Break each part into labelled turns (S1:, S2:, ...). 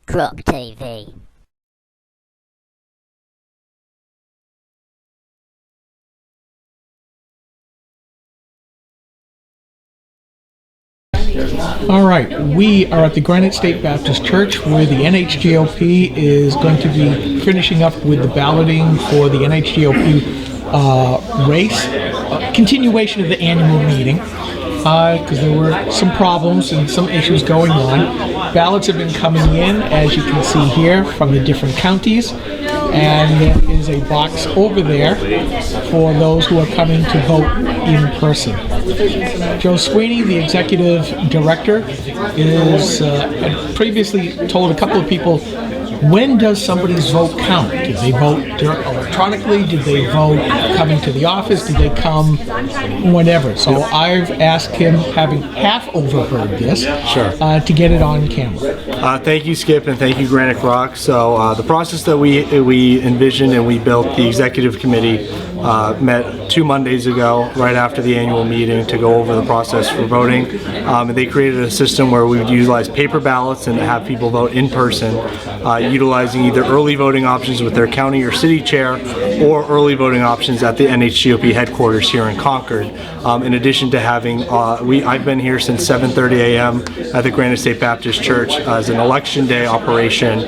S1: NHGOP TV.
S2: All right, we are at the Granite State Baptist Church where the NHGOP is going to be finishing up with the balloting for the NHGOP race, continuation of the annual meeting, because there were some problems and some issues going on. Ballots have been coming in, as you can see here, from the different counties, and there is a box over there for those who are coming to vote in person. Joe Sweeney, the executive director, had previously told a couple of people, when does somebody's vote count? Did they vote electronically? Did they vote coming to the office? Did they come whenever? So I've asked him, having half overheard this, to get it on camera.
S3: Thank you, Skip, and thank you, Granite Rock. So the process that we envisioned and we built, the executive committee met 2 Mondays ago, right after the annual meeting, to go over the process for voting. And they created a system where we would utilize paper ballots and have people vote in person, utilizing either early voting options with their county or city chair, or early voting options at the NHGOP headquarters here in Concord. In addition to having, I've been here since 7:30 a.m. at the Granite State Baptist Church as an election day operation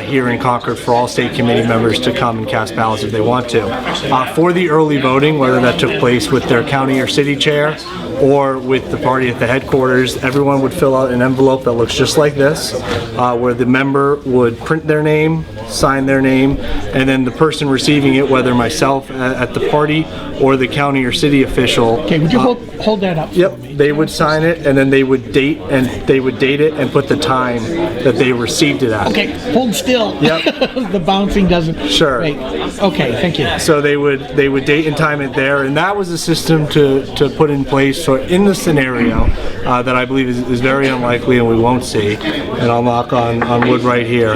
S3: here in Concord for all state committee members to come and cast ballots if they want to. For the early voting, whether that took place with their county or city chair or with the party at the headquarters, everyone would fill out an envelope that looks just like this, where the member would print their name, sign their name, and then the person receiving it, whether myself at the party or the county or city official.
S2: Okay, would you hold that up?
S3: Yep, they would sign it, and then they would date it and put the time that they received it at.
S2: Okay, hold still.
S3: Yep.
S2: The bouncing doesn't.
S3: Sure.
S2: Wait. Okay, thank you.
S3: So they would date and time it there, and that was a system to put in place. So in the scenario that I believe is very unlikely and we won't see, and I'll knock on wood right here.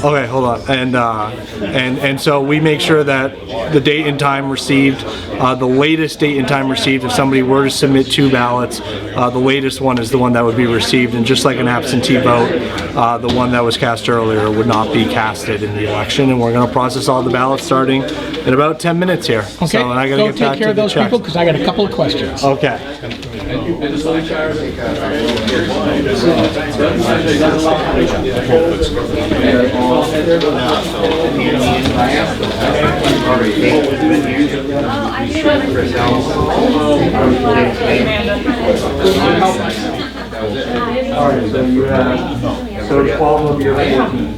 S3: Okay, hold on. And so we make sure that the date and time received, the latest date and time received, if somebody were to submit 2 ballots, the latest one is the one that would be received, and just like an absentee vote, the one that was cast earlier would not be casted in the election. And we're going to process all the ballots starting in about 10 minutes here.
S2: Okay,
S3: so, and I gotta
S2: go
S3: get back
S2: take care
S3: to
S2: of
S3: the
S2: those
S3: check.
S2: people, because I got a couple of questions.
S3: Okay. All right, so you have 12 of your 14.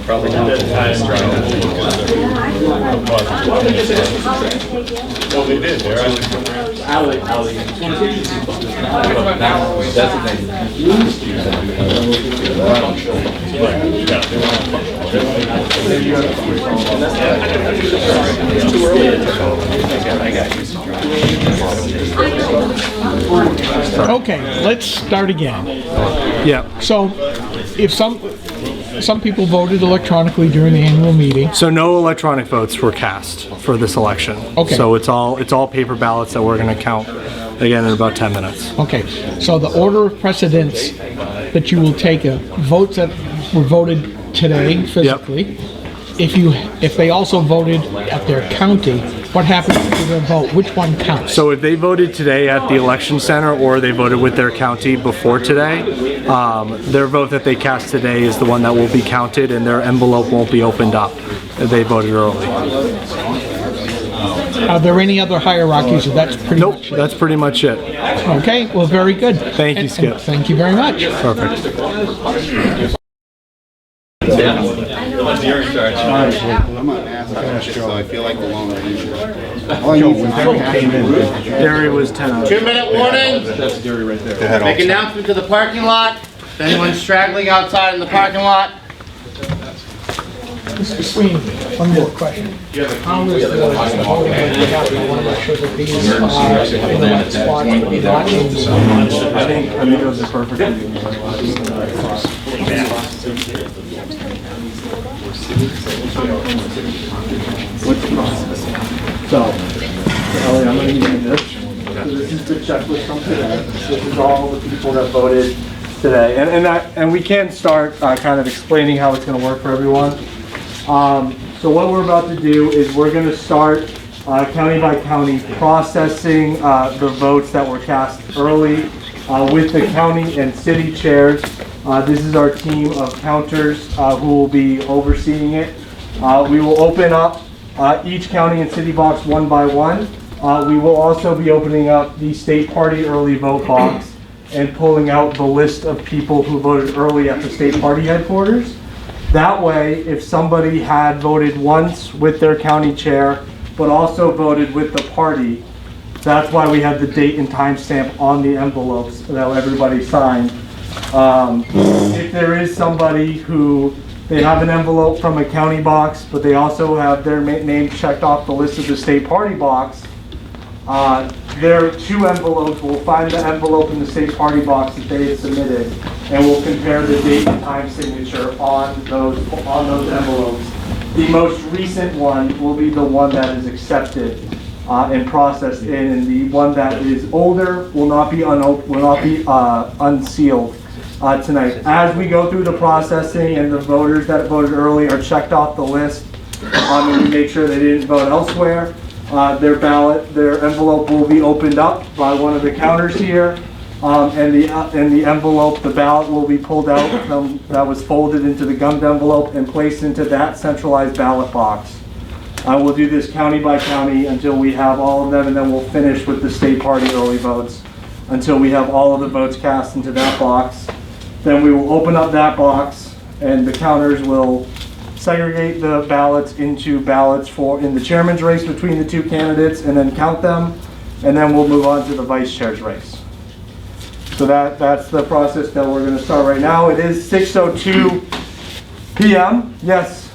S4: Probably not. Well, they did.
S2: Okay, let's start again.
S3: Yeah.
S2: So, if some people voted electronically during the annual meeting.
S3: So no electronic votes were cast for this election.
S2: Okay.
S3: So it's all paper ballots that we're going to count again in about 10 minutes.
S2: Okay, so the order of precedence that you will take votes that were voted today physically. Yep. If they also voted at their county, what happens to their vote? Which one counts?
S3: So if they voted today at the election center or they voted with their county before today, their vote that they cast today is the one that will be counted, and their envelope won't be opened up if they voted early.
S2: Are there any other hierarchies, or that's pretty
S3: Nope,
S2: much it?
S3: that's pretty much it.
S2: Okay, well, very good.
S3: Thank you, Skip.
S2: Thank you very much.
S3: Perfect.
S4: You're in charge.
S5: I'm not asking, so I feel like the longer
S3: Gary was 10.
S6: 2-minute warning.
S4: That's Gary right there.
S6: Make announcement to the parking lot. If anyone's straggling outside in the parking lot.
S2: Mr. Sweeney, one more question. How is the voting? We want to make sure that these are in the right spot, not in the
S3: I think those are perfect.
S2: So,
S3: checklist from today. This is all the people that voted today. And we can start kind of explaining how it's going to work for everyone. So what we're about to do is we're going to start county by county processing the votes that were cast early with the county and city chairs. This is our team of counters who will be overseeing it. We will open up each county and city box one by one. We will also be opening up the state party early vote box and pulling out the list of people who voted early at the state party headquarters. That way, if somebody had voted once with their county chair, but also voted with the party, that's why we have the date and time stamp on the envelopes that everybody signed. If there is somebody who, they have an envelope from a county box, but they also have their name checked off the list of the state party box, there are two envelopes. We'll find the envelope in the state party box that they had submitted, and we'll compare the date and time signature on those envelopes. The most recent one will be the one that is accepted and processed in, and the one that is older will not be unsealed tonight. As we go through the processing and the voters that voted early are checked off the list, and we make sure they didn't vote elsewhere, their envelope will be opened up by one of the counters here, and the envelope, the ballot will be pulled out that was folded into the gummed envelope and placed into that centralized ballot box. We'll do this county by county until we have all of them, and then we'll finish with the state party early votes until we have all of the votes cast into that box. Then we will open up that box, and the counters will segregate the ballots into ballots in the chairman's race between the two candidates, and then count them, and then we'll move on to the vice chair's race. So that's the process that we're going to start right now. It is 6:02 p.m. Yes?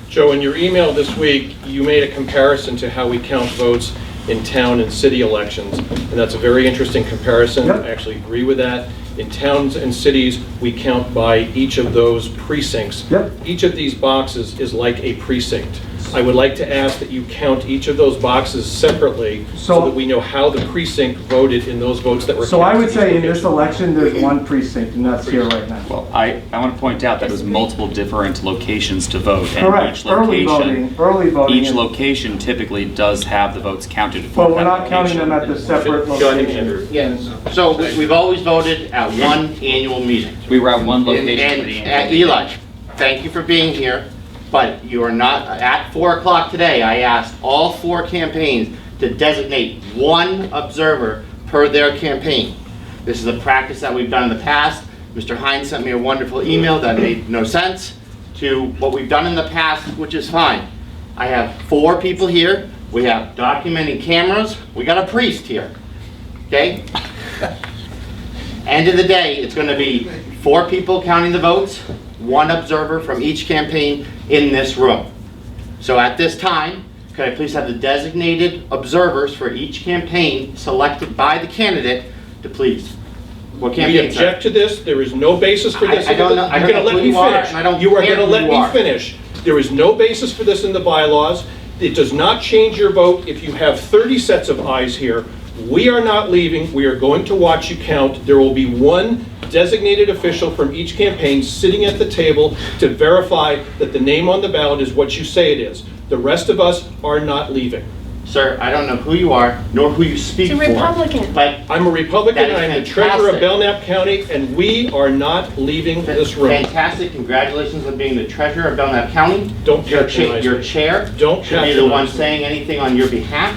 S1: Joe, in your email this week, you made a comparison to how we count votes in town and city elections, and that's a very interesting comparison.
S3: Yep.
S1: I actually agree with that. In towns and cities, we count by each of those precincts.
S3: Yep.
S1: Each of these boxes is like a precinct. I would like to ask that you count each of those boxes separately so that we know how the precinct voted in those votes that were
S3: So I would
S1: cast
S3: say
S1: each
S3: in this election, there's one precinct, and that's here right now.
S7: Well, I want to point out that there's multiple different locations to vote. And
S3: Correct.
S7: each location,
S3: Early voting.
S7: Each location typically does have the votes counted for
S3: But we're
S7: that
S3: not counting
S7: location.
S3: them at the separate locations.
S6: Yes. So we've always voted at one annual meeting.
S7: We were at one location for the
S6: And
S7: annual
S6: Eli, thank you for being here, but you are not, at 4 o'clock today, I asked all 4 campaigns to designate one observer per their campaign. This is a practice that we've done in the past. Mr. Hines sent me a wonderful email that made no sense to what we've done in the past, which is fine. I have 4 people here. We have documenting cameras. We got a priest here, okay? End of the day, it's going to be 4 people counting the votes, 1 observer from each campaign in this room. So at this time, could I please have the designated observers for each campaign selected by the candidate to please? What
S1: We
S6: campaign, sir?
S1: object to this. There is no basis for this.
S6: I don't know- I
S1: You're
S6: don't
S1: going to
S6: know
S1: let
S6: who
S1: me
S6: you are,
S1: finish.
S6: and I don't
S1: You are
S6: care
S1: going to
S6: who
S1: let
S6: you
S1: me
S6: are.
S1: finish. There is no basis for this in the bylaws. It does not change your vote if you have 30 sets of eyes here. We are not leaving. We are going to watch you count. There will be 1 designated official from each campaign sitting at the table to verify that the name on the ballot is what you say it is. The rest of us are not leaving.
S6: Sir, I don't know who you are, nor who you speak for.
S8: It's a Republican.
S6: But
S1: I'm a Republican,
S6: That is
S1: I am the treasurer of
S6: fantastic.
S1: Belknap County, and we are not leaving this room.
S6: fantastic, congratulations on being the treasurer of Belknap County.
S1: Don't
S6: Your
S1: patronize
S6: your
S1: me.
S6: chair
S1: Don't
S6: should be the one
S1: patronize me.
S6: saying anything on your behalf.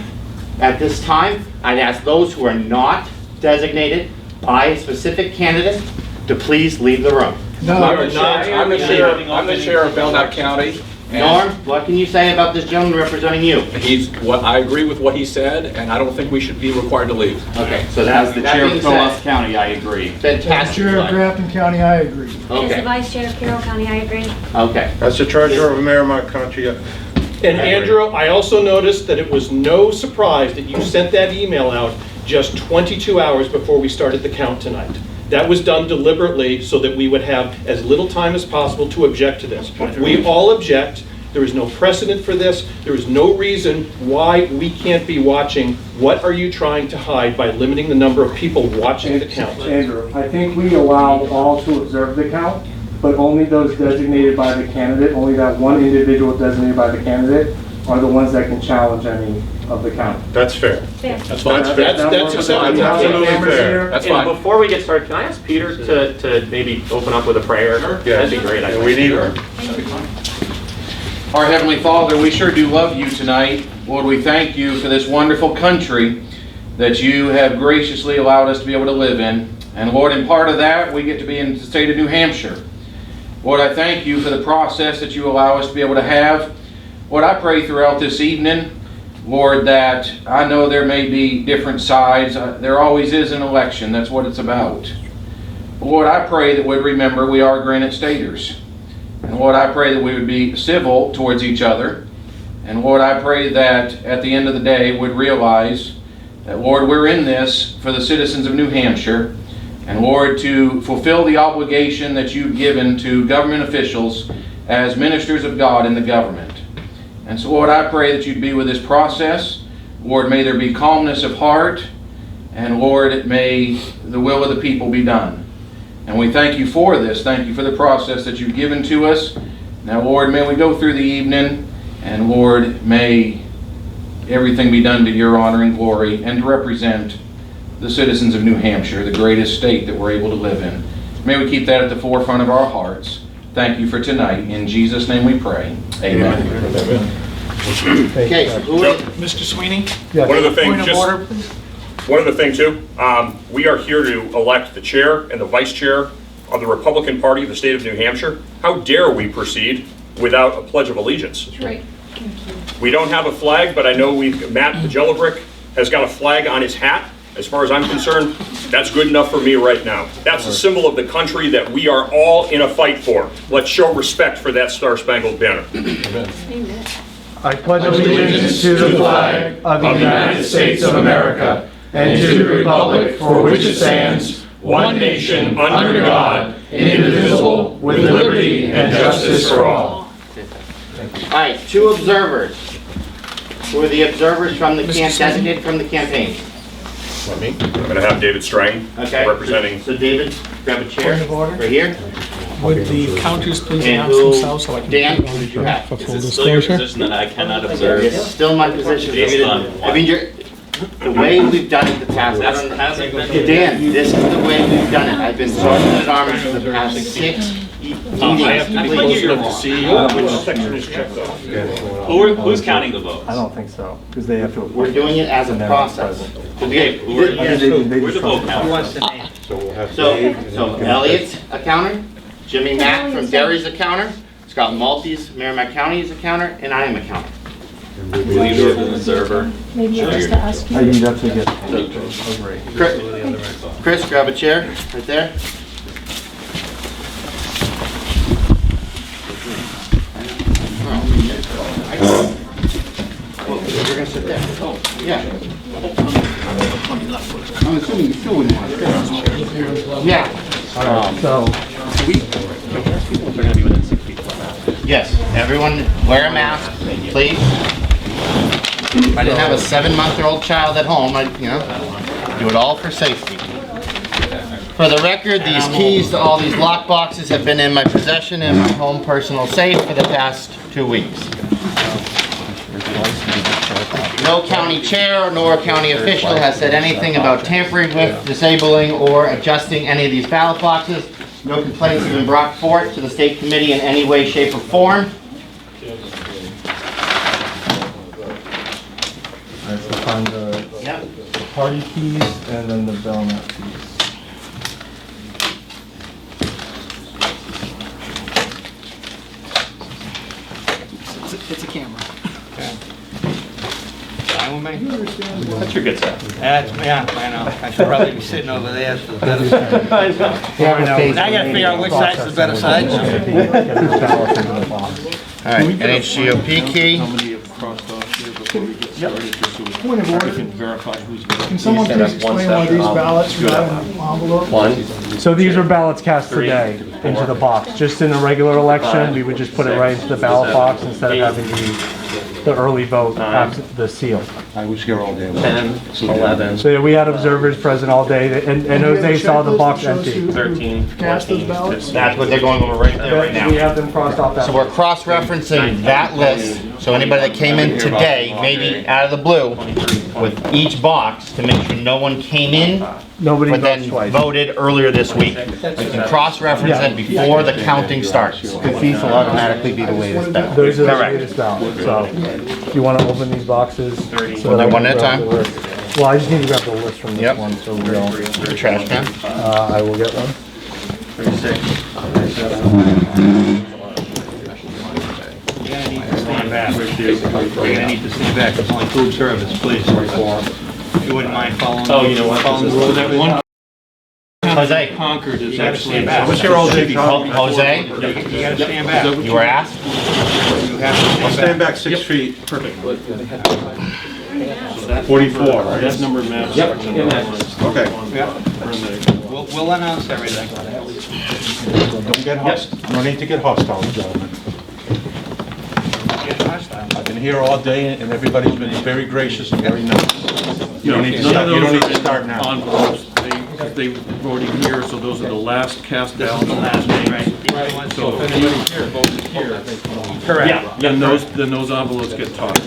S6: At this time, I'd ask those who are not designated by a specific candidate to please leave the room.
S1: We are not
S9: I'm the chair of Belknap County. and
S6: Norm, what can you say about this gentleman representing you?
S9: I agree with what he said, and I don't think we should be required to leave.
S6: Okay, so
S7: As the chair of
S6: being
S7: Coas
S6: said,
S7: County, I agree.
S6: fantastic.
S2: Chair of Grafton County, I agree.
S8: As the
S6: Okay,
S8: vice chair of Carroll County, I agree.
S6: okay.
S4: That's the treasurer of Merrimack County.
S1: And Andrew, I also noticed that it was no surprise that you sent that email out just 22 hours before we started the count tonight. That was done deliberately so that we would have as little time as possible to object to this. We all object. There is no precedent for this. There is no reason why we can't be watching. What are you trying to hide by limiting the number of people watching the count?
S3: Andrew, I think we allow all to observe the count, but only those designated by the candidate, only that one individual designated by the candidate are the ones that can challenge any of the count.
S4: That's fair.
S1: That's fine. That's acceptable.
S4: Absolutely fair.
S9: That's
S8: And
S9: fine.
S8: before we get started, can I ask Peter to maybe open up with a prayer?
S4: Yes.
S8: That'd be great. I
S4: And
S8: think.
S4: we need her.
S10: Our Heavenly Father, we sure do love you tonight. Lord, we thank you for this wonderful country that you have graciously allowed us to be able to live in. And Lord, in part of that, we get to be in the state of New Hampshire. Lord, I thank you for the process that you allow us to be able to have. Lord, I pray throughout this evening, Lord, that I know there may be different sides. There always is an election. That's what it's about. Lord, I pray that we'd remember we are Granite Staters. And Lord, I pray that we would be civil towards each other. And Lord, I pray that at the end of the day we'd realize that, Lord, we're in this for the citizens of New Hampshire. And Lord, to fulfill the obligation that you've given to government officials as ministers of God in the government. And so, Lord, I pray that you'd be with this process. Lord, may there be calmness of heart. And Lord, may the will of the people be done. And we thank you for this. Thank you for the process that you've given to us. Now, Lord, may we go through the evening. And Lord, may everything be done to your honor and glory and to represent the citizens of New Hampshire, the greatest state that we're able to live in. May we keep that at the forefront of our hearts. Thank you for tonight. In Jesus' name we pray. Amen.
S6: Okay,
S2: Mr. Sweeney?
S11: One of the
S2: Point
S11: things,
S2: of
S11: just
S2: order, please.
S11: one other thing too, we are here to elect the chair and the vice chair of the Republican Party of the state of New Hampshire. How dare we proceed without a pledge of allegiance?
S12: That's right.
S11: We don't have a flag, but I know Matt Jellibrick has got a flag on his hat. As far as I'm concerned, that's good enough for me right now. That's the symbol of the country that we are all in a fight for. Let's show respect for that Star-Spangled Banner.
S12: Amen.
S3: I pledge allegiance to the flag of the United States of America and to the republic for which it stands, one nation, under God, indivisible, with liberty and justice for all.
S6: all right, 2 observers. Who are the observers from the designated from the campaign?
S11: I'm going to have David Strang
S6: Okay.
S11: representing.
S6: So David, grab a chair
S2: Point of order.
S6: right here.
S2: Would the counters please
S6: And
S2: announce
S6: who-
S2: themselves so I can
S6: Dan,
S2: put it
S6: who did you
S2: on
S6: have?
S2: for full
S7: Is it still your
S2: disclosure?
S7: position that I cannot observe?
S6: It's still my position.
S7: Based on
S6: I mean, the way we've done it the past, I don't know.
S7: Hasn't been.
S6: Dan, this is the way we've done it. I've been sergeant at arms for the past 6 meetings.
S1: I have to be close enough to see which section is checked off.
S7: Who's counting the votes?
S3: I don't think so, because they have to.
S6: We're doing it as a process.
S7: Okay, where's the vote count?
S6: So Elliot's a counter, Jimmy Mack from Derry's a counter, Scott Maltese, Merrimack County is a counter, and I am a counter.
S7: Will you serve as an observer?
S12: Maybe just to ask you.
S3: You definitely get.
S6: Chris, grab a chair right there. You're gonna sit there. Yeah.
S5: I'm assuming you still wouldn't want to.
S6: Yeah.
S3: So,
S7: They're gonna be within 6 feet.
S6: Yes, everyone wear a mask, please. If I didn't have a 7-month-old child at home, I'd, do it all for safety. For the record, these keys to all these lock boxes have been in my possession in my home personal safe for the past 2 weeks. No county chair nor county official has said anything about tampering with, disabling, or adjusting any of these ballot boxes. No complaints have been brought forth to the state committee in any way, shape, or form.
S3: I have to find the party keys and then the Belknap keys.
S2: It's a camera.
S7: That's your good stuff.
S13: That's, yeah, I know. I should probably be sitting over there for the better side. Now I gotta figure out which side's the better side.
S6: All right, NHGOP key.
S13: How many have crossed off here before we get
S2: Point of order. Can someone please explain why these ballots are not in envelope?
S3: So these are ballots cast today into the box. Just in a regular election, we would just put it right into the ballot box instead of having the early vote after the seal.
S5: I was here all day.
S8: 10, 11,
S3: So yeah, we had observers present all day, and Jose saw the box empty.
S8: 13,
S2: Cast those
S8: 14,
S2: ballots?
S6: That's what they're going over right there, right now.
S3: We have them crossed off that.
S6: So we're cross-referencing that list, so anybody that came in today, maybe out of the blue, with each box, to make sure no one came in,
S3: Nobody
S6: but
S3: votes
S6: then
S3: twice.
S6: voted earlier this week. We can cross-reference it before the counting starts.
S13: Because these will automatically be the latest ballot.
S3: Those are the
S6: Correct.
S3: latest ballots, so if you want to open these boxes.
S6: We'll do one at a time.
S3: Well, I just need to grab the list from this
S6: Yep.
S3: one, so we don't.
S6: The trash can.
S3: I will get one.
S8: 36.
S13: You're gonna need to stand back. You're gonna need to stand back. It's only 2 observers, please. If you wouldn't mind following.
S8: Oh, you know what?
S13: Following the rules, everyone.
S6: Jose.
S8: Concord is
S13: You gotta
S8: actually.
S13: stand back.
S4: What's your all day, Tom?
S6: Jose,
S13: You gotta stand back.
S6: you were asked?
S13: You have to
S4: I'll
S13: stand
S4: stand
S13: back.
S4: back 6 feet.
S8: Perfect.
S4: 44, right?
S8: That number maps.
S13: Yep.
S4: Okay.
S13: We'll announce everything.
S4: Don't get hostile. No need to get hostile, gentlemen.
S13: Get hostile.
S4: I've been here all day and everybody's been very gracious and very nice. You don't need to
S8: None
S4: start,
S8: of
S4: you don't
S8: those
S4: need
S8: are
S4: to start
S8: in
S4: now.
S8: envelopes. They voted here, so those are the last cast ballots.
S13: The last name, right?
S8: So if anybody here voted here,
S13: Correct.
S8: then those envelopes get tossed.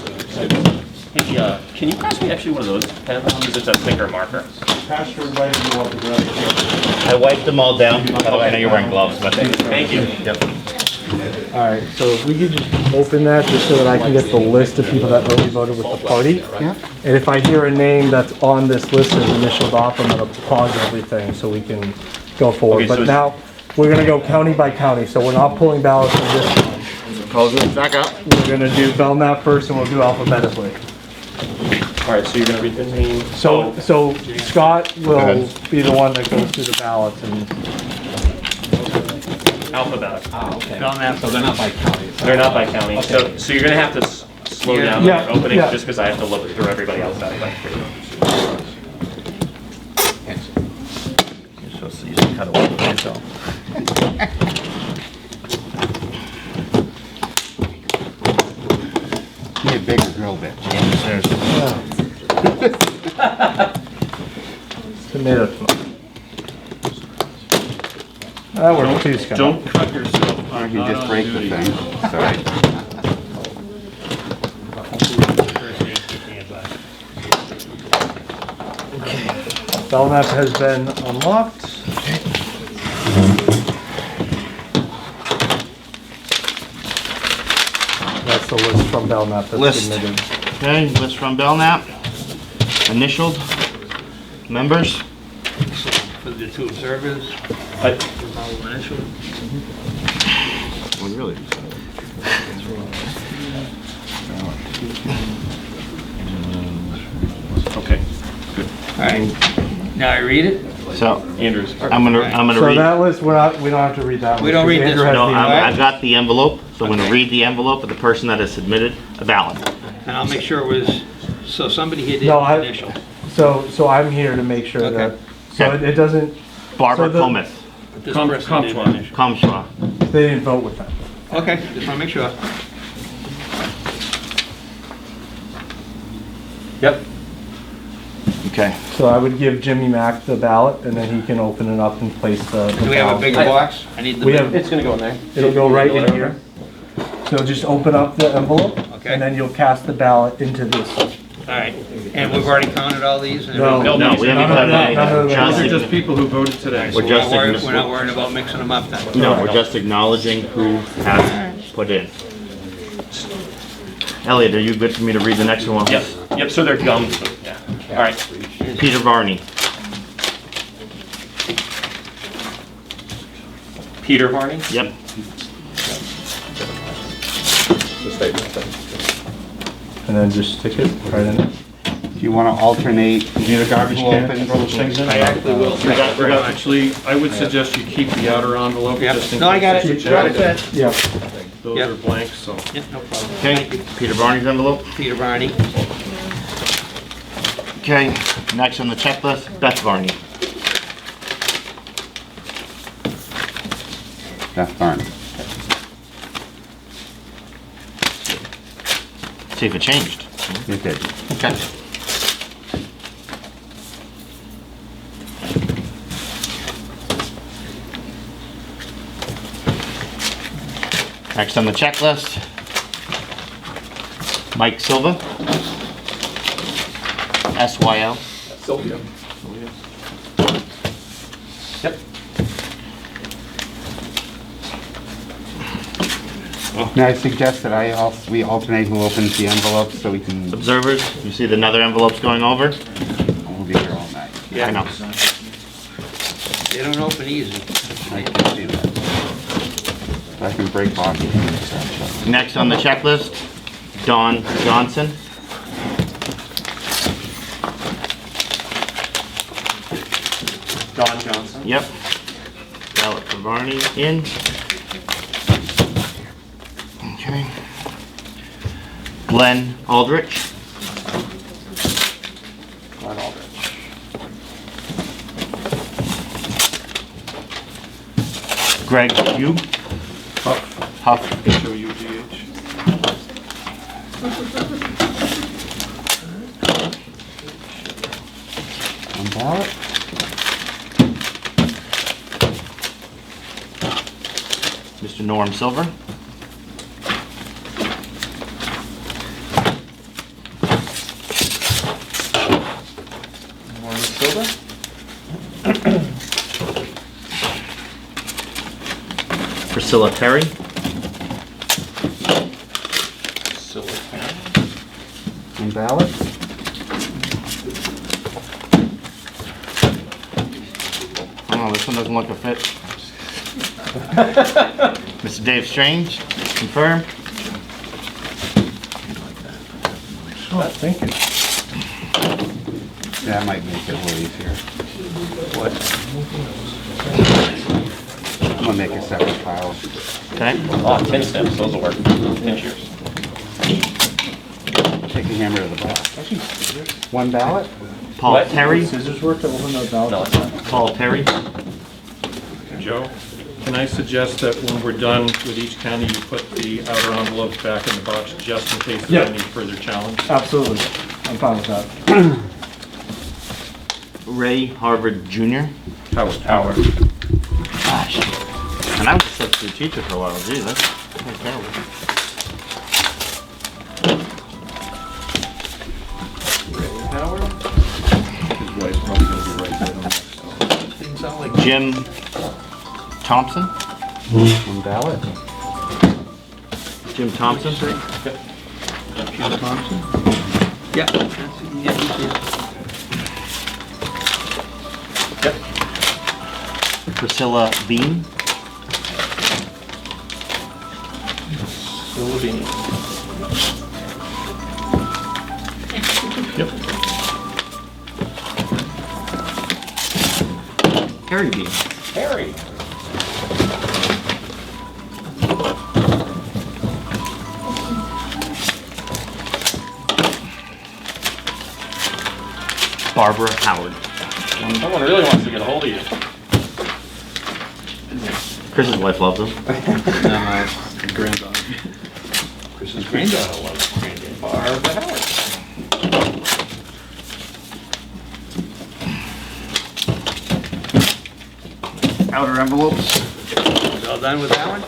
S7: Hey, can you pass me actually one of those pens? Is it a thicker marker?
S4: Pastor invited you all to grab a
S6: I wiped them all down. By the way, I know you're wearing gloves, but.
S7: Thank you.
S6: Yep.
S3: All right, so if we could just open that just so that I can get the list of people that early voted with the party.
S13: Yeah.
S3: And if I hear a name that's on this list that's initialed off, I'm gonna pause everything so we can go forward.
S7: Okay, so
S3: But
S7: it's-
S3: now, we're gonna go county by county, so we're not pulling ballots from this one.
S6: Close it back up.
S3: We're gonna do Belknap first and we'll do alphabetically.
S8: All right, so you're gonna read the name.
S3: So Scott will be the one that goes through the ballots and,
S7: Alphabetical.
S13: So they're not by county.
S7: They're not by county. So you're gonna have to slow down
S3: Yeah,
S7: when you're opening,
S3: yeah.
S7: just because I have to look through everybody else that way.
S13: You're supposed to use a cutaway for yourself. Need a bigger drill bit.
S3: tomato. That works too, Scott.
S8: Don't cut yourself.
S5: You just break the thing. Sorry.
S3: Belknap has been unlocked. That's the list from Belknap that's
S6: List.
S3: submitted.
S6: Okay, list from Belknap. Initialed. Members.
S13: For the 2 observers. Initial.
S6: Well, really.
S8: Okay.
S13: All right. Now I read it?
S6: So,
S8: Andrews.
S6: I'm gonna
S3: So
S6: read.
S3: that list, we don't have to read that one.
S13: We don't read
S3: because
S13: this
S3: Andrew has
S6: No,
S3: the-
S6: I've got the envelope, so I'm gonna read the envelope of the person that has submitted a ballot.
S13: And I'll make sure it was, so somebody here
S3: No,
S13: did
S3: I-
S13: initial.
S3: So I'm here to make sure
S13: Okay.
S3: that, so it doesn't,
S6: Barbara
S3: So the-
S6: Comith,
S13: But this
S8: Come-
S13: person
S8: come
S13: did
S8: from.
S13: initial.
S6: Comshaw.
S3: they didn't vote with that.
S13: Okay, just wanna make sure.
S8: Yep.
S6: Okay.
S3: So I would give Jimmy Mack the ballot and then he can open it up and place the
S13: Do we have a
S3: ballot.
S13: bigger box? I need the
S3: We
S13: big.
S3: have,
S8: It's gonna go in there.
S3: it'll go right in here. So just open up the envelope
S13: Okay.
S3: and then you'll cast the ballot into this.
S13: All right, and we've already counted all these? and
S3: No.
S6: No, we haven't done
S3: None of
S6: anything.
S3: that.
S6: Just-
S8: Those are just people who voted today.
S6: We're
S13: We're
S6: just,
S13: we're not worried about mixing them up then?
S6: no, we're just acknowledging who has put in. Elliot, are you good for me to read the next one?
S7: Yep, so they're gummed, so, yeah. All right.
S6: Peter Varney.
S7: Peter Varney?
S6: Yep.
S3: And then just stick it right in there.
S5: Do you want to alternate?
S4: You need a garbage can, throw those things in?
S13: I actually will.
S8: Actually, I would suggest you keep the outer envelope
S13: Yep.
S8: just in case.
S13: No, I got it.
S8: there's a
S13: You're all
S8: check.
S13: set.
S3: Yeah.
S8: Those
S13: Yep.
S8: are blank, so.
S13: Yeah, no problem.
S6: Okay, Peter Varney's envelope.
S13: Peter Barney.
S6: Okay, next on the checklist, Beth Varney.
S5: Beth Varney.
S6: See if it changed.
S5: It did.
S6: Okay. Next on the checklist, Mike Silva. SYL.
S9: Sylvia.
S6: Yep.
S5: May I suggest that we alternate who opens the envelopes so we can,
S6: Observers, you see the other envelopes going over?
S5: we'll be here all night.
S6: I know.
S13: They don't open easy.
S5: I can see that. I can break boxes.
S6: Next on the checklist, Dawn Johnson.
S7: Don Johnson.
S6: Yep. Ballot for Varney in. Okay. Glenn Aldrich.
S7: Glenn Aldrich.
S6: Greg Hugh. Huff.
S8: H-O-U-G-H.
S5: One ballot?
S6: Mr. Norm Silver.
S7: Norm Silva.
S6: Priscilla Perry.
S7: Priscilla Perry.
S5: One ballot?
S6: Oh, this one doesn't look a fit. Mr. Dave Strange, confirmed.
S3: Oh, thank you.
S5: That might make it a little easier.
S7: What?
S5: I'm gonna make a separate file.
S6: Okay.
S7: Oh, tin snips, those will work. Tin shears.
S5: Take a hammer to the back. One ballot?
S6: Paul
S7: What?
S6: Terry.
S3: Scissors work to open those out?
S7: No, it's not.
S6: Paul Terry.
S8: Joe, can I suggest that when we're done with each county, you put the outer envelopes back in the box just in case there's any further challenge?
S3: Absolutely. I'm fine with that.
S6: Ray Harvard Jr.
S8: Howard.
S6: Gosh. And I was a substitute teacher for a while. Gee, that's terrible.
S8: His wife's probably gonna be right there on that, so.
S6: Jim Thompson.
S5: One ballot?
S6: Jim Thompson.
S13: Yeah.
S6: Priscilla Bean.
S7: Priscilla Bean.
S6: Yep. Harry Bean.
S7: Harry.
S6: Barbara Howard.
S7: Someone really wants to get a hold of you.
S6: Chris's wife loves him.
S8: Granddaughter.
S7: Chris's granddaughter loves granddaughter. Barbara Howard.
S6: Outer envelopes.
S13: All done with that one?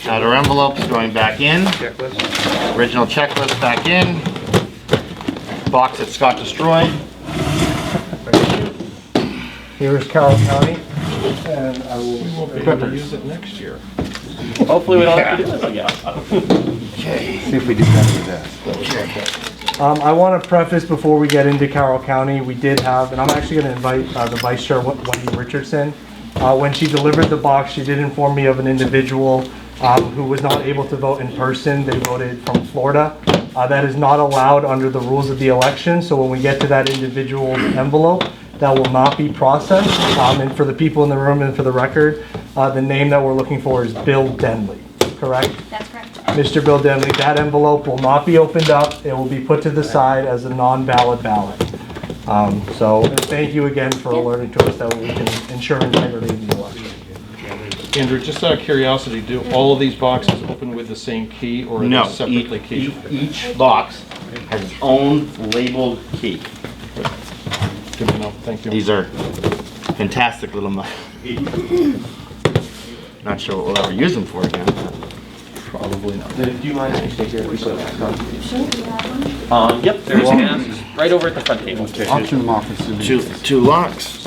S6: Outer envelopes going back in.
S13: Checklist.
S6: Original checklist back in. Box that Scott destroyed.
S3: Here is Carroll County, and I will.
S8: We won't be able to use it next year.
S7: Hopefully we don't have to do this again.
S5: See if we do better with this.
S3: I want to preface before we get into Carroll County, we did have, and I'm actually going to invite the Vice Chair, Wendy Richardson. When she delivered the box, she did inform me of an individual who was not able to vote in person. They voted from Florida. That is not allowed under the rules of the election, so when we get to that individual's envelope, that will not be processed. And for the people in the room and for the record, the name that we're looking for is Bill Denley, correct?
S12: That's correct.
S3: Mr. Bill Denley, that envelope will not be opened up. It will be put to the side as a non-valid ballot. So thank you again for alerting to us that we can ensure integrity of the election.
S8: Andrew, just out of curiosity, do all of these boxes open with the same key or are
S6: No,
S8: they separately keyed?
S6: each box has its own labeled key.
S8: Good to know, thank you.
S6: These are fantastic little Not sure what we'll ever use them for again.
S8: Probably not.
S10: Do you mind if you stay here?
S7: Yep, there's masks right over at the front table.
S5: Auction them off as soon as.
S6: Two locks.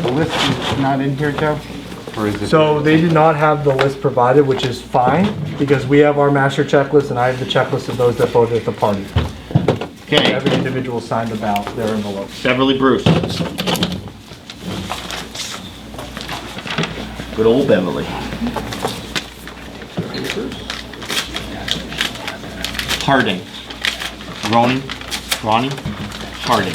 S5: The list is not in here, Joe? Or is it?
S3: So they did not have the list provided, which is fine, because we have our master checklist and I have the checklist of those that voted at the party.
S6: Okay,
S3: Every individual signed about their envelope.
S6: Beverly Bruce. Good old Beverly. Harding. Ronnie Harding.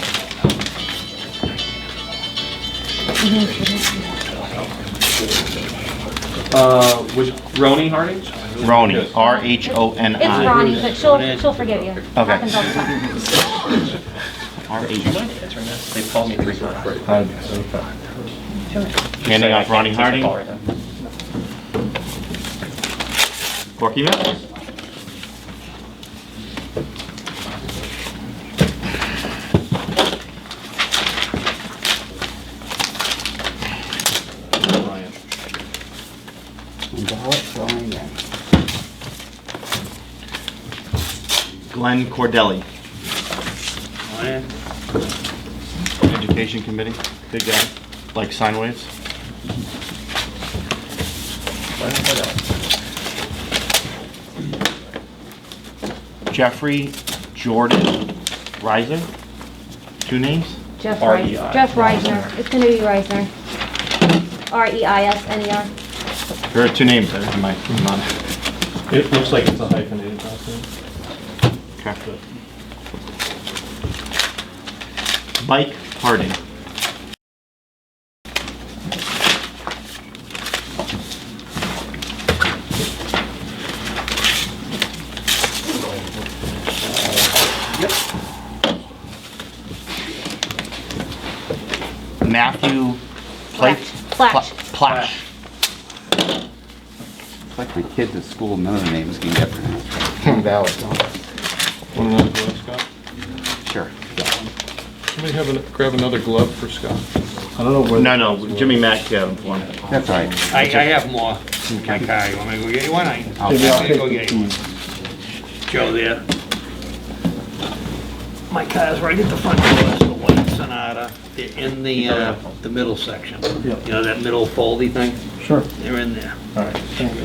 S7: Was Roni Harding?
S6: Ronnie, R-H-O-N-I.
S12: It's Ronnie, but she'll forgive you.
S6: Okay.
S12: Happens all the time.
S6: R-H.
S7: They've called me 3 times.
S6: Handing off Ronnie Harding. Corky Mills. Glenn Cordelli. Education Committee, big guy, like sine waves. Jeffrey Jordan Reiser, 2 names?
S12: Jeff
S7: R.E.I.
S12: Reisner. Jeff Reisner. It's gonna be Reisner. R-E-I-S-N-E-R.
S6: There are 2 names there in my,
S8: It looks like it's a hyphenated document.
S6: okay. Mike Harding. Matthew
S12: Platch.
S6: Platch.
S5: It's like my kids at school, none of the names can get pronounced.
S3: Valid.
S8: Want another glove, Scott?
S5: Sure.
S8: Somebody grab another glove for Scott.
S3: I don't know where.
S6: No, Jimmy Mack got him one.
S5: That's all right.
S13: I have more in my car. You want me to go get you one?
S5: I'll
S13: Maybe I'll
S5: take
S13: go get you one. Joe there. My car's right at the front door, it's the white Sonata. They're in the middle section. You know, that middle foldy thing?
S3: Sure.
S13: They're in there.
S3: All right, thank you.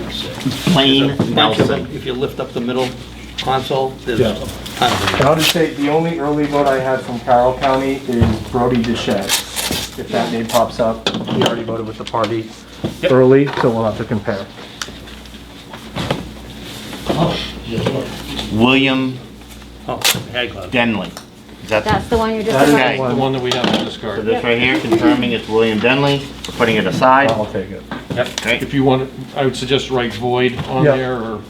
S6: Plain
S13: Bunch of
S6: Nelson.
S13: them. If you lift up the middle console, there's
S3: Yeah.
S13: tons of them.
S3: And I'll just say, the only early vote I had from Carroll County is Brody Deschette. If that name pops up, he already voted with the party early, so we'll have to compare.
S6: William
S13: Oh, head glove.
S6: Denley. Is that
S12: That's the one you're just.
S3: That is
S6: Okay.
S3: the
S8: The
S3: one.
S8: one that we have to
S6: so
S8: discard.
S6: this right here, confirming it's William Denley. We're putting it aside.
S3: I'll take it.
S6: Okay.
S8: If you want, I would suggest write void on
S3: Yeah.
S8: there or,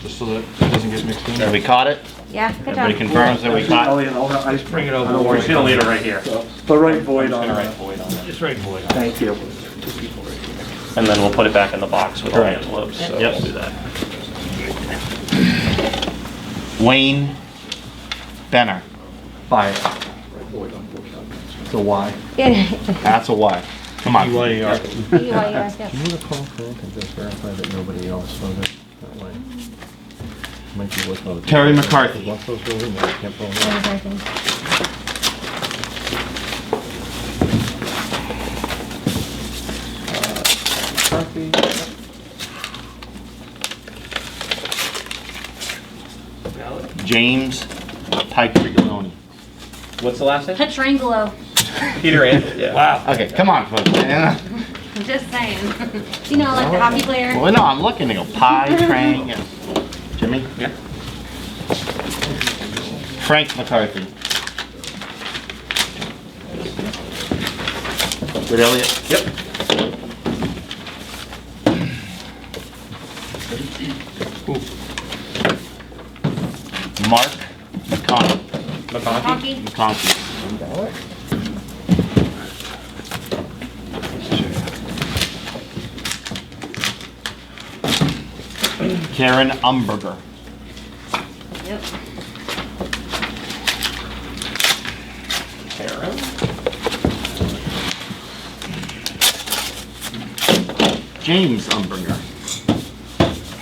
S8: just so that it doesn't get mixed in.
S6: Have we caught it?
S12: Yeah, good job.
S6: Everybody confirms that we caught?
S3: Elliot, I just bring it over.
S7: We're just gonna leave it right here.
S3: The right void on
S7: Gonna
S3: it.
S7: write void on it.
S13: Just right boy.
S3: Thank you.
S7: And then we'll put it back in the box with all the
S6: Correct.
S7: envelopes, so
S6: Yep.
S7: we'll do that.
S6: Wayne Benner.
S3: Fire. It's a Y.
S12: Yeah.
S6: That's a Y. Come on.
S8: EYR.
S12: EYR, yeah.
S8: Can you call Frank and just verify that nobody else voted that way? Might be worth another.
S6: Terry McCarthy.
S8: Once those go in there, I can't vote no.
S12: What was I thinking?
S6: James Pietrigoloni.
S7: What's the last name?
S12: Petrangelo.
S7: Peter Ann? Yeah.
S13: Wow.
S6: Okay, come on, folks.
S12: I'm just saying. You know, like the hockey player.
S6: Well, no, I'm looking to go pie, Trang, and Jimmy?
S7: Yeah.
S6: Frank McCarthy. With Elliot?
S7: Yep.
S6: Mark McConnell.
S12: Honky.
S6: McConkey. Karen Umberger.
S12: Yep.
S7: Karen?
S6: James Umberger.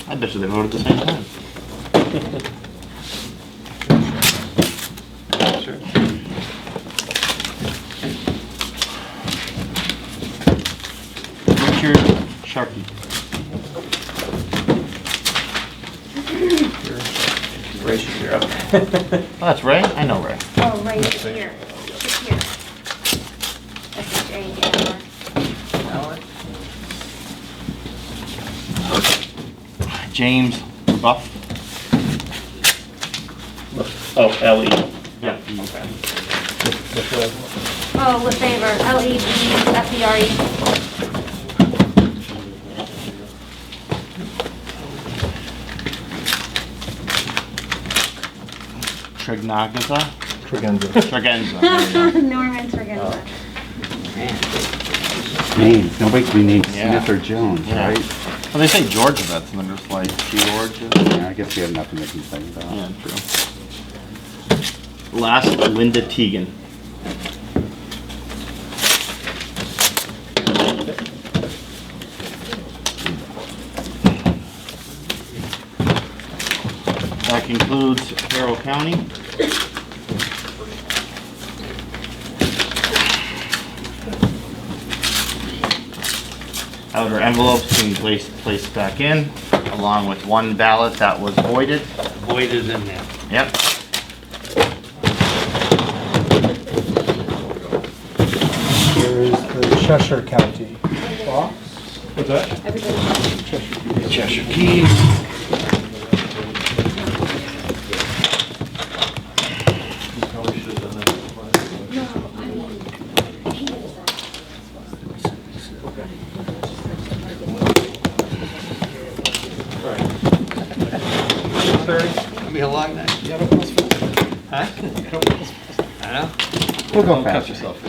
S6: I bet you they voted at the same time.
S7: Sure.
S6: Richard Sharkey.
S7: Ray Shapiro.
S6: Oh, that's Ray? I know Ray.
S12: Oh, right here. Here. S-H-A-N-R.
S6: James Buff.
S7: Oh, L-E.
S6: Yeah.
S12: Oh, Lefevre. Lefevre.
S6: Tregenza.
S12: Tregenza. Norman Tregenza.
S5: Names, nobody can be named
S6: Yeah.
S5: Smith or Jones,
S6: Yeah.
S5: right?
S6: Well, they say Georgevets, and they're just like George.
S5: Yeah, I guess we have nothing to complain about.
S6: Yeah, true. Last, Linda Teagan. That concludes Carroll County. Outer envelopes being placed back in, along with one ballot that was voided.
S13: Void is in there.
S6: Yep.
S3: Here is the Cheshire County box. What's that?
S6: Cheshire Keys.
S13: It'll be a long night. Huh? I know.
S3: We'll go
S7: Catch
S3: fast.
S7: yourself.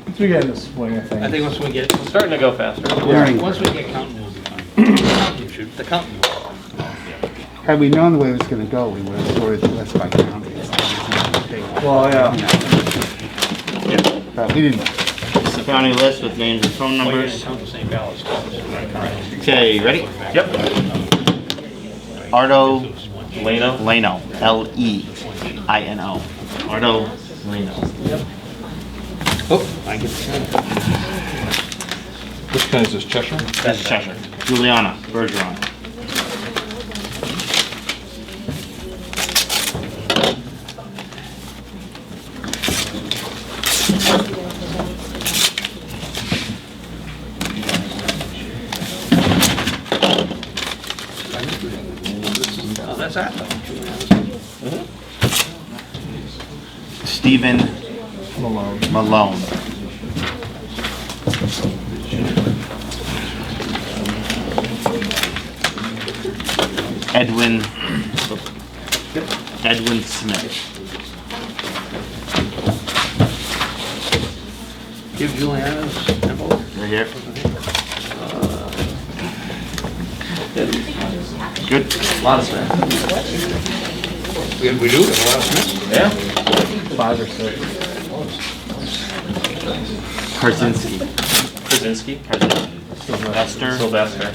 S3: Once we get in the swing of
S13: I
S3: things.
S13: think once we get,
S7: Starting to go faster.
S13: once we get counting, we'll be fine. Counting shoot, the counting.
S5: Had we known the way it was gonna go, we would have sorted the list by county.
S3: Well, yeah.
S5: But we didn't.
S6: It's the county list with names and phone numbers.
S13: Count the same ballots.
S6: Okay, ready?
S7: Yep.
S6: Ardo
S7: Leno.
S6: Leno. L-E-I-N-O. Ardo Leno.
S13: Oh, I get the same.
S4: Which kind is this, Cheshire?
S6: That's Cheshire. Juliana Bergeron.
S13: Oh, that's that.
S6: Stephen Malone. Edwin Smith.
S13: Give Juliana's envelope.
S6: Right here. Good.
S13: A lot of Smith. We do have a lot of Smith.
S7: Yeah.
S3: 5 or 6.
S6: Karzinski.
S7: Krasinski.
S6: Sylvester.
S7: Sylvester.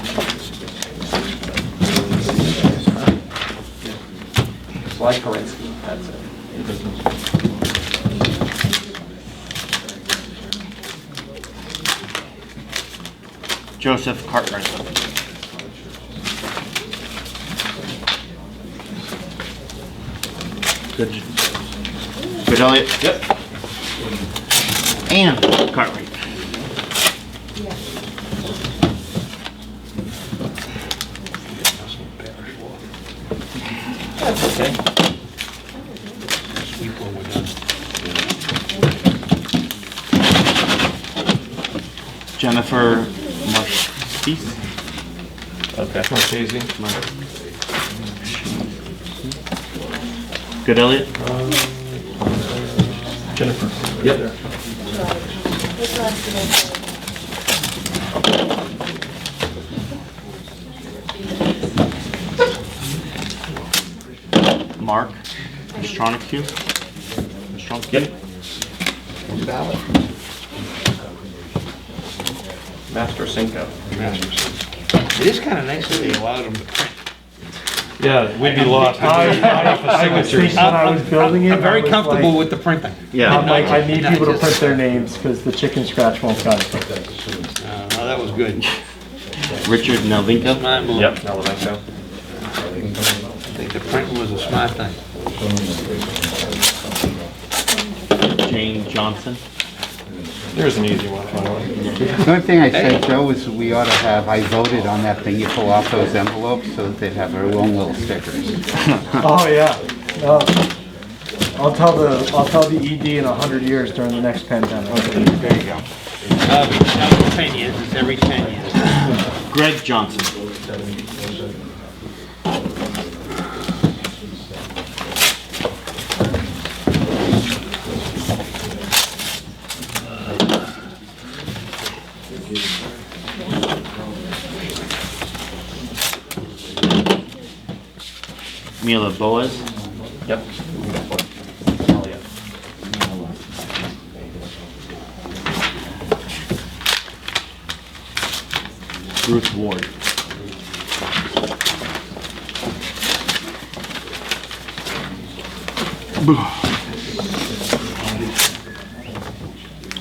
S7: It's like Karinsky. That's it.
S6: Joseph Cartwright. Good. Good, Elliot.
S7: Yep.
S6: And Cartwright.
S7: That's okay.
S13: Sweep when we're done.
S6: Jennifer Marquise.
S7: Okay.
S4: Marchese.
S7: Good, Elliot?
S4: Jennifer.
S7: Yep. Mark, Stronic. Yep.
S8: Master Cinco.
S13: It is kind of nice that they allowed them to print.
S4: Yeah, we'd be lost.
S3: I was thinking when I was building it.
S13: I'm very
S3: I was
S13: comfortable
S3: like,
S13: with the printing.
S7: Yeah.
S3: I'm like, I need people to print their names because the chicken scratch won't cut it.
S13: No, that was good.
S7: Richard Nelvinka.
S13: Smart move.
S8: Yep, Nalavenko.
S13: I think the printing was a smart thing.
S7: Jane Johnson.
S8: There's an easy one.
S5: The only thing I said, Joe, is we ought to have, I voted on that thing, you pull off those envelopes so that they'd have their own little stickers.
S3: Oh, yeah. I'll tell the ED in 100 years during the next pandemic.
S5: There you go.
S13: Every 10 years, it's every 10 years.
S7: Greg Johnson. Mila Boaz.
S8: Yep.
S7: Ruth Ward.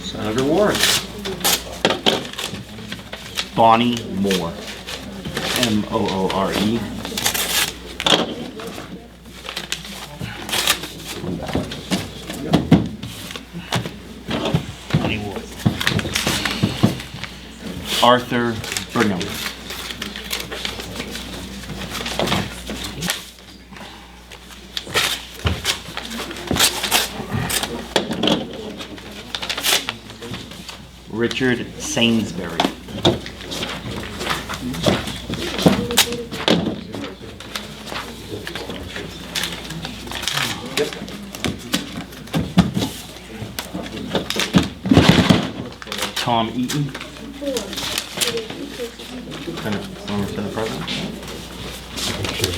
S8: Senator Warren.
S7: Bonnie Moore. Moore. Bonnie Moore. Arthur Burnham. Richard Sainsbury. Tom Eaton. Senate President.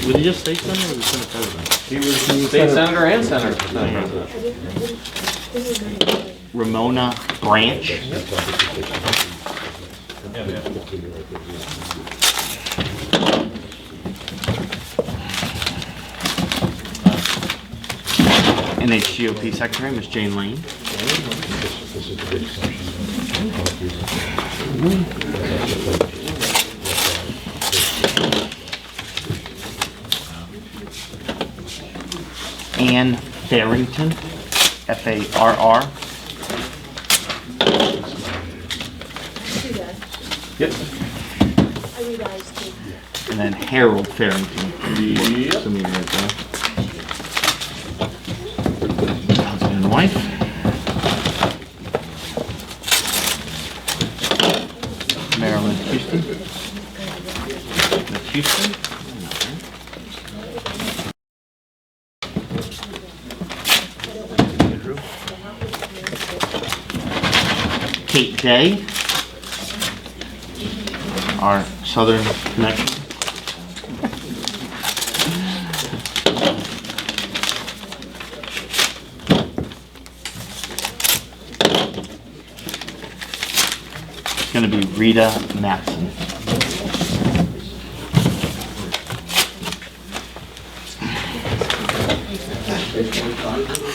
S7: Was he just state senator or was he Senate President?
S8: He was state senator and Senate President.
S7: Ramona Branch. NHGOP Secretary, Ms. Jane Lane. Ann Farrington, Farr.
S8: Yep.
S7: And then Harold Farrington.
S8: Yep.
S7: Assuming you're right there. Husband and wife. Marilyn Houston. Miss Houston. Kate Day, our Southern connection. It's going to be Rita Matson.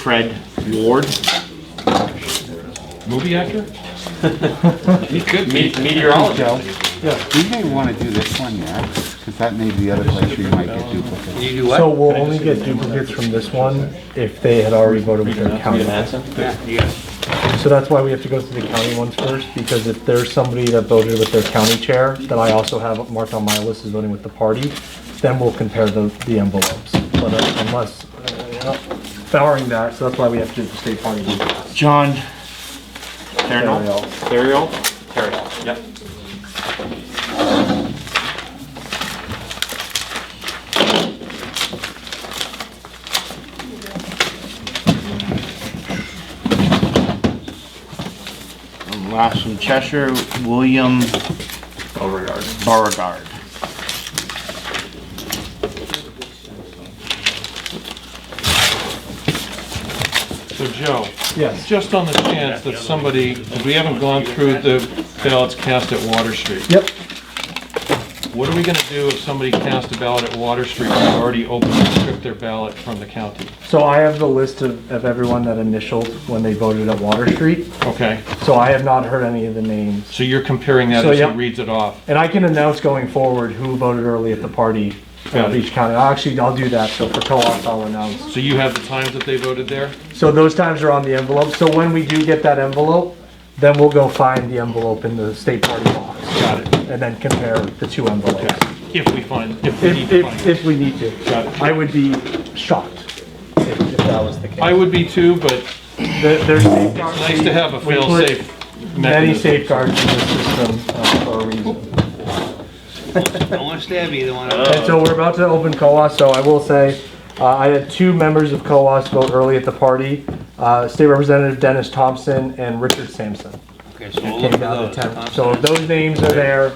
S7: Fred Ward.
S8: Movie actor?
S4: He could be.
S8: Meteorologist.
S5: We may want to do this one, yeah, because that may be the other place where you might get duplicates.
S13: You do what?
S3: So we'll only get duplicates from this one if they had already voted with their county.
S13: Yeah.
S3: So that's why we have to go through the county ones first, because if there's somebody that voted with their county chair, that I also have marked on my list as voting with the party, then we'll compare the envelopes. But unless, barring that, so that's why we have to do the state party.
S7: John Theriol.
S8: Theriol? Theriol, yep.
S6: Last from Cheshire, William Beauregard.
S8: So Joe?
S3: Yes.
S8: Just on the chance that somebody, we haven't gone through the ballots cast at Water Street.
S3: Yep.
S8: What are we gonna do if somebody cast a ballot at Water Street and they've already opened and stripped their ballot from the county?
S3: So I have the list of everyone that initialed when they voted at Water Street.
S8: Okay,
S3: So I have not heard any of the names.
S8: so you're comparing that
S3: So,
S8: as he
S3: yep.
S8: reads it off?
S3: And I can announce going forward who voted early at the party
S8: Got
S3: of
S8: it.
S3: each county. Actually, I'll do that. So for co-ops, I'll announce.
S8: So you have the times that they voted there?
S3: So those times are on the envelope. So when we do get that envelope, then we'll go find the envelope in the state party box.
S8: Got it.
S3: And then compare the two envelopes.
S8: Okay. If we need to find it.
S3: If we need to.
S8: Got it.
S3: I would be shocked if that was the case.
S8: I would be too, but
S3: There's safeguards.
S8: it's nice to have a
S3: We put
S8: fail-safe
S3: many
S8: mechanism.
S3: safeguards in the system for a reason.
S13: Don't want to stab either one.
S3: And so we're about to open COAS, so I will say, I had 2 members of COAS vote early at the party, State Representative Dennis Thompson and Richard Sampson.
S13: Okay, so we'll
S3: Came
S13: look for
S3: down
S13: those.
S3: to 10. So if those names are there,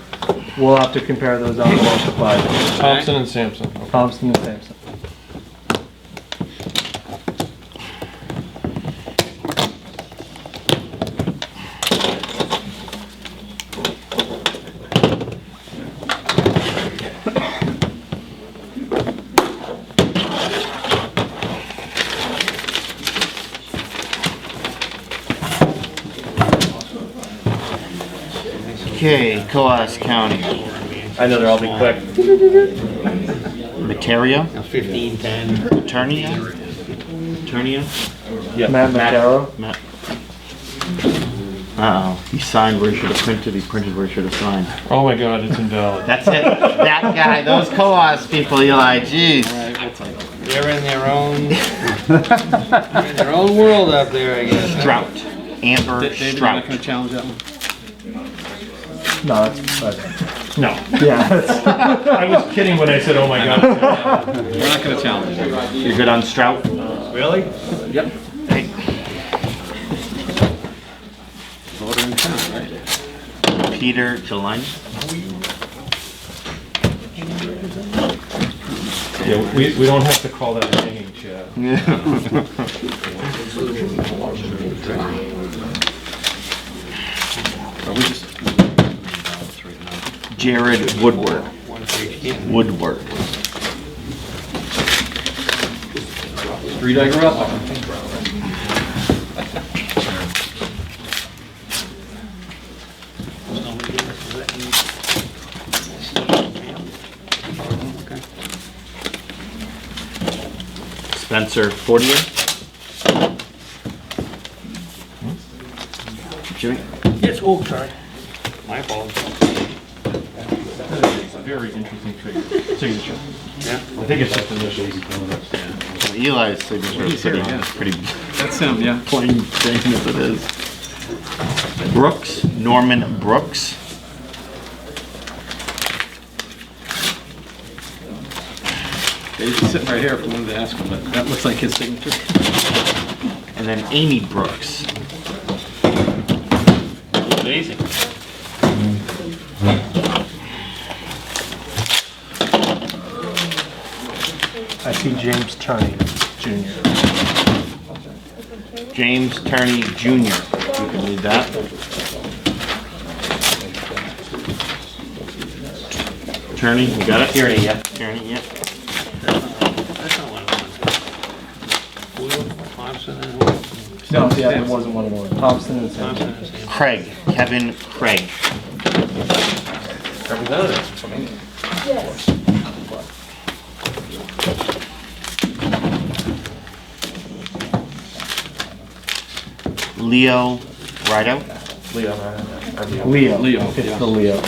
S3: we'll have to compare those envelopes to 5.
S8: Thompson and Sampson.
S3: Thompson and Sampson.
S6: Okay, Coas County.
S7: I know they're all be quick.
S6: Materia,
S13: 1510.
S6: Eternia,
S3: Matt Matero.
S6: Matt. Uh-oh, he signed where he should have printed, he printed where he should have signed.
S8: Oh my God, it's invalid.
S6: That's it, that guy, those Coas people, you're like, geez.
S13: They're in their own, they're in their own world out there, I guess.
S6: Strout, Amber Strout.
S13: challenge that one?
S3: No, that's,
S8: No.
S3: yeah. that's-
S8: I was kidding when I said, oh my God.
S13: We're not gonna challenge it.
S6: You're good on Strout?
S7: Really? Yep.
S6: Hey,
S13: Voter in town, right?
S6: Peter Jelani.
S8: Yeah, we don't have to call that a hanging chat.
S6: Jared Woodward. Woodward.
S7: Street I grew up on.
S6: Spencer Fortier. Jimmy.
S13: Yes, oh, sorry. My fault.
S8: It's a very interesting signature.
S13: Yeah.
S8: I think it's just initials.
S6: Eli's signature is pretty
S13: That's him, yeah.
S6: plain thing as it is. Brooks, Norman Brooks.
S13: He's sitting right here if we wanted to ask him, but that looks like his signature.
S6: And then Amy Brooks.
S7: Amazing.
S3: I see James Turney Jr.
S6: James Turney Jr. You can read that. Turney, you got it?
S7: Tierney, yeah.
S6: Turney, yep.
S13: That's not one of them. Thompson and who?
S3: No, yeah, it wasn't one of them. Thompson and Sampson.
S13: Thompson and Sam.
S6: Craig, Kevin Craig.
S7: Representative.
S6: Leo Rideout.
S3: Leo.
S13: Leo,
S3: It's
S13: yeah.
S3: the Leo.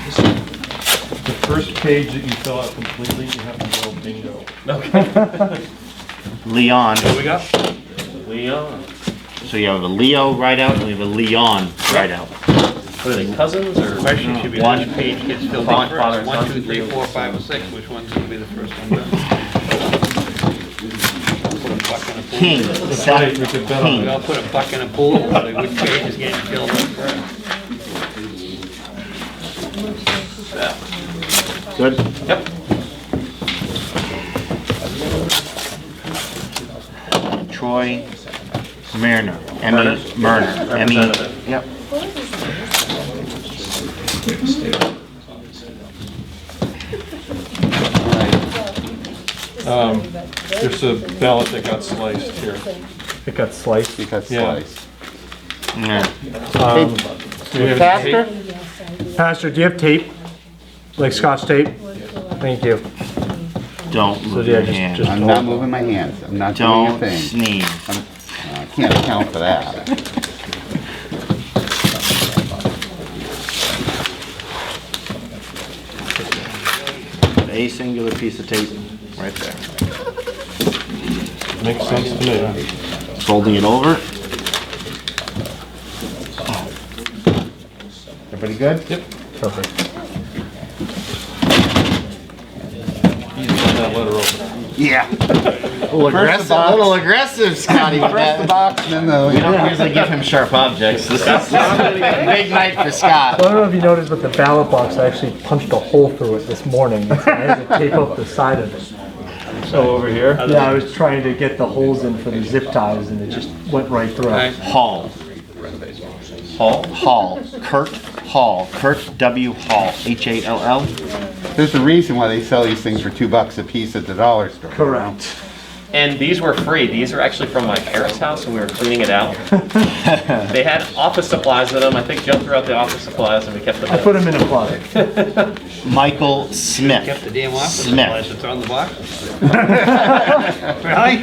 S8: The first page that you fill out completely, you have to go bingo.
S6: Leon.
S7: What we got? Leon.
S6: So you have a Leo Rideout and we have a Leon Rideout.
S7: What are they, cousins or?
S13: Question should be
S6: One.
S13: which page gets filled
S7: Father
S13: in
S7: and
S13: first. 1,
S7: son.
S13: 2, 3, 4, 5, and 6. Which one's gonna be the first one done? buck in a pool.
S6: King, set,
S13: We
S6: king.
S13: all put a buck in a pool, so they wouldn't pay just getting killed up front.
S6: Good?
S7: Yep.
S6: Troy Mariner, Emmy Murner, Emmy,
S7: Representative.
S6: yep.
S8: There's a ballot that got sliced here.
S3: It got sliced.
S5: Because
S8: Yeah.
S5: slice.
S6: Yeah.
S8: Do we have
S5: Pastor?
S8: tape?
S3: Pastor, do you have tape? Like Scotch tape? Thank you.
S6: Don't move
S3: yeah,
S6: your
S3: just-
S6: hand.
S3: just-
S5: I'm not moving my hands. I'm not doing a
S6: Don't
S5: thing.
S6: sneeze.
S5: I can't account for that.
S6: A singular piece of tape, right there.
S8: Makes sense to me.
S6: Folding it over.
S5: Everybody good?
S8: Yep.
S3: Perfect.
S8: You got that letter open.
S6: Yeah.
S5: First the box.
S6: A little aggressive, Scotty, with
S5: Press the
S6: that.
S5: box, and then
S6: We
S5: the...
S6: don't usually give him sharp objects. This is a big night for Scott.
S3: Well, I don't know if you noticed, but the ballot box, I actually punched a hole through it this morning. So I had to tape up the side of it.
S8: So over here?
S3: Yeah, I was trying to get the holes in for the zip ties, and it just went right through.
S6: Hall. Hall. Kurt Hall. Kurt W. Hall. H-A-L-L.
S5: There's a reason why they sell these things for $2 a piece at the dollar store.
S3: Correct.
S7: And these were free. These are actually from my parents' house when we were cleaning it out. They had office supplies in them. I think Joe threw out the office supplies and we kept them.
S3: I put them in a closet.
S6: Michael Smith.
S13: Kept the damn office
S6: Smith.
S13: supplies that's on the box. Really?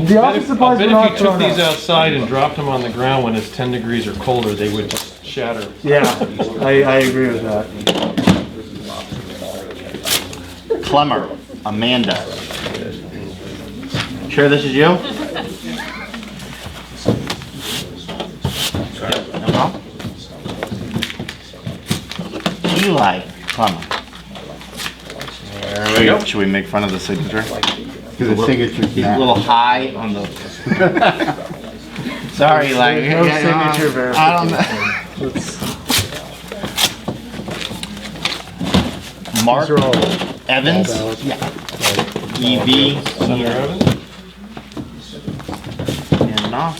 S3: The office supplies
S8: I
S3: were
S8: bet
S3: not
S8: if you took
S3: thrown
S8: these
S3: out.
S8: outside and dropped them on the ground when it's 10 degrees or colder, they would shatter.
S3: Yeah, I agree with that.
S6: Clemmer. Amanda. Sure this is you? No problem. Eli Clemmer. There we go. Should we make fun of the signature?
S5: Because the signature's
S6: He's a little high on the... Sorry, Eli.
S3: There's no signature
S6: I don't
S3: verification.
S6: know. Mark
S3: These are all
S6: Evans.
S3: ballots.
S6: Yeah. E.V.
S8: Senator Evans?
S6: And Knopf.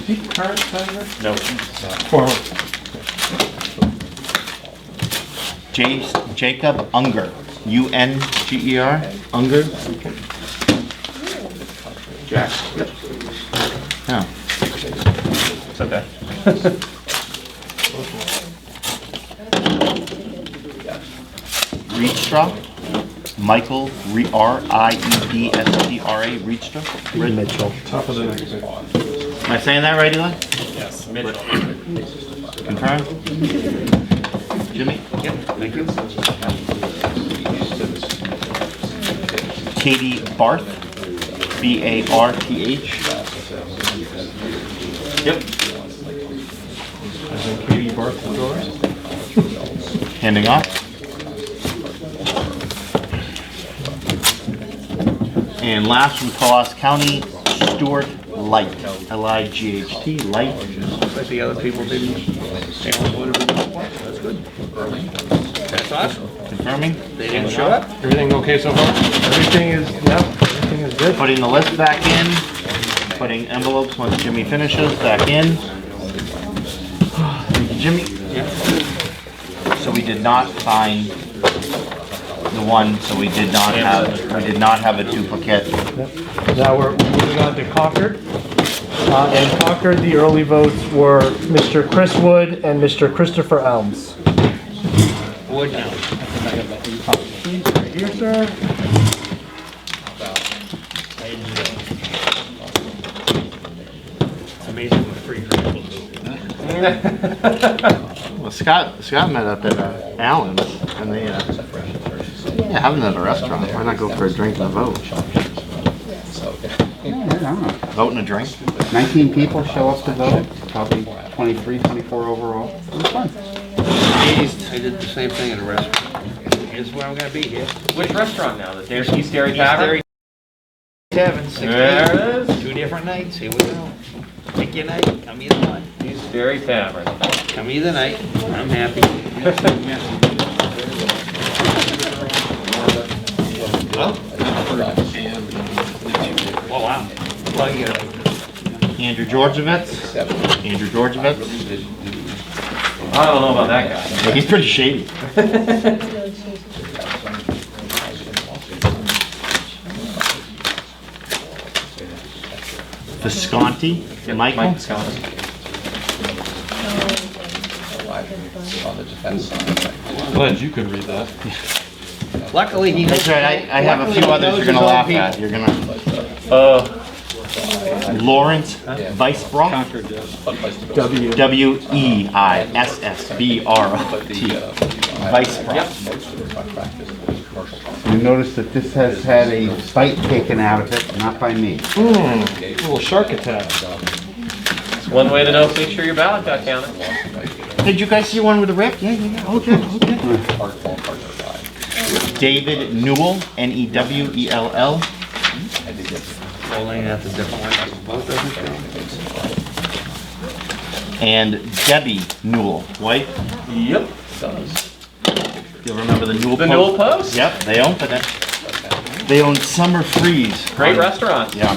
S8: Is he current senator?
S7: No.
S8: Former.
S6: Jacob Unger. U-N-G-E-R. Unger. Jack. Yep. Oh.
S7: It's okay.
S6: Reedstra. Michael R-I-E-D-S-T-R-A. Reedstra.
S3: Mitchell.
S8: Top of the next page.
S6: Am I saying that right, Eli?
S7: Yes, Mitchell.
S6: Confirm? Jimmy?
S7: Yep, thank you.
S6: Katie Barth. B-A-R-T-H.
S7: Yep.
S8: As in Katie Barth the doors?
S6: Handing off. And last from Tawas County, Stuart Light. L-I-G-H-T, Light.
S13: But the other people didn't. They only voted with one. That's good. That's awesome.
S6: Confirming.
S13: They didn't show up.
S8: Everything okay so far?
S3: Everything is, yep, everything is good.
S6: Putting the list back in. Putting envelopes once Jimmy finishes back in. Thank you, Jimmy. So we did not find the one, so we did not have a duplicate.
S3: Now we're moving on to Concord. And Concord, the early votes were Mr. Chris Wood and Mr. Christopher Elms.
S13: Wood now.
S3: Right here, sir.
S13: It's amazing what free people do.
S6: Well, Scott met up at Allen's, and they have them at a restaurant. Why not go for a drink and a vote?
S5: I don't know.
S6: Vote and a drink.
S5: 19 people show up to vote, probably 23, 24 overall. It was fun.
S13: I did the same thing at a restaurant. Here's where I'm gonna be here.
S7: Which restaurant now? The East Dairy Tavern?
S13: Tevin, 16.
S7: There it is.
S13: 2 different nights, here we go. Pick your night, come either one.
S7: He's very Tavern.
S13: Come either night, I'm happy. Oh, wow. Well, you got
S6: Andrew Georgievitz. Andrew Georgievitz.
S7: I don't know about that guy.
S6: He's pretty shady. Visconti. Michael.
S7: Mike Visconti.
S9: On the defense side.
S8: Glad you could read that.
S13: Luckily, he knows.
S6: That's right, I have a few others you're gonna laugh at. You're gonna... Lawrence Weisbrot. W-E-I-S-S-B-R-O-T. Weisbrot.
S5: You notice that this has had a bite taken out of it, not by me.
S8: Little shark attack.
S7: It's one way to know, make sure your ballot got counted.
S6: Did you guys see one with a rip? Yeah. Okay. David Newell, N-E-W-E-L-L.
S13: Polling at the different ones. Both doesn't show.
S6: And Debbie Newell, wife.
S7: Yep, does.
S6: You remember the Newell Post?
S7: The Newell Post?
S6: Yep, they own it. They own Summer Freeze.
S7: Great restaurant.
S6: Yeah.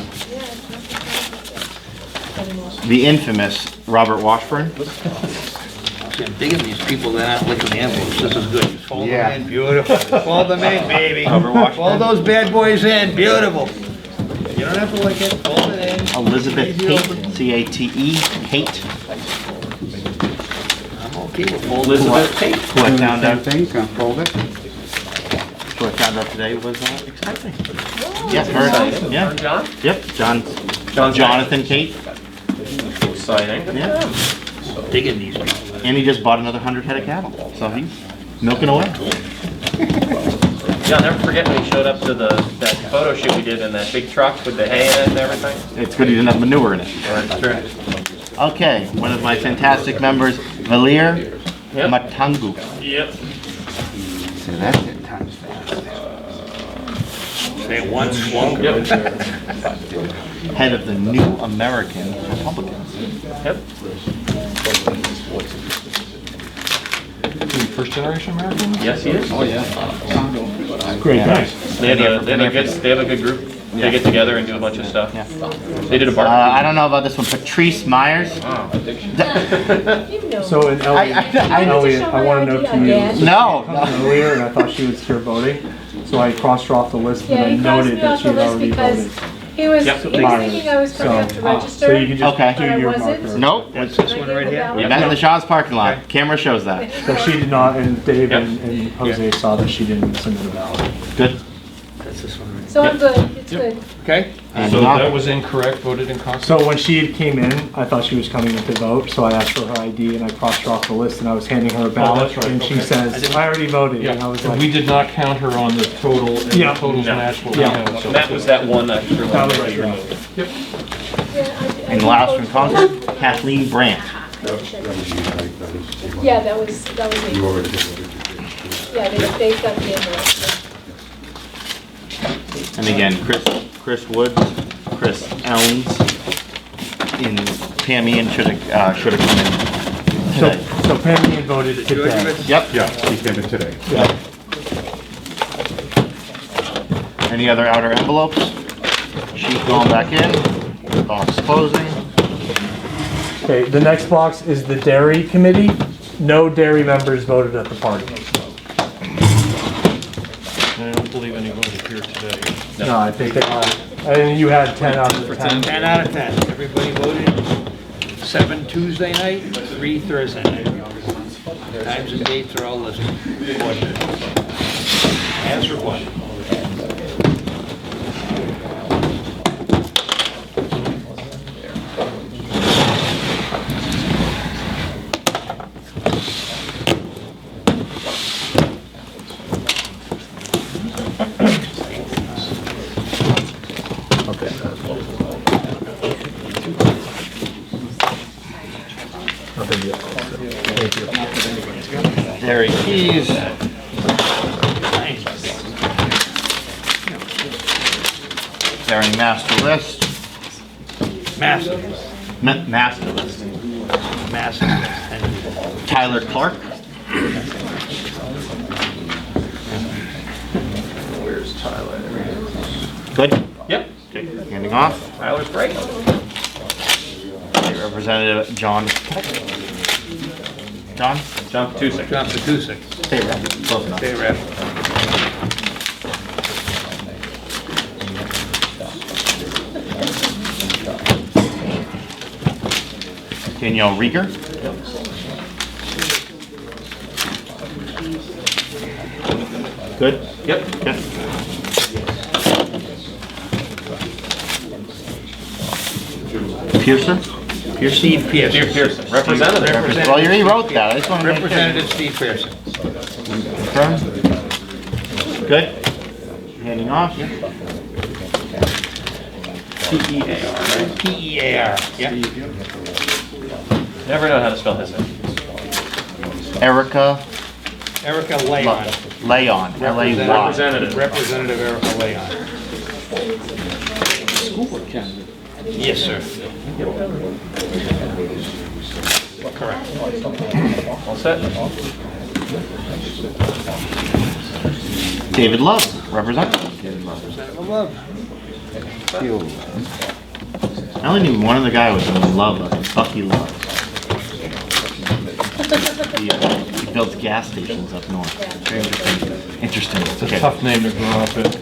S6: The infamous Robert Washburn.
S13: See, I'm digging these people that aren't licking the envelopes. This is good. Just fold
S5: Yeah.
S13: them in, beautiful. Fold them in, baby.
S6: Robert Washburn.
S13: Fold those bad boys in, beautiful. You don't have to lick it, fold it in.
S6: Elizabeth Tate, C-A-T-E, Tate.
S13: I'm okay with folding.
S7: Elizabeth Tate.
S6: Who I found
S5: Same
S6: out,
S5: thing, gonna fold it.
S6: who I found out today was exciting. Yeah,
S7: Exciting.
S6: her, yeah.
S7: John?
S6: Yep, Jonathan Tate.
S7: Exciting. Good for
S6: Yeah.
S7: him.
S13: Digging these people.
S6: And he just bought another 100 head of cattle. So he's milking away.
S7: Yeah, I'll never forget when he showed up to that photo shoot we did in that big truck with the hay in it and everything.
S6: It's good he didn't have manure in it.
S7: That's right.
S6: Okay, one of my fantastic members, Valir
S7: Yep.
S6: Matangu.
S7: Yep.
S5: See, that 10 times fast.
S13: Say one swung.
S7: Yep.
S6: Head of the New American Republicans.
S7: Yep.
S8: First generation American?
S7: Yes, he is.
S9: Oh, yeah.
S8: Great guy.
S7: They have a good group. They get together and do a bunch of stuff.
S6: Yeah.
S7: They did a
S6: I
S7: barbecue.
S6: don't know about this one, Patrice Myers.
S14: So in Elliot, I want to know to you.
S6: No.
S14: Earlier, and I thought she was here voting, so I crossed her off the list,
S15: Yeah,
S14: and I
S15: he crossed
S14: noted
S15: me
S14: that
S15: off
S14: she
S15: the
S14: had
S15: list
S14: already
S15: because
S14: voted.
S15: he was
S7: Yep.
S15: thinking I was going to have to
S14: So
S15: register.
S14: you can just
S6: Okay.
S14: do
S15: But I
S14: your
S15: wasn't.
S14: marker.
S6: Nope.
S13: That's this one right here?
S6: You met in the Shaw's parking lot. Camera shows that.
S14: So she did not, and Dave
S7: Yep.
S14: and Jose saw that she didn't submit a ballot.
S6: Good.
S13: That's this one right
S15: So I'm good, it's good.
S13: Okay.
S6: And
S8: So
S6: now-
S8: that was incorrect, voted incorrect?
S14: So when she came in, I thought she was coming in to vote, so I asked for her ID and I crossed her off the list and I was handing her a ballot,
S8: that's right,
S14: and she
S8: okay.
S14: says, I already voted, and I was
S8: Yeah,
S14: like,
S8: we did not count her on the total, and the
S14: Yeah.
S8: totals
S7: No.
S8: matched what we
S14: Yeah.
S8: had. so-
S7: That was that one extra
S14: That
S7: one
S14: was
S7: that you
S14: right.
S7: removed.
S15: Yeah, I
S6: And
S15: did
S6: last
S15: vote
S6: from
S15: for
S6: Concord,
S15: her.
S6: Kathleen Brandt.
S15: Yeah, that was me. Yeah, they've got the envelope.
S6: And again, Chris Woods, Chris Elms, and Pam Ian should have come in today.
S14: so Pam Ian voted today.
S6: Yep.
S4: Yeah, he came in today.
S6: Yep. Any other outer envelopes? Sheet going back in, box closing.
S14: Okay, the next box is the dairy committee. No dairy members voted at the party.
S8: I don't believe anybody here today.
S14: No, I think they all, and you had 10 out of 10.
S13: 10 out of 10. Everybody voted. 7 Tuesday night, 3 Thursday night. Times and dates are all listed. As required.
S6: Dairy keys. Bearing master list.
S13: Master.
S6: Master list.
S13: Master. Thank you.
S6: Tyler Clark.
S7: Where's Tyler?
S6: Good.
S7: Yep.
S6: Okay, handing off.
S7: Tyler's great.
S6: Okay, Representative John. John
S7: Patusek.
S13: John Patusek.
S6: State rep. Close enough.
S13: State rep.
S6: Danielle Rieger. Good?
S7: Yep.
S6: Good. Pearson?
S13: Steve Pearson.
S7: Steve Pearson, representative.
S6: Well, you already wrote that. I just want to make sure.
S13: Representative Steve Pearson.
S6: Confirm? Good? Handing off?
S7: P-E-A-R, right?
S13: P-E-A-R, yeah.
S7: Never know how to spell his name.
S6: Erica
S13: Erica Leon.
S6: Leon. L-A-Y.
S7: Representative.
S13: Representative Erica Leon.
S7: School board candidate.
S13: Yes, sir. Correct.
S7: All set?
S6: David Love, representative.
S13: Representative Love.
S6: I only knew one other guy with Love, Bucky Love. He builds gas stations up north. Very interesting. Interesting.
S8: It's a tough name to grow up with.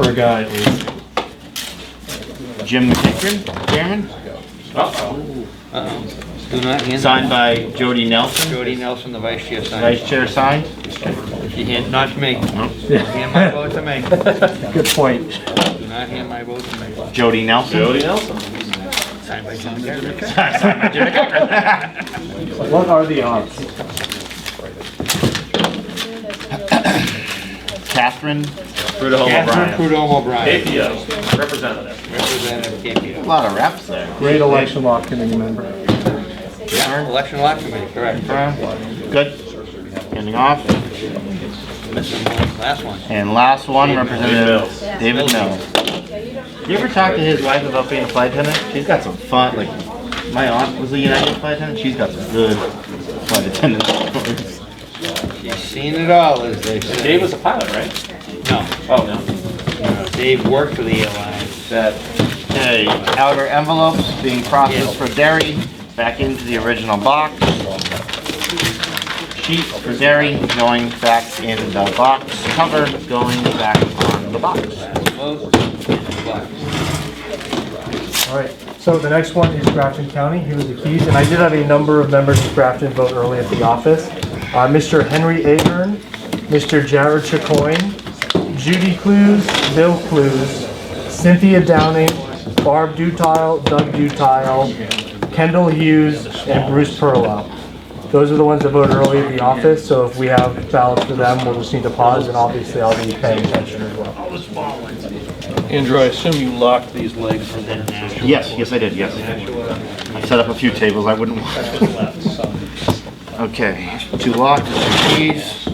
S8: For a guy at least.
S6: Jim McEachran, chairman.
S7: Uh-oh.
S13: Do not hand.
S6: Signed by Jody Nelson.
S13: Jody Nelson, the vice chair signed.
S6: Vice chair signed.
S13: She hand, not to me. Hand my vote to me.
S14: Good point.
S13: Do not hand my vote to me.
S6: Jody Nelson.
S7: Jody Nelson.
S13: Signed by Jim McEachran.
S6: Signed by Jim McEachran.
S14: What are the odds?
S6: Catherine.
S13: Catherine Prudhomme O'Brien.
S7: KPO, representative.
S13: Representative
S6: A
S13: KPO.
S6: lot of reps there.
S14: Great election law committee member.
S13: Yeah, election law committee, correct.
S6: Good. Handing off.
S13: Last one.
S6: And last one,
S7: David
S6: Representative
S7: Mills.
S6: David Mills. You ever talk to his wife about being a flight attendant? She's got some fun, like, my aunt was a United flight attendant. She's got some good flight attendant stories.
S13: She's seen it all, as they say.
S7: Dave was a pilot, right?
S13: No.
S7: Oh, no.
S13: Dave worked for the airlines.
S6: Okay, outer envelopes being processed for dairy, back into the original box. Sheet for dairy going back in the box. Cover going back on the box.
S14: All right, so the next one is Grafton County. Here are the keys, and I did have a number of members of Grafton vote early at the office. Mr. Henry Ahern, Mr. Jared Chacoin, Judy Clues, Bill Clues, Cynthia Downing, Barb Dutile, Doug Dutile, Kendall Hughes, and Bruce Perlow. Those are the ones that voted early at the office, so if we have ballots for them, we'll just need to pause, and obviously I'll be paying attention as well.
S8: Andrew, I assume you locked these legs for them.
S6: Yes, I did, yes. I set up a few tables, I wouldn't want. Okay, 2 locks, 2 keys.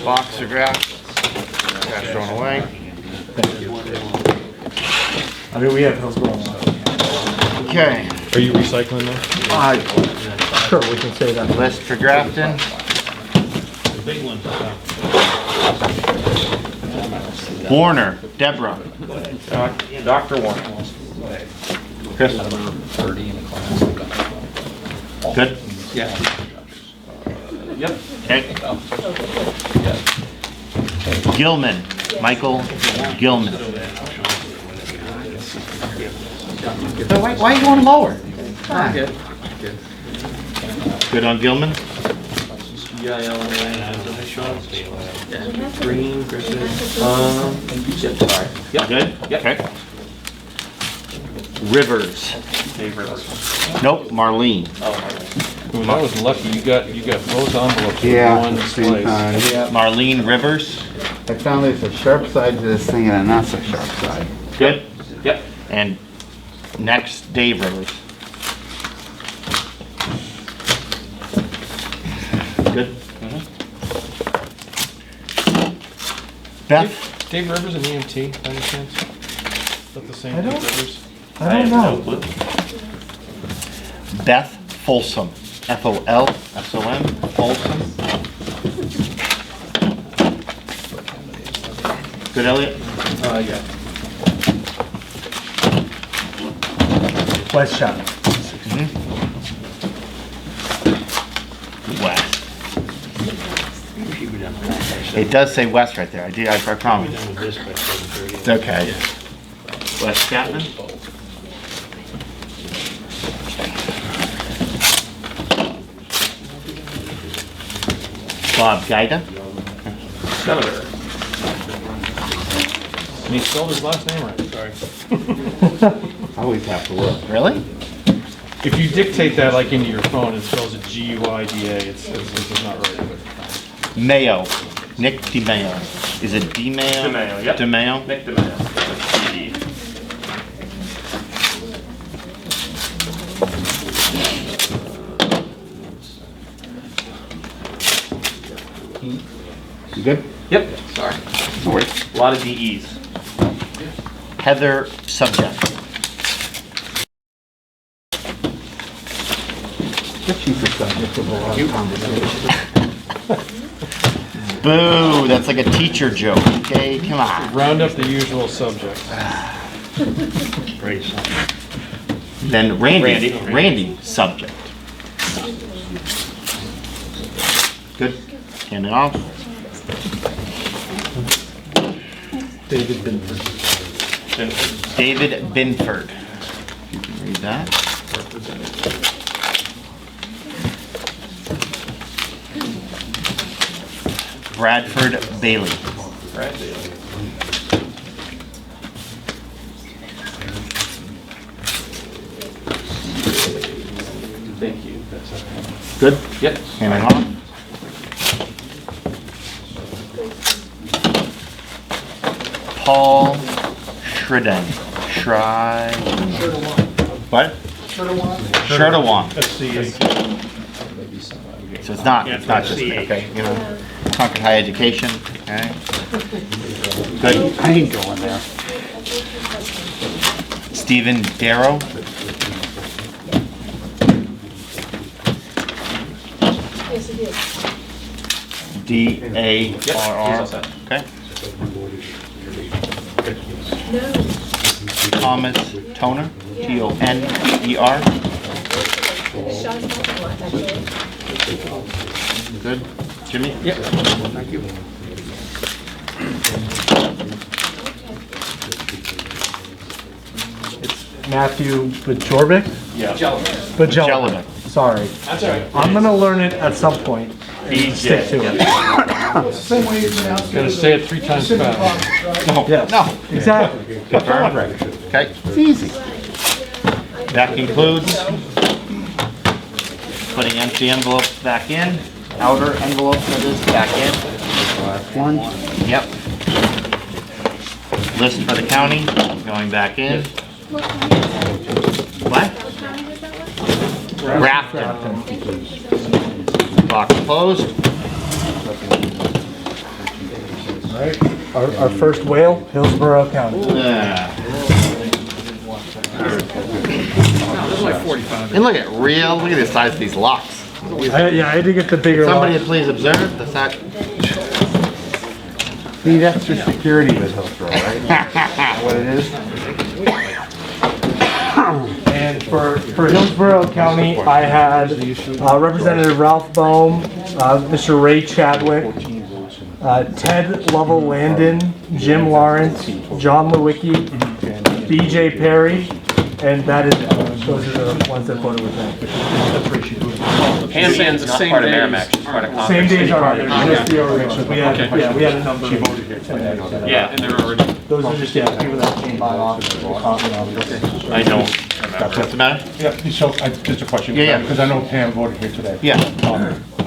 S6: Box of grass thrown away.
S14: I mean, we have those going on.
S6: Okay.
S8: Are you recycling them?
S14: Sure, we can say that.
S6: List for Grafton.
S13: Big one.
S6: Warner, Deborah.
S7: Dr. Warner.
S6: Chris. Good?
S13: Yeah.
S7: Yep.
S6: Okay. Gilman, Michael Gilman. Why are you going lower?
S7: Good.
S6: Good on Gilman?
S7: Green versus, yep, sorry. Yep.
S6: Good?
S7: Yep.
S6: Okay. Rivers. Nope, Marlene.
S8: Well, that was lucky. You got both envelopes in
S5: Yeah,
S8: one slice.
S5: yeah.
S6: Marlene Rivers.
S5: I found there's a sharp side to this thing and a not so sharp side.
S6: Good?
S7: Yep.
S6: And next, Dave Rivers. Good?
S3: Beth?
S8: Dave Rivers an EMT, by any chance? Is that the same
S14: I don't-
S8: Dave Rivers?
S14: I don't know.
S6: Beth Folsom, Folsom, Folsom. Good, Elliot?
S8: Yeah.
S14: West Shop.
S6: West. It does say west right there. I promise. It's okay. West Chapman. Bob Gaida.
S8: Senator. And he spelled his last name right, sorry.
S6: I always have to look. Really?
S8: If you dictate that like into your phone, it spells it G-U-I-D-A, it's not right.
S6: Mayo. Nick DeMayo. Is it DeMayo?
S7: DeMayo, yep.
S6: DeMayo?
S7: Nick DeMayo.
S6: You good?
S7: Yep, sorry.
S6: No worries.
S7: A lot of DEs.
S6: Heather Subject. Boo, that's like a teacher joke, okay? Come on.
S8: Round up the usual suspects.
S6: Great. Then Randy. Randy Subject. Good. Hand it off.
S8: David Binford.
S6: David Binford. You can read that. Bradford Bailey.
S7: Brad Bailey. Thank you.
S6: Good?
S7: Yep.
S6: Hand it off. Paul Shriden. What? Sherdawan. So it's not just me, okay? You know, Concord High Education, okay? Good.
S5: I ain't going there.
S6: Stephen Darrow.
S15: Yes, it is.
S6: D-A-R-R. Okay.
S15: No.
S6: Thomas Toner. T-O-N-E-R.
S15: Sean's not one, actually.
S6: Good. Jimmy?
S8: Yep. Thank you.
S14: Matthew Bajorvik?
S8: Yeah.
S14: Bajorvik. Sorry.
S8: That's all right.
S14: I'm gonna learn it at some point. And stick to it.
S13: Same way you pronounce it.
S8: Gotta say it 3 times fast.
S14: Yes.
S6: No.
S14: Exactly.
S6: Confirm. Okay. It's easy. That concludes putting empty envelopes back in. Outer envelope for this back in.
S5: Last one.
S6: Yep. List for the county going back in. What? Grafton. Box closed.
S14: All right. Our first whale, Hillsborough County.
S6: And look at the size of these locks.
S14: Yeah, I had to get the bigger
S6: Somebody
S14: one.
S6: please observe, that's not.
S5: See, that's for security with Hillsborough, right? Is that what it is?
S14: And for Hillsborough County, I had Representative Ralph Bohm, Mr. Ray Chadwick, Ted Lovell Landon, Jim Lawrence, John Lewicki, BJ Perry, and that is it. Those are the ones that voted with me.
S7: Hampton's not part of Merrimack, she's part of Concord.
S14: Same days are
S7: City.
S14: just the original. We had a number.
S8: She voted here today.
S7: Yeah, and they're already,
S14: Those are just, yeah, people that came by off.
S7: I don't remember.
S6: What's the matter?
S4: Yeah, so just a question.
S6: Yeah.
S4: Because I know Pam voted here today.
S6: Yeah.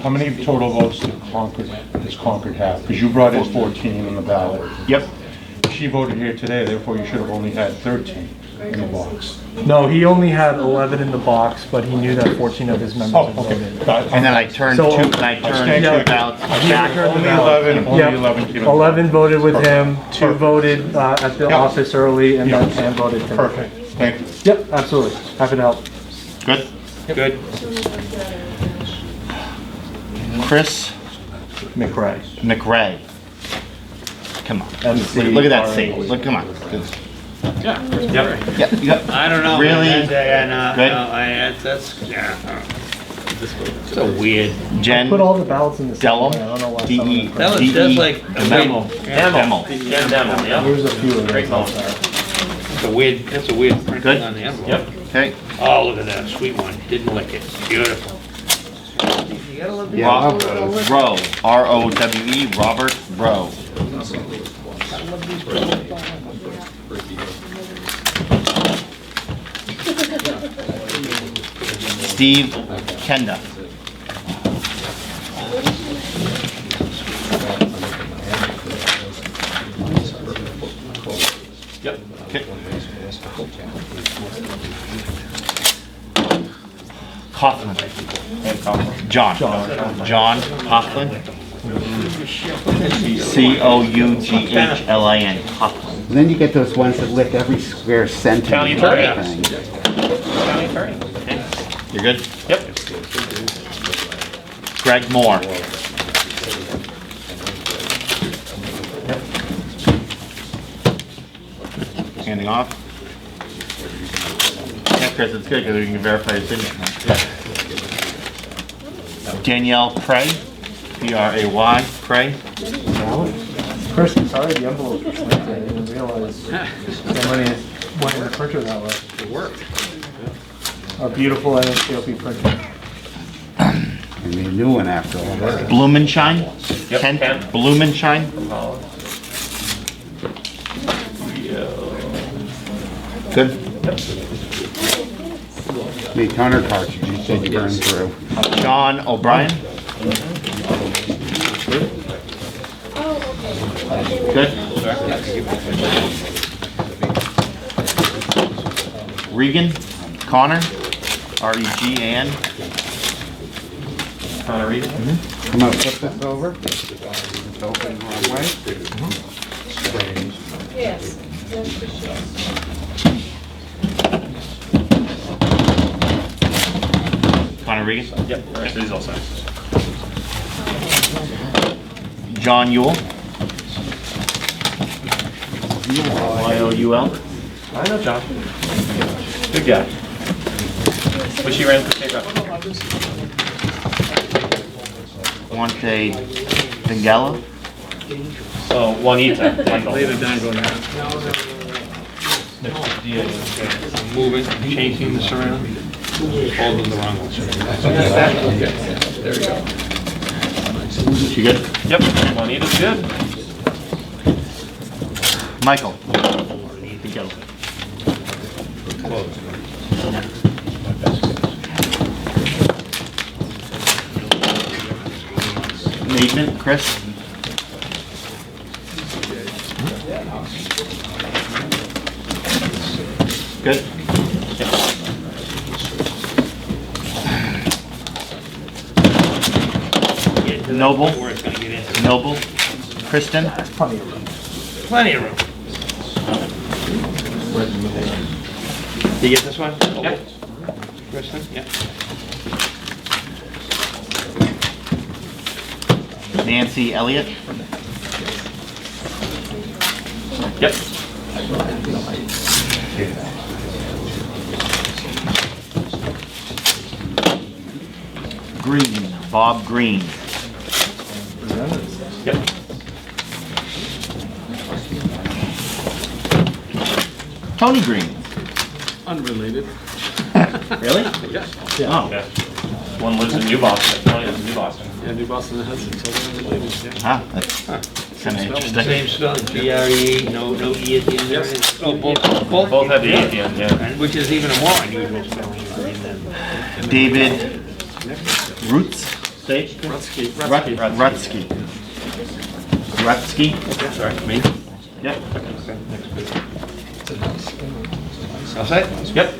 S4: How many total votes does Concord have? Because you brought in 14 on the ballot.
S6: Yep.
S4: She voted here today, therefore you should have only had 13.
S15: in the box?
S14: No, he only had 11 in the box, but he knew that 14 of his members had voted.
S6: And then I turned
S14: So-
S6: two ballots back.
S14: Only
S4: 11, only
S14: Yep.
S4: 11 came in.
S14: 11 voted with him, 2 voted at the office early, and then Pam voted for him.
S4: Perfect, thank you.
S14: Yep, absolutely. Happy to help.
S6: Good.
S13: Good.
S6: Chris
S14: McRae.
S6: McRae. Come on. Look at that C. Look, come on.
S13: Yeah.
S6: Yeah, you got,
S13: I don't know.
S6: Really?
S13: Good?
S6: Good?
S13: That's, yeah. It's a weird.
S6: Jen
S14: Put all the ballots in the same
S6: Dellum.
S14: way. I don't know why.
S6: D-E.
S13: That was just like a
S6: Demo.
S7: Demo. Jen Demo, yeah.
S14: There's a few of
S7: Great
S14: them.
S7: phone.
S13: That's a weird printing
S6: Good.
S13: on the envelope.
S7: Yep.
S6: Okay.
S13: Oh, look at that, sweet one. Didn't lick it. Beautiful. You gotta love the
S6: Rowe. R-O-W-E. Robert Rowe. Steve Kenda.
S7: Yep.
S6: Okay. Coughlin. John. John Coughlin. C-O-U-G-H-L-I-N. Coughlin.
S5: And then you get those ones that lick every square centimeter
S7: County
S5: of
S7: attorney.
S5: everything.
S7: County attorney.
S6: You're good?
S7: Yep.
S6: Greg Moore. Handing off. Yeah, Chris, it's good because we can verify your signature. Danielle Pray. P-R-A-Y. Pray.
S14: Chris, I'm sorry, the envelope was late. I didn't realize the money went in the printer that way.
S13: It worked.
S14: A beautiful NHGOP printer.
S5: And a new one after all that.
S6: Blumenshine.
S7: Yep,
S6: Kent.
S7: Ken.
S6: Blumenshine. Good.
S5: The toner cartridge you said you burned through.
S6: John O'Brien. Good. Regan. Connor. R-E-G-A-N.
S7: Connor Reed.
S5: I'm gonna flip this over. It's open the wrong way.
S15: Yes, that's for sure.
S6: Connor Regan.
S7: Yep. All right, so these all signed.
S6: John Yule. Y-O-U-L.
S7: I know John. Good guy. But she ran for state rep.
S6: Wante Dingala.
S7: So Juanita.
S13: Later down, go now. Moving, changing this around. Holding the wrong one.
S7: There we go.
S6: You good?
S7: Yep. Juanita's good.
S6: Michael. Maidment, Chris. Good. Noble. Noble. Kristen.
S13: Plenty of room. Did you get this one?
S7: Yep.
S13: Kristen? Yeah.
S6: Nancy Elliott.
S7: Yep.
S6: Green. Bob Green.
S7: Yep.
S6: Tony Green.
S8: Unrelated.
S6: Really?
S8: Yeah.
S6: Oh.
S7: Yeah. One lives in New Boston. One lives in New Boston.
S8: Yeah, New Boston and Hudson, so they're unrelated. Yeah.
S6: Ah, that's kind of interesting.
S13: Same spelling, B-R-E, no E at the end.
S8: Yes.
S13: Oh, both
S7: Both have the E at the end, yeah.
S13: And which is even a more unusual spelling.
S6: David Roots. Say?
S8: Rutsky.
S6: Rutsky. Rutsky.
S7: Sorry, me?
S6: Yep.
S13: All set?
S7: Yep.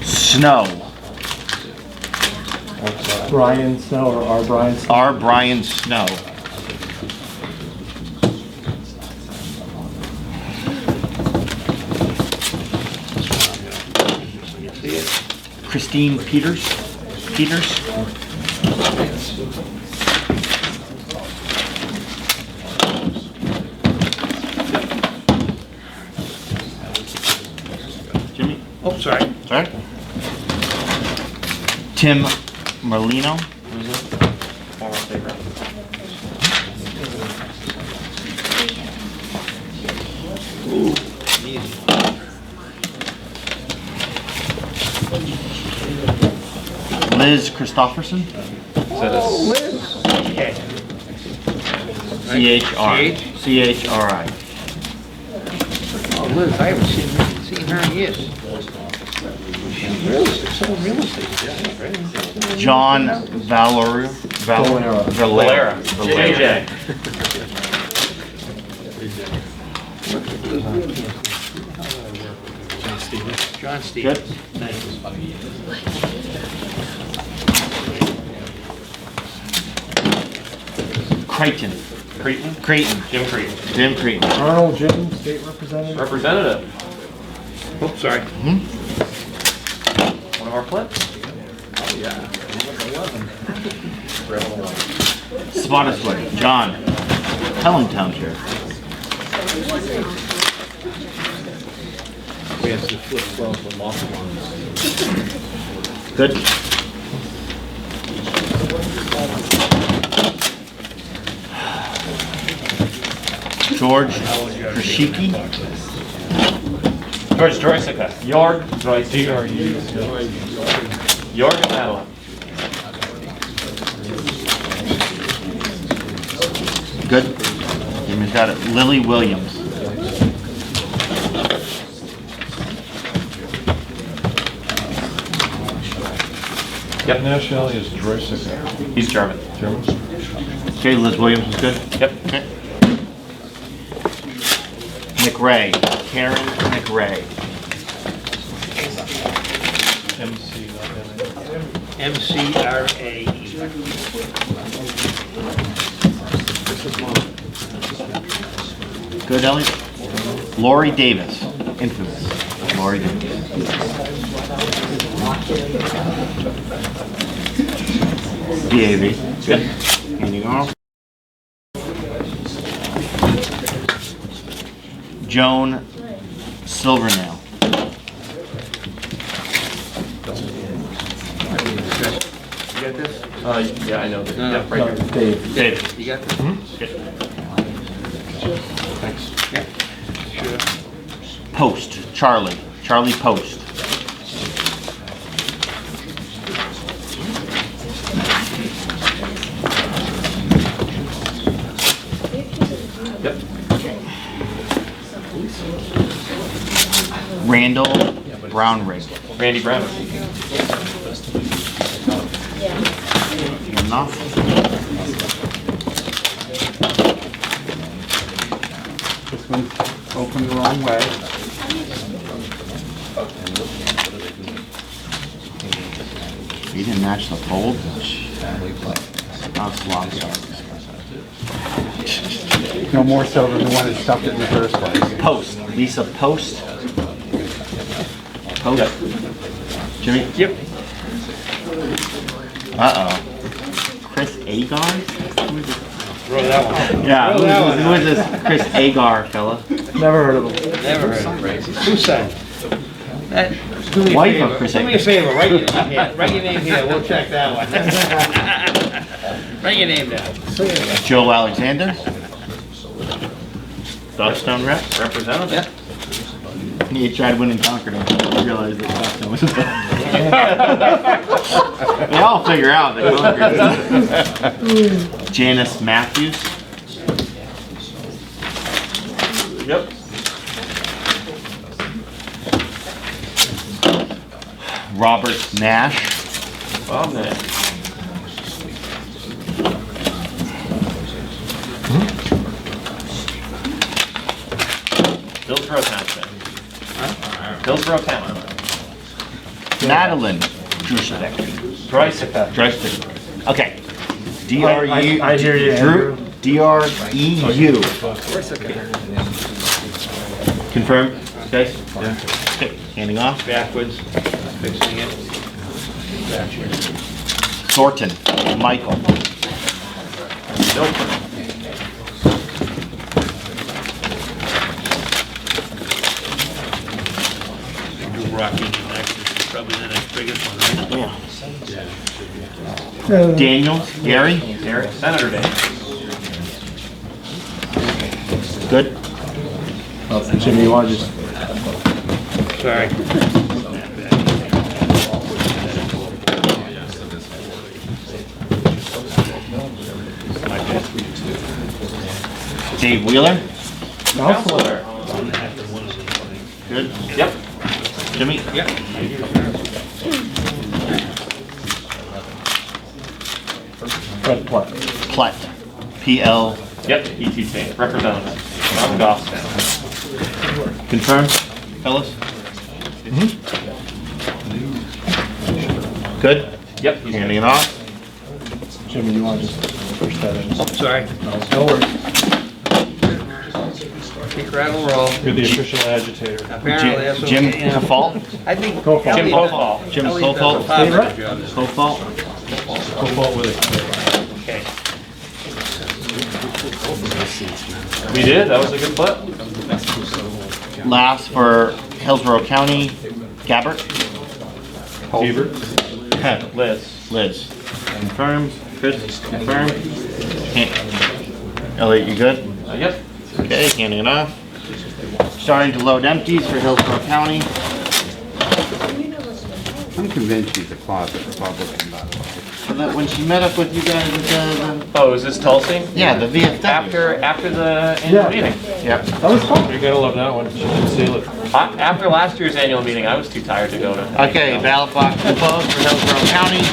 S10: Snow.
S14: Brian Snow or R. Brian Snow?
S10: R. Brian Snow. Christine Peters. Jimmy?
S13: Oh, sorry.
S10: Sorry? Tim Merlino.
S7: Former favorite.
S10: Liz Christopherson.
S13: Oh, Liz. Okay.
S10: CHRI.
S13: Oh, Liz, I haven't seen her in years. She's real estate, sold real estate. Right?
S10: John Valera.
S7: JJ.
S13: John Stevens.
S10: Good.
S13: Nice.
S10: Creighton.
S7: Creighton. Jim Creighton.
S10: Jim Creighton.
S14: Arnold James, state representative.
S7: Representative.
S13: Oh, sorry.
S7: One of our clips.
S10: Spottiswood. John. Pelham Township.
S13: We have to flip flop with multiple ones.
S10: Good. George Krashiki.
S7: George Droisica. Jorg Droisica. Jorg and Madeline.
S10: Good. Jimmy's got it. Lily Williams.
S8: Yep. Nationality is Droisica.
S7: He's German.
S10: Okay, Liz Williams is good.
S7: Yep.
S10: Okay. McRae. Karen McRae.
S13: MCRAE.
S10: Good, Elliot. Lori Davis. Infamous. Lori Davis. DAV. Good. And you go. Joan Silvernail.
S13: You got this?
S7: Yeah, I know that.
S13: No,
S7: Yep, right here.
S10: Dave.
S13: You got this?
S7: Good.
S10: Thanks.
S13: Yeah. Sure.
S10: Post. Charlie. Charlie Post.
S7: Yep.
S10: Randall Brownrigg.
S7: Randy Brown.
S10: Enough.
S5: This one's open the wrong way.
S10: He didn't match the fold. That's long.
S5: No more so than the one that stuffed it in the first place.
S10: Post. Lisa Post. Post. Jimmy?
S13: Yep.
S10: Uh-oh. Chris Agar?
S13: Throw that one.
S10: Yeah,
S13: Throw that one
S10: who is this Chris Agar fella?
S14: Never heard of him.
S13: Never heard of it. Who said? Do me a
S10: Wife
S13: favor.
S10: of Chris
S13: Do me a
S10: Akers.
S13: favor, write your name here. Write your name here, we'll check that one. Write your name down.
S10: Joe Alexander. Dogstone rep.
S7: Representative.
S13: Yeah.
S10: He tried winning Concord and realized that Dogstone was They all figure out that Concord. Janice Matthews.
S7: Yep.
S10: Robert Nash.
S7: Bob Nash. Bill Protownship. Hillsborough County.
S6: Madeline Drusek. Dreisig. Okay. D-R-U.
S14: I hear you, Andrew.
S6: D-R-E-U. Confirm, guys? Yeah. Okay, handing off.
S13: Backwards, fixing it.
S6: Thornton, Michael.
S13: Rocky next, this is probably the next biggest one, right?
S6: Yeah. Daniels, Gary.
S7: Senator Daniels.
S6: Good.
S3: Jimmy, you want to just...
S13: Sorry.
S6: Dave Wheeler.
S7: Counselor.
S6: Good.
S7: Yep.
S6: Jimmy.
S7: Yep.
S6: Platt. P-L.
S7: Yep, ETC, representative. From Goffstown.
S6: Confirm, fellas? Good?
S7: Yep.
S6: Handing it off.
S3: Jimmy, you want to just push that in?
S13: Oh, sorry.
S3: No worries.
S13: Kick, rattle, roll.
S3: You're the official agitator.
S13: Apparently, that's what
S6: Jim
S13: I am.
S6: Kofalt?
S13: I think.
S6: Kofalt.
S13: Ellie
S6: Jim
S13: does-
S6: Kofalt. Jim
S13: Ellie does a
S6: Kofalt.
S13: fabulous job.
S6: Kofalt.
S3: Kofalt with it.
S7: Okay. We did, that was a good flip.
S6: Last for Hillsborough County, Gabbert.
S7: Liz.
S6: Liz. Confirmed. Chris, confirmed. Elliot, you good?
S7: Yep.
S6: Okay, handing it off. Starting to load empties for Hillsborough County.
S5: I'm convinced she's a closet Republican, by the way.
S6: So that when she met up with you guys at the
S7: Oh, is this Tulsi?
S6: yeah, the VFW.
S7: After the annual meeting.
S6: Yep.
S3: That was fun. You're gonna love that one. She can seal it.
S7: After last year's annual meeting, I was too tired to go to.
S6: Okay, ballot box closed for Hillsborough County.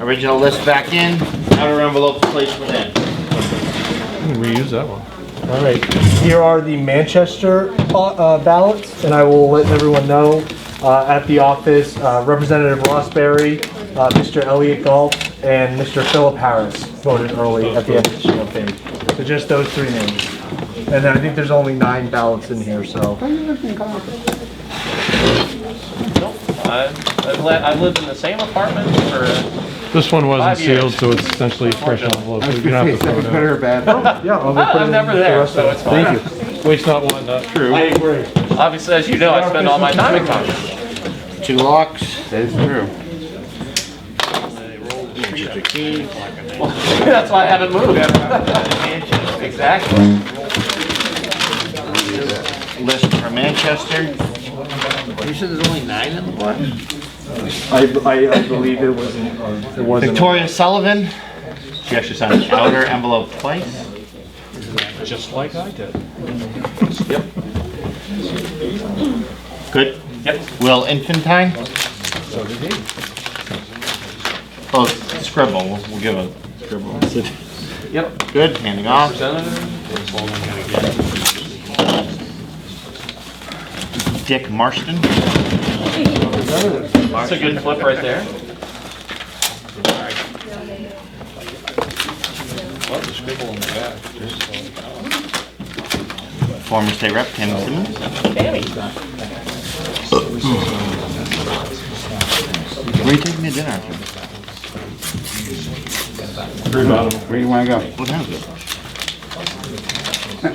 S6: Original list back in. Outer envelope placed within.
S3: Reuse that one.
S14: All right, here are the Manchester ballots, and I will let everyone know at the office, Representative Ross Berry, Mr. Elliot Galt, and Mr. Philip Harris voted early at the NHGOP. So just those three names. And then I think there's only 9 ballots in here, so.
S7: I've lived in the same apartment for.
S3: This one wasn't
S7: 5 years.
S3: sealed, so it's essentially fresh envelope. So you don't have to throw it
S5: Good or
S3: out.
S5: bad?
S14: Yeah, I'll go put it
S7: I'm
S14: in
S7: never
S14: the
S7: there,
S14: rest
S7: so
S14: of
S7: it's
S14: it.
S7: fine.
S14: Thank you.
S3: Waste not, want not.
S6: True.
S7: Obviously, as you know, I spend all my time in Congress.
S6: 2 locks.
S5: That is true.
S7: That's why I haven't moved. Exactly.
S6: List for Manchester.
S13: You said there's only 9 in the book?
S14: I believe it wasn't.
S6: Victoria Sullivan. She actually signed the outer envelope twice.
S3: Just like I did.
S7: Yep.
S6: Good.
S7: Yep.
S6: Will Infantine.
S3: So did he.
S6: Oh, scribble. We'll give a scribble.
S7: Yep.
S6: Good. Handing off. Dick Marston.
S7: That's a good flip right there.
S6: Former state rep Tammy Simmons.
S7: Tammy.
S6: Where are you taking me to dinner?
S3: Three bottom.
S5: Where do you want to go?
S6: What time is it?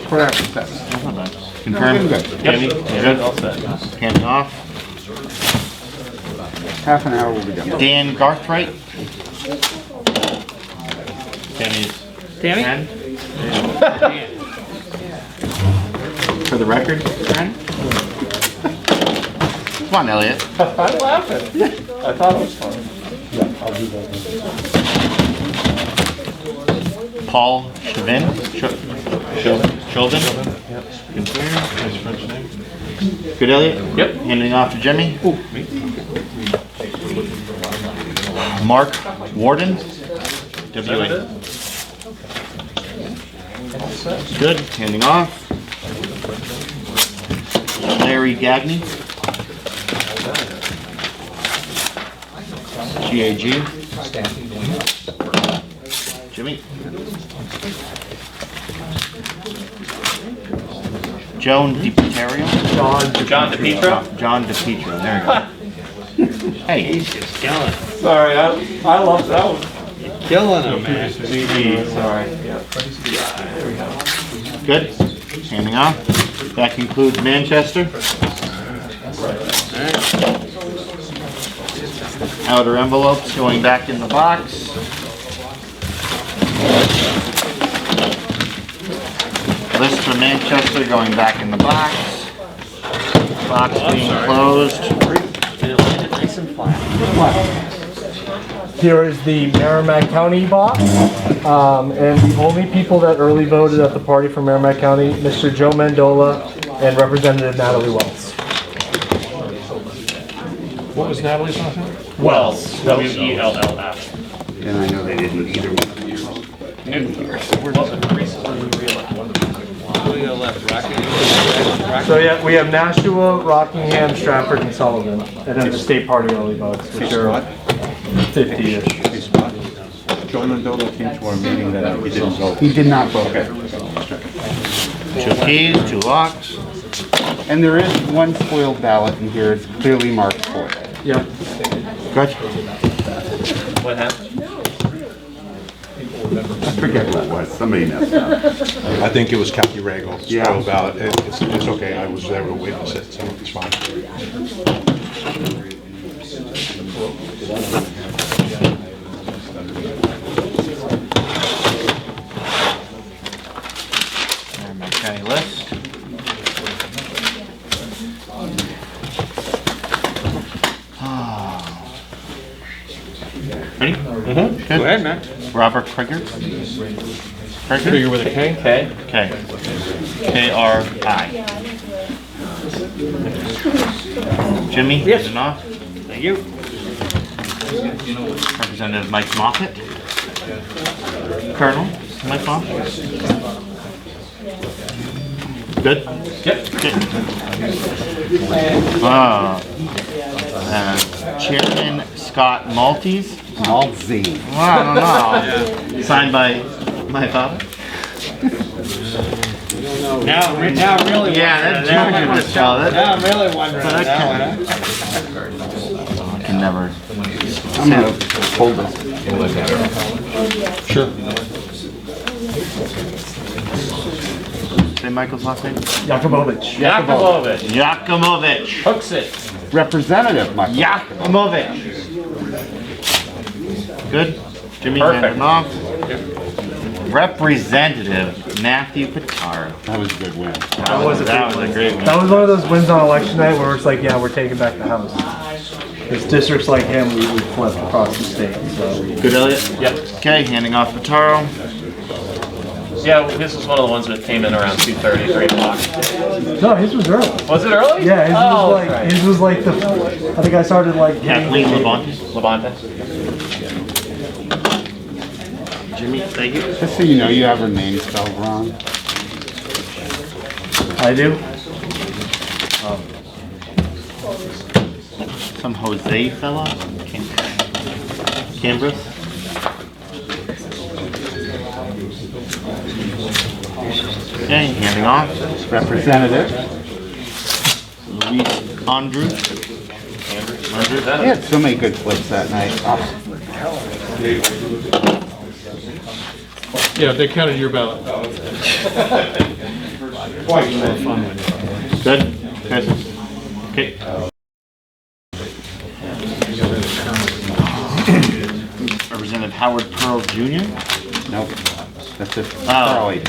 S5: Quarter after 7.
S6: Confirm.
S5: Good.
S6: Tammy,
S7: Yep.
S6: you good?
S7: All set.
S6: Handing off.
S5: Half an hour will be done.
S6: Dan Garthright. Tammy's.
S13: Tammy?
S6: 10. For the record, 10. Come on, Elliot.
S7: I'm laughing. I thought it was funny.
S6: Paul Chauvin. Chauvin. Confirm.
S3: Nice French name.
S6: Good, Elliot?
S7: Yep.
S6: Handing off to Jimmy. Mark Warden. WA. Good. Handing off. Larry Gagney. GAG. Jimmy. Joan DiPietro.
S7: John DePietro?
S6: John DePietro, there you go. Hey.
S13: He's just killing it.
S8: Sorry, I love that one.
S13: Killing him, man.
S6: Sorry. Good. Handing off. That concludes Manchester. Outer envelopes going back in the box. List for Manchester going back in the box. Box being closed.
S7: Nice and flat.
S14: Here is the Merrimack County box, and the only people that early voted at the party from Merrimack County, Mr. Joe Mandola and Representative Natalie Wells.
S8: What was Natalie's last name?
S7: Wells. W-E-L-L-S.
S5: And I know they didn't either one of you.
S14: So yeah, we have Nashua, Rockingham, Stratford, and Sullivan, and then the state party early votes, which are 50-ish.
S4: Joe Mandola came to our meeting that he didn't vote.
S5: He did not vote.
S6: Two keys, 2 locks.
S5: And there is one spoiled ballot in here. It's clearly marked spoiled.
S14: Yep.
S6: Good.
S7: What happened?
S5: I forget what it was. Somebody messed up.
S4: I think it was Kathy Regal,
S5: Yeah.
S4: spoiled ballot. It's okay, I was there to witness it, so it's fine.
S6: Okay, list. Ready?
S13: Mm-hmm. Go ahead, man.
S6: Robert Krieger.
S8: Krieger with a K?
S7: K.
S6: K. K-R-I. Jimmy?
S13: Yes.
S6: Enough.
S13: Thank you.
S6: Representative Mike Moffett. Colonel Mike Moffett. Good?
S7: Yep.
S6: Good. Chairman Scott Maltese.
S5: Maltese.
S6: Well, I don't know. Signed by my father.
S13: Now I'm really
S6: Yeah,
S13: wondering
S6: that Georgia would spell it.
S13: Now I'm really wondering
S6: But
S13: that
S6: I can never.
S5: I'm gonna hold this.
S6: Sure. Say Michael's last name?
S14: Yakubovic.
S7: Yakubovic.
S6: Yakubovic.
S7: Hooks it.
S5: Representative, Mike.
S6: Yakubovic. Good. Jimmy
S7: Perfect.
S6: Vandenoff. Representative Matthew Pitaro.
S5: That was a good win.
S14: That was a
S6: great win.
S14: That was one of those wins on election night where it's like, yeah, we're taking back the house. Because districts like him, we flipped across the state. So.
S6: Good, Elliot?
S7: Yep.
S6: Okay, handing off Pitaro.
S7: Yeah, this was one of the ones that came in around 2:30, 3 o'clock.
S14: No, his was early.
S7: Was it early?
S14: Yeah, his
S7: Oh,
S14: was like
S7: that's right.
S14: his was like the. I think I started like.
S6: Kathleen Levante.
S7: Levante.
S6: Jimmy, thank you.
S5: Just so you know, you have her name spelled wrong.
S14: I do.
S6: Some Jose fella. Cambris. Okay, handing off.
S5: Representative.
S6: Luis Andrew.
S5: He had so many good flips that night.
S8: Yeah, they counted your ballot.
S6: Good. Good. Okay. Representative Howard Pearl Jr.
S5: Nope. That's it.
S6: Oh.
S5: Charlie.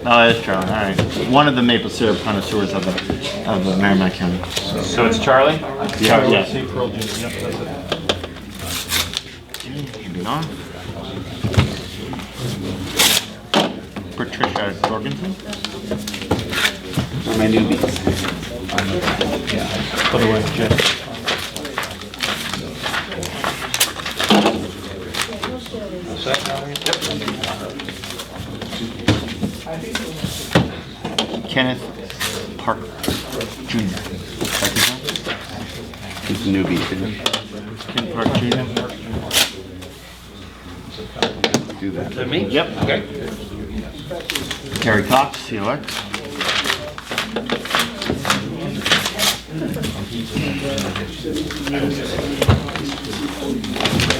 S6: Oh, that's Charlie. All right. One of the maple syrup connoisseurs of the Merrimack County.
S7: So it's Charlie?
S6: Yeah. Yeah.
S8: C. Pearl Jr. Yep, that's it.
S6: Moving on. Patricia Jorgensen.
S5: My newbies.
S8: By the way, Jeff.
S6: Kenneth Park Jr.
S5: He's a newbie, isn't he?
S6: Kenneth Park Jr.
S5: Do that.
S13: To me?
S7: Yep.
S13: Okay.
S5: Terry Cox, sealer.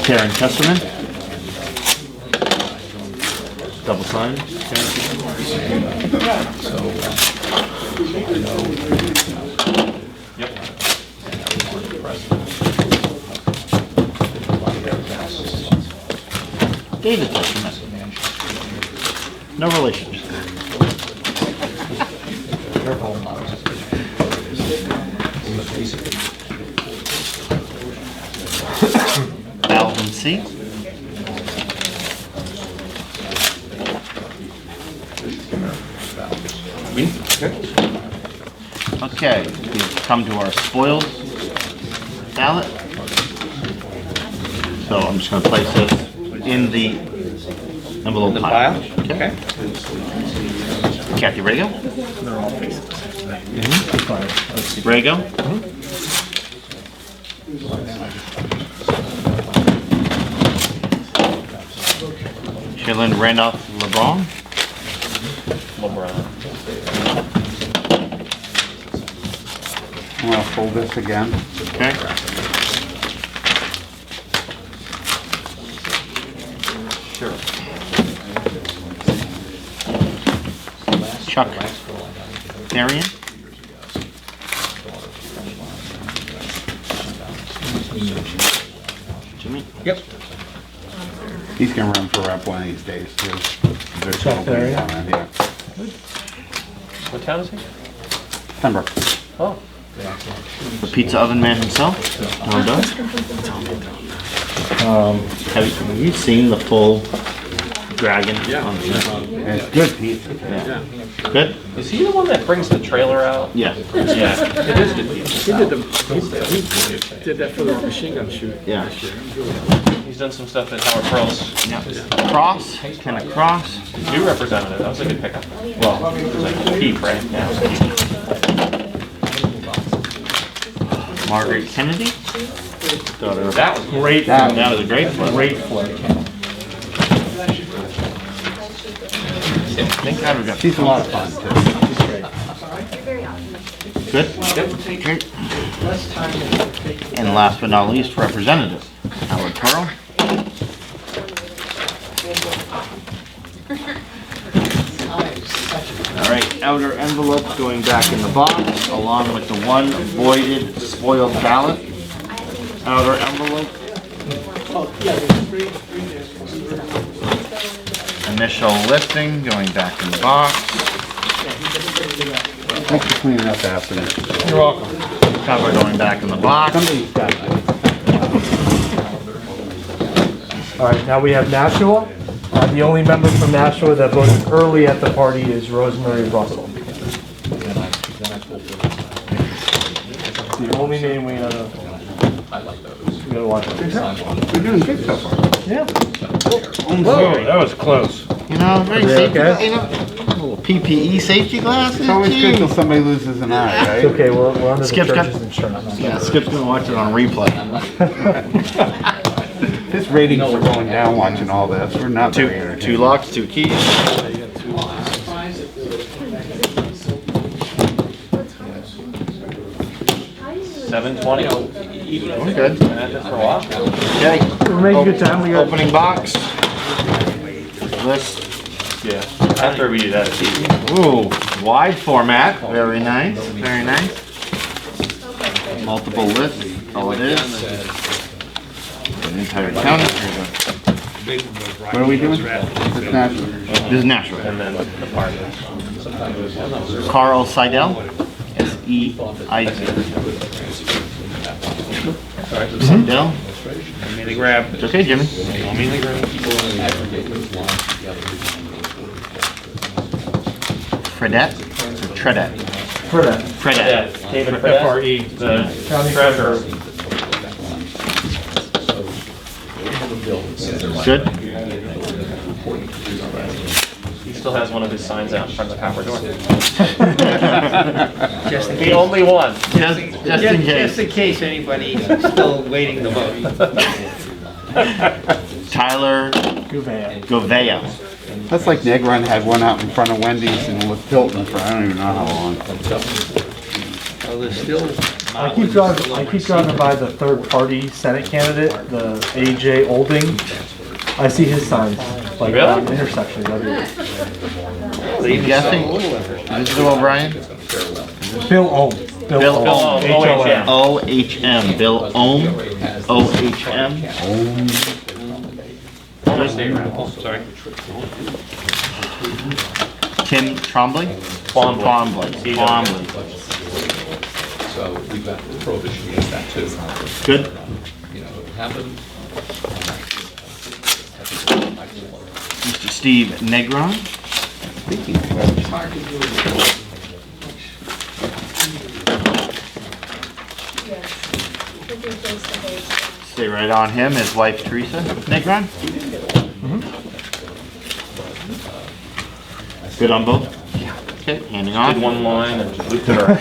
S5: Karen Kesselman. Double sign.
S7: Yep.
S5: David Kesselman. No relation. Alvin C. Okay, we've come to our spoils ballot. So I'm just going to place this in the envelope
S13: The
S5: pile.
S13: pile? Okay.
S5: Kathy Rago.
S8: They're all facing the same way.
S5: Rago. Shaylin Randolph LeBron. I'm going to fold this again. Okay. Sure. Chuck Darian. Jimmy?
S13: Yep.
S5: He's going to run for rep one of these days, too. There's
S14: Chuck
S5: no place
S14: Darian?
S5: on it, yeah.
S7: What town is he?
S5: Pembroke.
S7: Oh.
S5: The pizza oven man himself. Well done. Have you seen the full dragon?
S9: Yeah.
S5: It's good pizza. Yeah. Good?
S7: Is he the one that brings the trailer out?
S5: Yeah.
S7: Yeah.
S9: It is good. He did that for the machine gun shoot.
S5: Yeah.
S7: He's done some stuff at Howard Pearl's.
S5: Yeah. Cross, Kenna Cross.
S7: New representative, that was a good pickup. Well, representative Keith, right? Yeah.
S5: Margaret Kennedy.
S7: That was great.
S5: That was a great flip.
S14: Great flip.
S5: Thank God we got. She's a lot of fun too. Good? Great. And last but not least, Representative Howard Pearl. All right, outer envelope going back in the box, along with the one voided spoiled ballot. Outer envelope. Initial lifting going back in the box. Thanks for cleaning up after me.
S14: You're welcome.
S5: Cover going back in the box.
S14: Somebody's got it. All right, now we have Nashua. The only member from Nashua that voted early at the party is Rosemary Russell. The only name we gotta watch.
S5: We're doing good so far.
S14: Yeah.
S8: Whoa, that was close.
S5: You know, very
S14: Are they
S5: safety.
S14: okay?
S5: You know, little PPE safety glasses. It's always good till Gee. somebody loses an eye, right?
S14: It's okay, we're under the
S5: Skip's got-
S14: church's insurance.
S5: Yeah, Skip's gonna watch it on replay. His ratings are going down watching all this. We're not very entertaining. Two locks, two keys.
S7: 720.
S5: We're good.
S7: Been at this for a while.
S5: Okay.
S14: We're making good time. We got
S5: Opening box. List.
S7: Yeah. After we do that, it's easy.
S5: Ooh, wide format. Very nice. Very nice. Multiple lists. All it is. An entire county. What are we doing? This is Nashua. This is Nashua.
S7: And then the part.
S5: Carl Seidel. S-E-I-D. Seidel.
S7: Let me grab.
S5: It's okay, Jimmy.
S7: Let me grab.
S5: Fredette. Or Tredette. Fredette.
S7: Yeah, David F.R.E., the treasurer.
S5: Good.
S7: He still has one of his signs out in front of the copper door.
S13: Just in
S7: The
S13: case.
S7: only one.
S5: Just in case.
S13: Just in case anybody's still waiting to vote.
S5: Tyler
S6: Govea.
S5: That's like Negron had one out in front of Wendy's in Hilton for I don't even know how long.
S13: Well, there's still.
S14: I keep driving by the third-party Senate candidate, the AJ Olding. I see his signs, like on intersections everywhere.
S6: Are you guessing? Is this Bill O'Brien?
S14: Bill Ohm.
S6: Bill
S14: Ohm. H-O-M.
S6: O-H-M. Bill Ohm. O-H-M.
S7: Sorry.
S6: Tim Trombley?
S7: Twombly.
S6: Twombly.
S4: So we've got prohibition against that too.
S6: Good.
S4: You know, it happened.
S6: Mr. Steve Negron. Stay right on him. His wife Teresa Negron. Good on both? Okay, handing off.
S7: Did one line and just looped it around.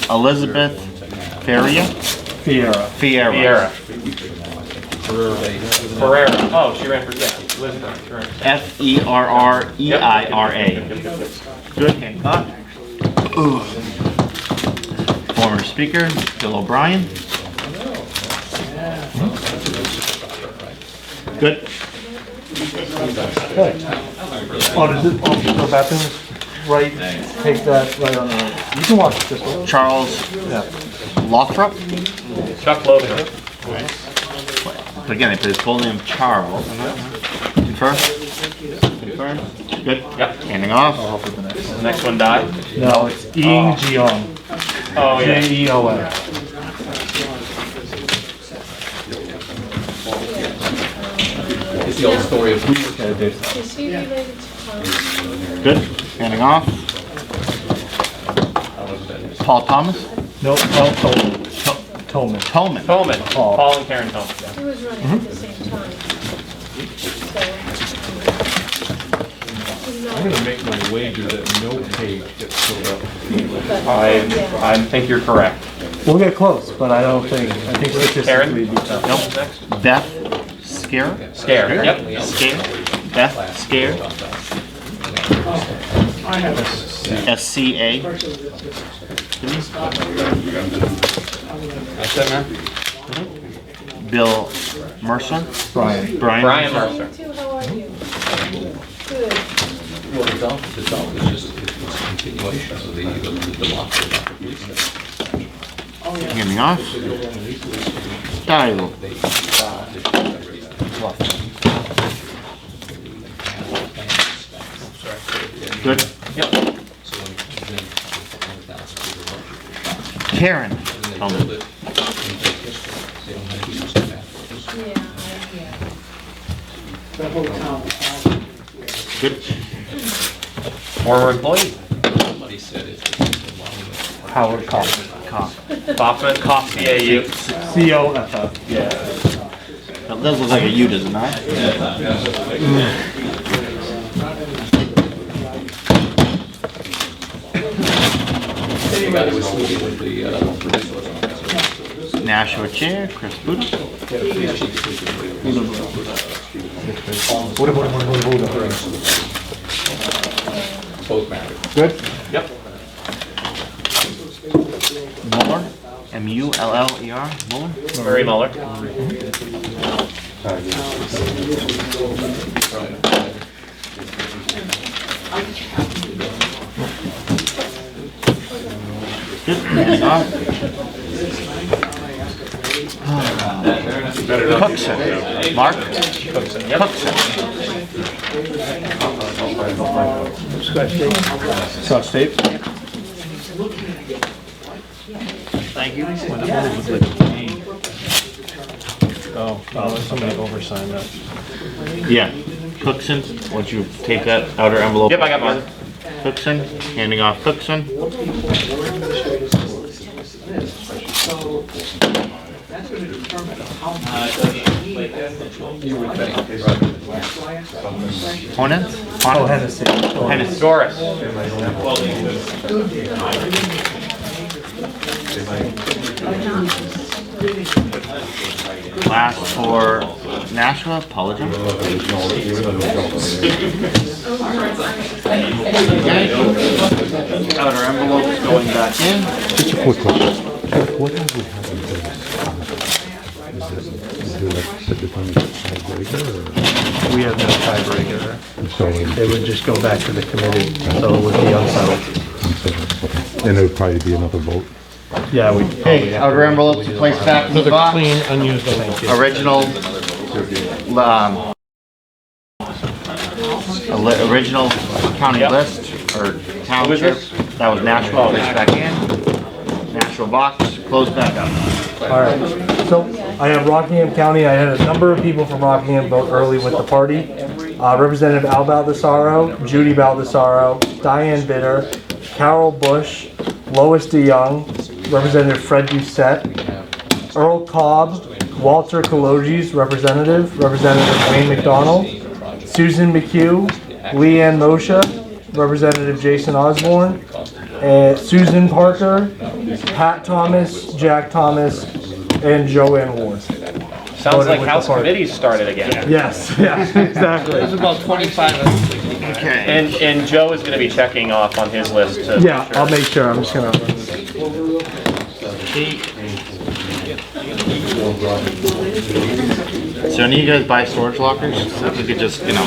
S6: Elizabeth Feria?
S14: Fiera.
S7: Ferreira. Oh, she ran for, Elizabeth. She ran for-
S6: F-E-R-R-E-I-R-A. Good, handing off. Former Speaker, Bill O'Brien. Good.
S14: Oh, does it, the bathroom right, take that right on the, you can watch it this way.
S6: Charles Lothrop.
S7: Chuck Logan.
S6: But again, they put his full name Charles. Confirm? Confirm? Good?
S7: Yep.
S6: Handing off.
S7: The next one died?
S14: No, it's Ying Jiong.
S7: Oh, yeah.
S14: J-E-O-N.
S4: It's the old story of who
S15: Is he related to Tom?
S6: Good. Handing off. Paul Thomas?
S14: Nope, Tolman.
S6: Tolman.
S7: Paul and Karen Tolman.
S15: He was running at the same time.
S8: I'm gonna make my wager that no page gets filled up.
S7: I think you're correct.
S14: We'll get close, but I think statistically it'd be tough.
S6: Nope. Beth Scare?
S7: Scare. Yep.
S6: Scare. Beth Scare. S-C-A.
S5: That's it, man?
S6: Bill Mercer.
S14: Brian.
S7: Brian Mercer.
S15: How are you? Good.
S4: Well, the dump is just it's a continuation of the democracy.
S6: Handing off. Dial. Good.
S7: Yep.
S6: Karen. Good.
S7: Former employee.
S14: Howard Kaufman.
S7: Kaufman. C-A-U.
S14: C-O-F-F.
S6: Yeah. That does look like a U, does it not? Nashua Chair, Chris Buda.
S4: Both married.
S6: Good.
S7: Yep.
S6: Muller. M-U-L-L-E-R. Muller.
S7: Murray Muller.
S6: Good. Handing off. Cookson. Mark.
S7: Cookson. Yep.
S6: Cookson.
S14: Scotch tape.
S6: Thank you.
S14: Oh, somebody oversigned that.
S6: Yeah. Cookson, once you take that outer envelope.
S7: Yep, I got mine.
S6: Cookson, handing off Cookson. Honeth?
S14: Oh, Hennessy.
S6: Hennessy.
S7: Doris.
S6: Last for Nashua, apologize. Outer envelope going back in.
S16: Just a quick question. What have we had in this? Is there like the defining tiebreaker or?
S14: We have no tiebreaker.
S16: So
S14: It would just go back to the committee, so it would be unsettled.
S16: then it would probably be another vote.
S14: Yeah, we.
S6: Okay, outer envelopes placed back in the
S2: Another
S6: box.
S2: clean, unused envelope.
S6: Original, original county list, or township, that was Nashua, placed back in. Nashua box, closed back up.
S14: All right, so I have Rockingham County. I had a number of people from Rockingham vote early with the party. Representative Al Baldessaro, Judy Baldessaro, Diane Bitter, Carol Bush, Lois DeYoung, Representative Fred Doucette, Earl Cobb, Walter Kaloges, Representative Wayne McDonald, Susan McHugh, Leanne Moshe, Representative Jason Osborne, and Susan Parker, Pat Thomas, Jack Thomas, and Joanne Ward.
S7: Sounds
S14: Voted
S7: like
S14: with
S7: House
S14: the party.
S7: committees started again.
S14: Yes, yes, exactly.
S13: There's about 25 of us.
S6: Okay.
S7: And Joe is gonna be checking off on his list to.
S14: Yeah, I'll make sure. I'm just gonna.
S6: So any of you guys buy storage lockers? So we could just, use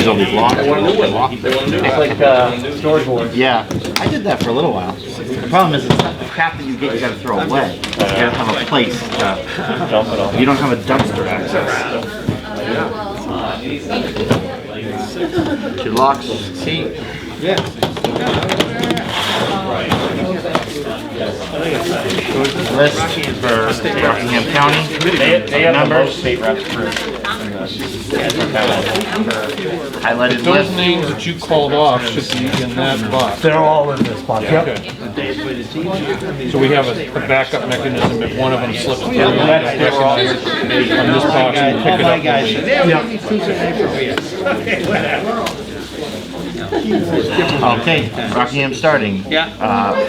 S6: all these locks and lock them.
S7: It's like, storage board.
S6: Yeah, I did that for a little while. The problem is, it's not the crap that you get, you gotta throw away. You gotta have a place to
S7: Dump it all.
S6: You don't have a dumpster access. Two locks. See? List for Rockingham County.
S7: They have the
S6: Numbers.
S7: most state reps for.
S6: Highlighted
S8: Those
S6: list.
S8: names that you called off should be in that box.
S14: They're all in this box. Yep.
S8: So we have a backup mechanism if one of them slips through. We don't recognize it on this box and pick it up.
S6: Okay, Rockingham starting.
S13: Yeah.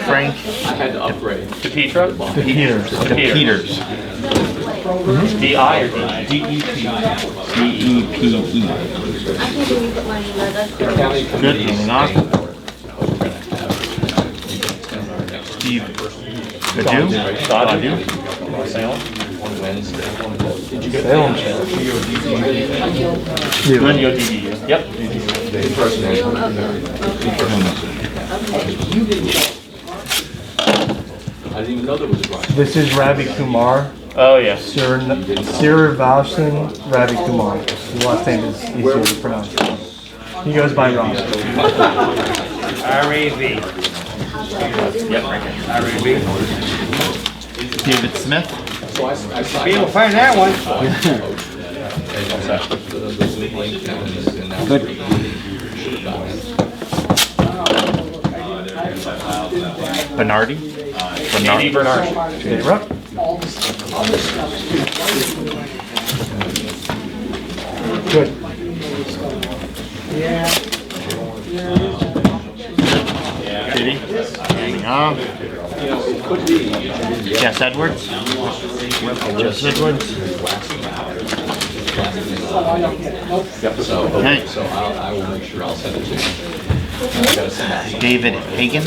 S6: Frank.
S7: To Petra?
S6: Peters. Peters.
S7: D-I or
S6: D-E-P-E. Good, moving on. Steve. Badu. Badu.
S7: Salem?
S14: Salem.
S7: Good, D-U. Yep.
S14: This is Ravi Kumar.
S7: Oh, yes.
S14: Sirivausan Ravi Kumar. His last name is easier to pronounce. He goes by Ron.
S13: R-A-V.
S7: Yep, right here.
S13: R-A-V.
S6: David Smith.
S13: Be able to find that one.
S6: Good. Bernardi.
S7: Katie Bernard.
S14: Okay, Rupp. Good.
S6: Kitty. Hang on. Jess Edwards. Jess Edwards. Okay.
S17: I will make sure I'll send it to you.
S6: David Hagan.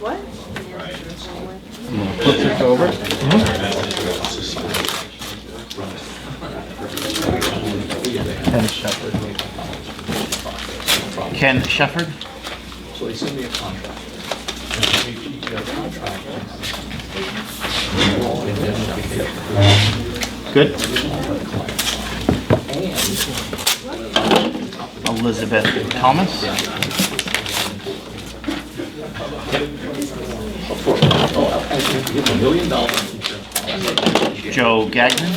S15: What?
S14: Flip this over. Ken Shepherd.
S6: Ken Shepherd.
S17: So they send me a contract.
S6: Good. Elizabeth Thomas.
S17: $1 million.
S6: Joe Gagnon.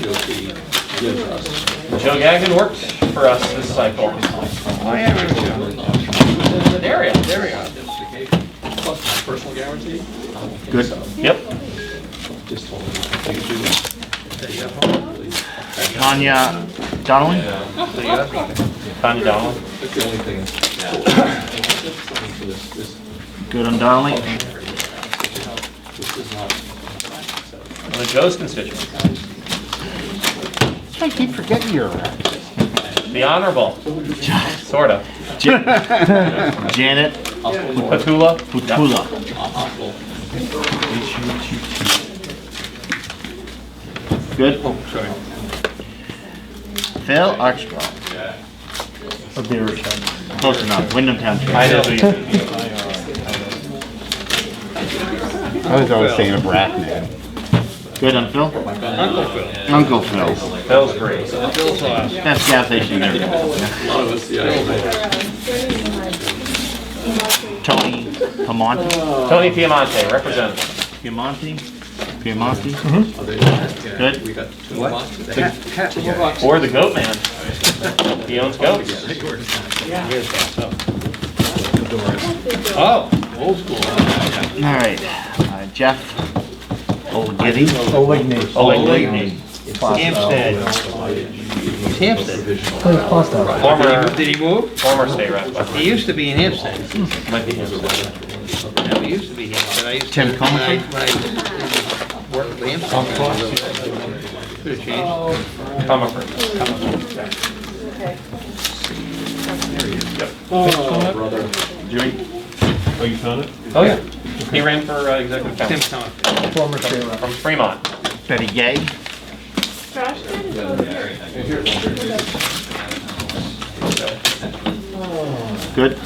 S7: Joe Gagnon worked for us this cycle.
S13: Oh, yeah.
S7: There we are. There we are.
S17: Plus my personal guarantee.
S6: Good.
S7: Yep.
S17: Just told me.
S6: Tanya Donnelly.
S7: Connie Donnelly.
S17: That's the only thing.
S5: Good on Donnelly.
S17: This is not.
S7: One of Joe's constituents.
S5: I keep forgetting your.
S7: The Honorable. Sort of.
S5: Janet
S7: Patula.
S5: Putula. Good.
S17: Oh, sorry.
S5: Phil Archibald. Close enough. Wyndham Township.
S7: I know who you
S5: I was always saying a brat name. Good on Phil?
S13: Uncle Phil.
S5: Uncle Phil.
S7: Phil's great.
S13: Phil's awesome.
S5: Best gas station in
S17: A lot of us, yeah.
S5: Tony Piemonte.
S7: Tony Piemonte, representative.
S5: Piemonte. Piemonte. Good.
S17: We got two months.
S7: Or the Goat Man. He owns goats.
S13: Oh, old school.
S5: All right. Jeff Oligny.
S7: Oligny.
S13: Hampstead. Hampstead.
S7: Former,
S13: Did he move?
S7: former state rep.
S13: He used to be in Hampstead.
S7: Might be Hampstead.
S13: No, he used to be Hampstead. I used to.
S5: Tim Comerford?
S13: When I worked for Hampstead. Could have changed.
S7: Comerford.
S17: Brother.
S5: Jimmy.
S8: Oh, you found it?
S7: Oh, yeah. He ran for executive
S13: Tim
S7: council
S13: Comerford.
S14: Former state rep.
S7: from Fremont.
S5: Betty Gay.
S15: Trash can is
S5: Good.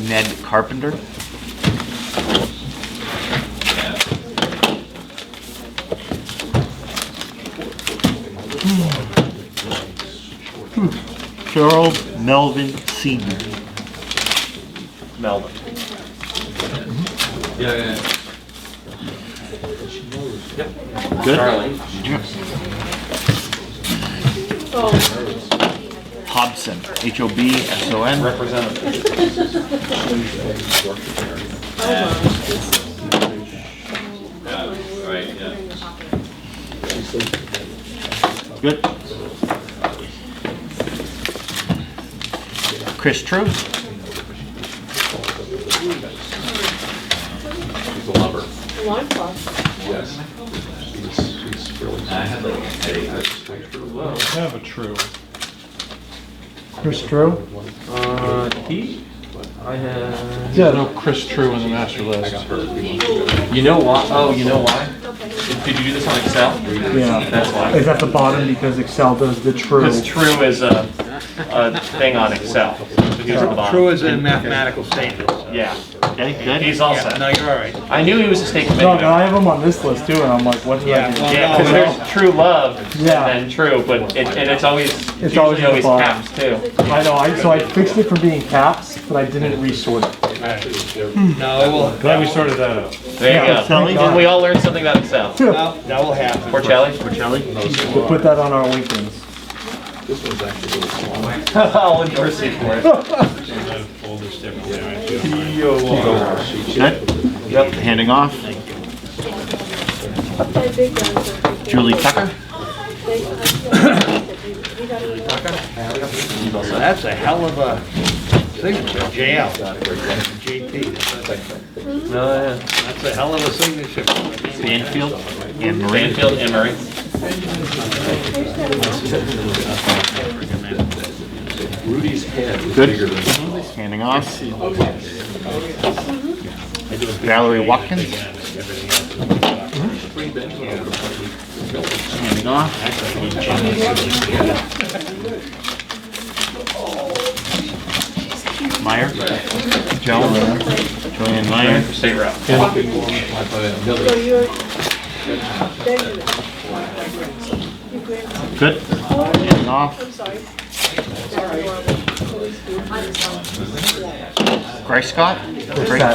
S5: Ned Carpenter. Charles Melvin Senior.
S7: Melvin.
S17: Yeah.
S5: Good.
S7: Charlie.
S5: Hobson. Hobson.
S7: Representative.
S17: Right, yeah.
S5: Good. Chris True.
S17: She's a lover.
S15: Alarm clock.
S17: Yes. She's really. I had like a headache.
S8: Have a true.
S14: Chris Drew?
S8: I have.
S14: Yeah.
S8: No Chris True in the master list.
S7: You know why? Oh, you know why? Did you do this on Excel?
S14: Yeah.
S7: That's why.
S14: It's at the bottom because Excel does the true.
S7: Because true is a thing on Excel. So he's at the bottom.
S13: True is a mathematical statement.
S7: Yeah.
S5: Okay, good.
S7: He's all
S13: Yeah,
S7: set.
S13: no, you're all right.
S7: I knew he was a state
S14: No,
S7: committee
S14: but I
S7: member.
S14: have him on this list too, and I'm like, what did I do?
S13: Yeah,
S7: Yeah,
S13: well,
S7: because there's true love
S14: Yeah.
S7: and then true, but and it's always
S14: It's always
S7: usually
S14: at the bottom.
S7: caps too.
S14: I know, so I fixed it from being caps, but I didn't resort it.
S13: No, it will.
S8: Glad we sorted that out.
S7: There you
S14: Yeah,
S7: go.
S14: Sally?
S7: And we all learned something about Excel.
S13: No, that will happen.
S7: Poor Charlie.
S14: We'll put that on our LinkedIn's.
S17: This one's actually a little small.
S7: I'll endorse you for it.
S8: Folders differently.
S5: Good. Yep. Handing off. Julie Tucker.
S13: That's a hell of a signature, JL. JP. That's a hell of a signature.
S5: Banfield. And Marie.
S7: Banfield and Murray.
S17: Rudy's head was
S5: Good.
S17: bigger than.
S5: Handing off. Valerie Watkins. Handing off. Meyer. Joanne Meyer.
S7: State rep.
S15: So you're Benjamin.
S5: Good. Handing off.
S15: I'm sorry.
S5: Grace Scott.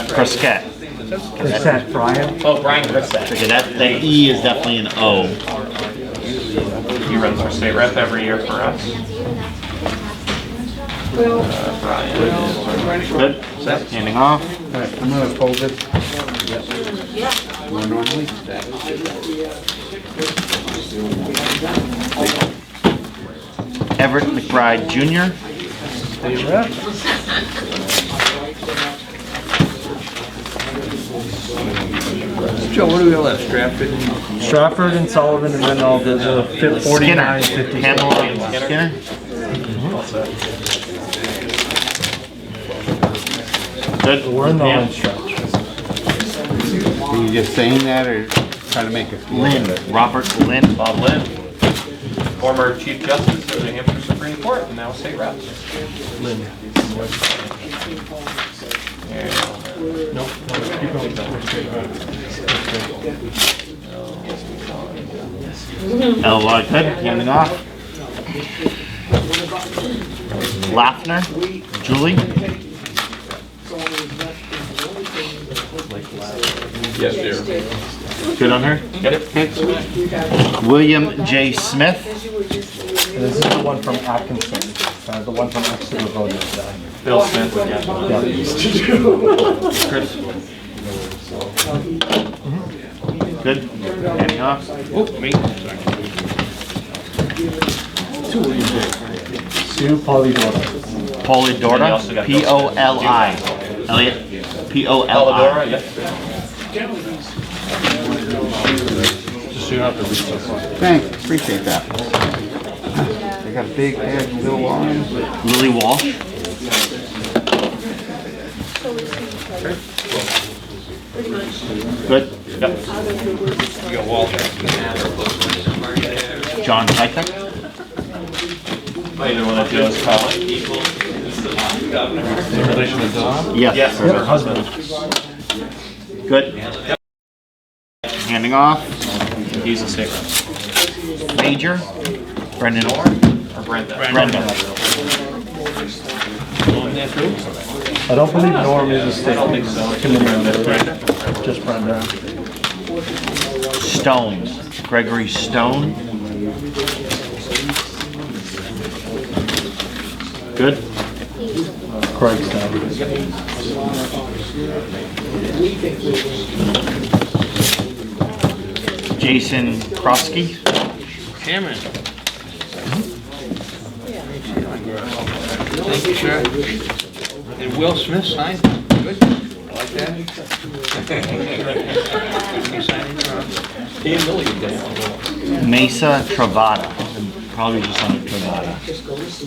S5: Prescott.
S14: Is that Brian?
S7: Oh, Brian Grisette.
S5: Okay, that E is definitely an O.
S7: He runs for state rep every year for us. Brian.
S5: Good. Handing off.
S14: Alright, I'm gonna fold it.
S6: Everett McBride Jr.
S13: Joe, what do we all have, Stratford?
S14: Stratford and Sullivan, and then all the 49, 50.
S6: Pamela Skinner. Good.
S14: We're in the home stretch.
S5: Are you just saying that or trying to make it?
S6: Lynn, Robert Lynn.
S7: Bob Lynn, former Chief Justice of the New Hampshire Supreme Court and now state rep.
S8: Lynn. Nope. Keep going.
S6: L.Y. Good, handing off. Laffner, Julie.
S17: Yes, dear.
S6: Good on her?
S7: Get it?
S6: William J. Smith.
S14: And this is the one from Atkinson, the one from Exeter voted.
S7: Bill Smith, yeah. Chris.
S6: Good. Handing off.
S7: Oh, me.
S14: Sue Polidoro.
S6: Polidora. P-O-L-I. Elliot. P-O-L-I.
S7: Polidora, yes.
S8: Just so you don't have to read so far.
S5: Thanks, appreciate that. They got a big head and little arms.
S6: Lily Walsh. Good.
S7: Yep.
S13: You got Walter.
S6: John Python.
S7: Either one of Joe's colleagues.
S8: In relation to Don?
S6: Yes.
S7: Yes.
S6: Her husband. Good. Handing off.
S7: He's a state rep.
S6: Major. Brendan Orr.
S7: Or Brenda.
S6: Brenda.
S14: I don't believe Norm is a state committee member. Just Brenda.
S6: Stones. Gregory Stone. Good.
S14: Craig Stone.
S6: Jason Krosky.
S13: Cameron. Thank you, sir. And Will Smith signed. Good. I like that. You signed it,
S6: Mesa Travada. Probably just under Travada.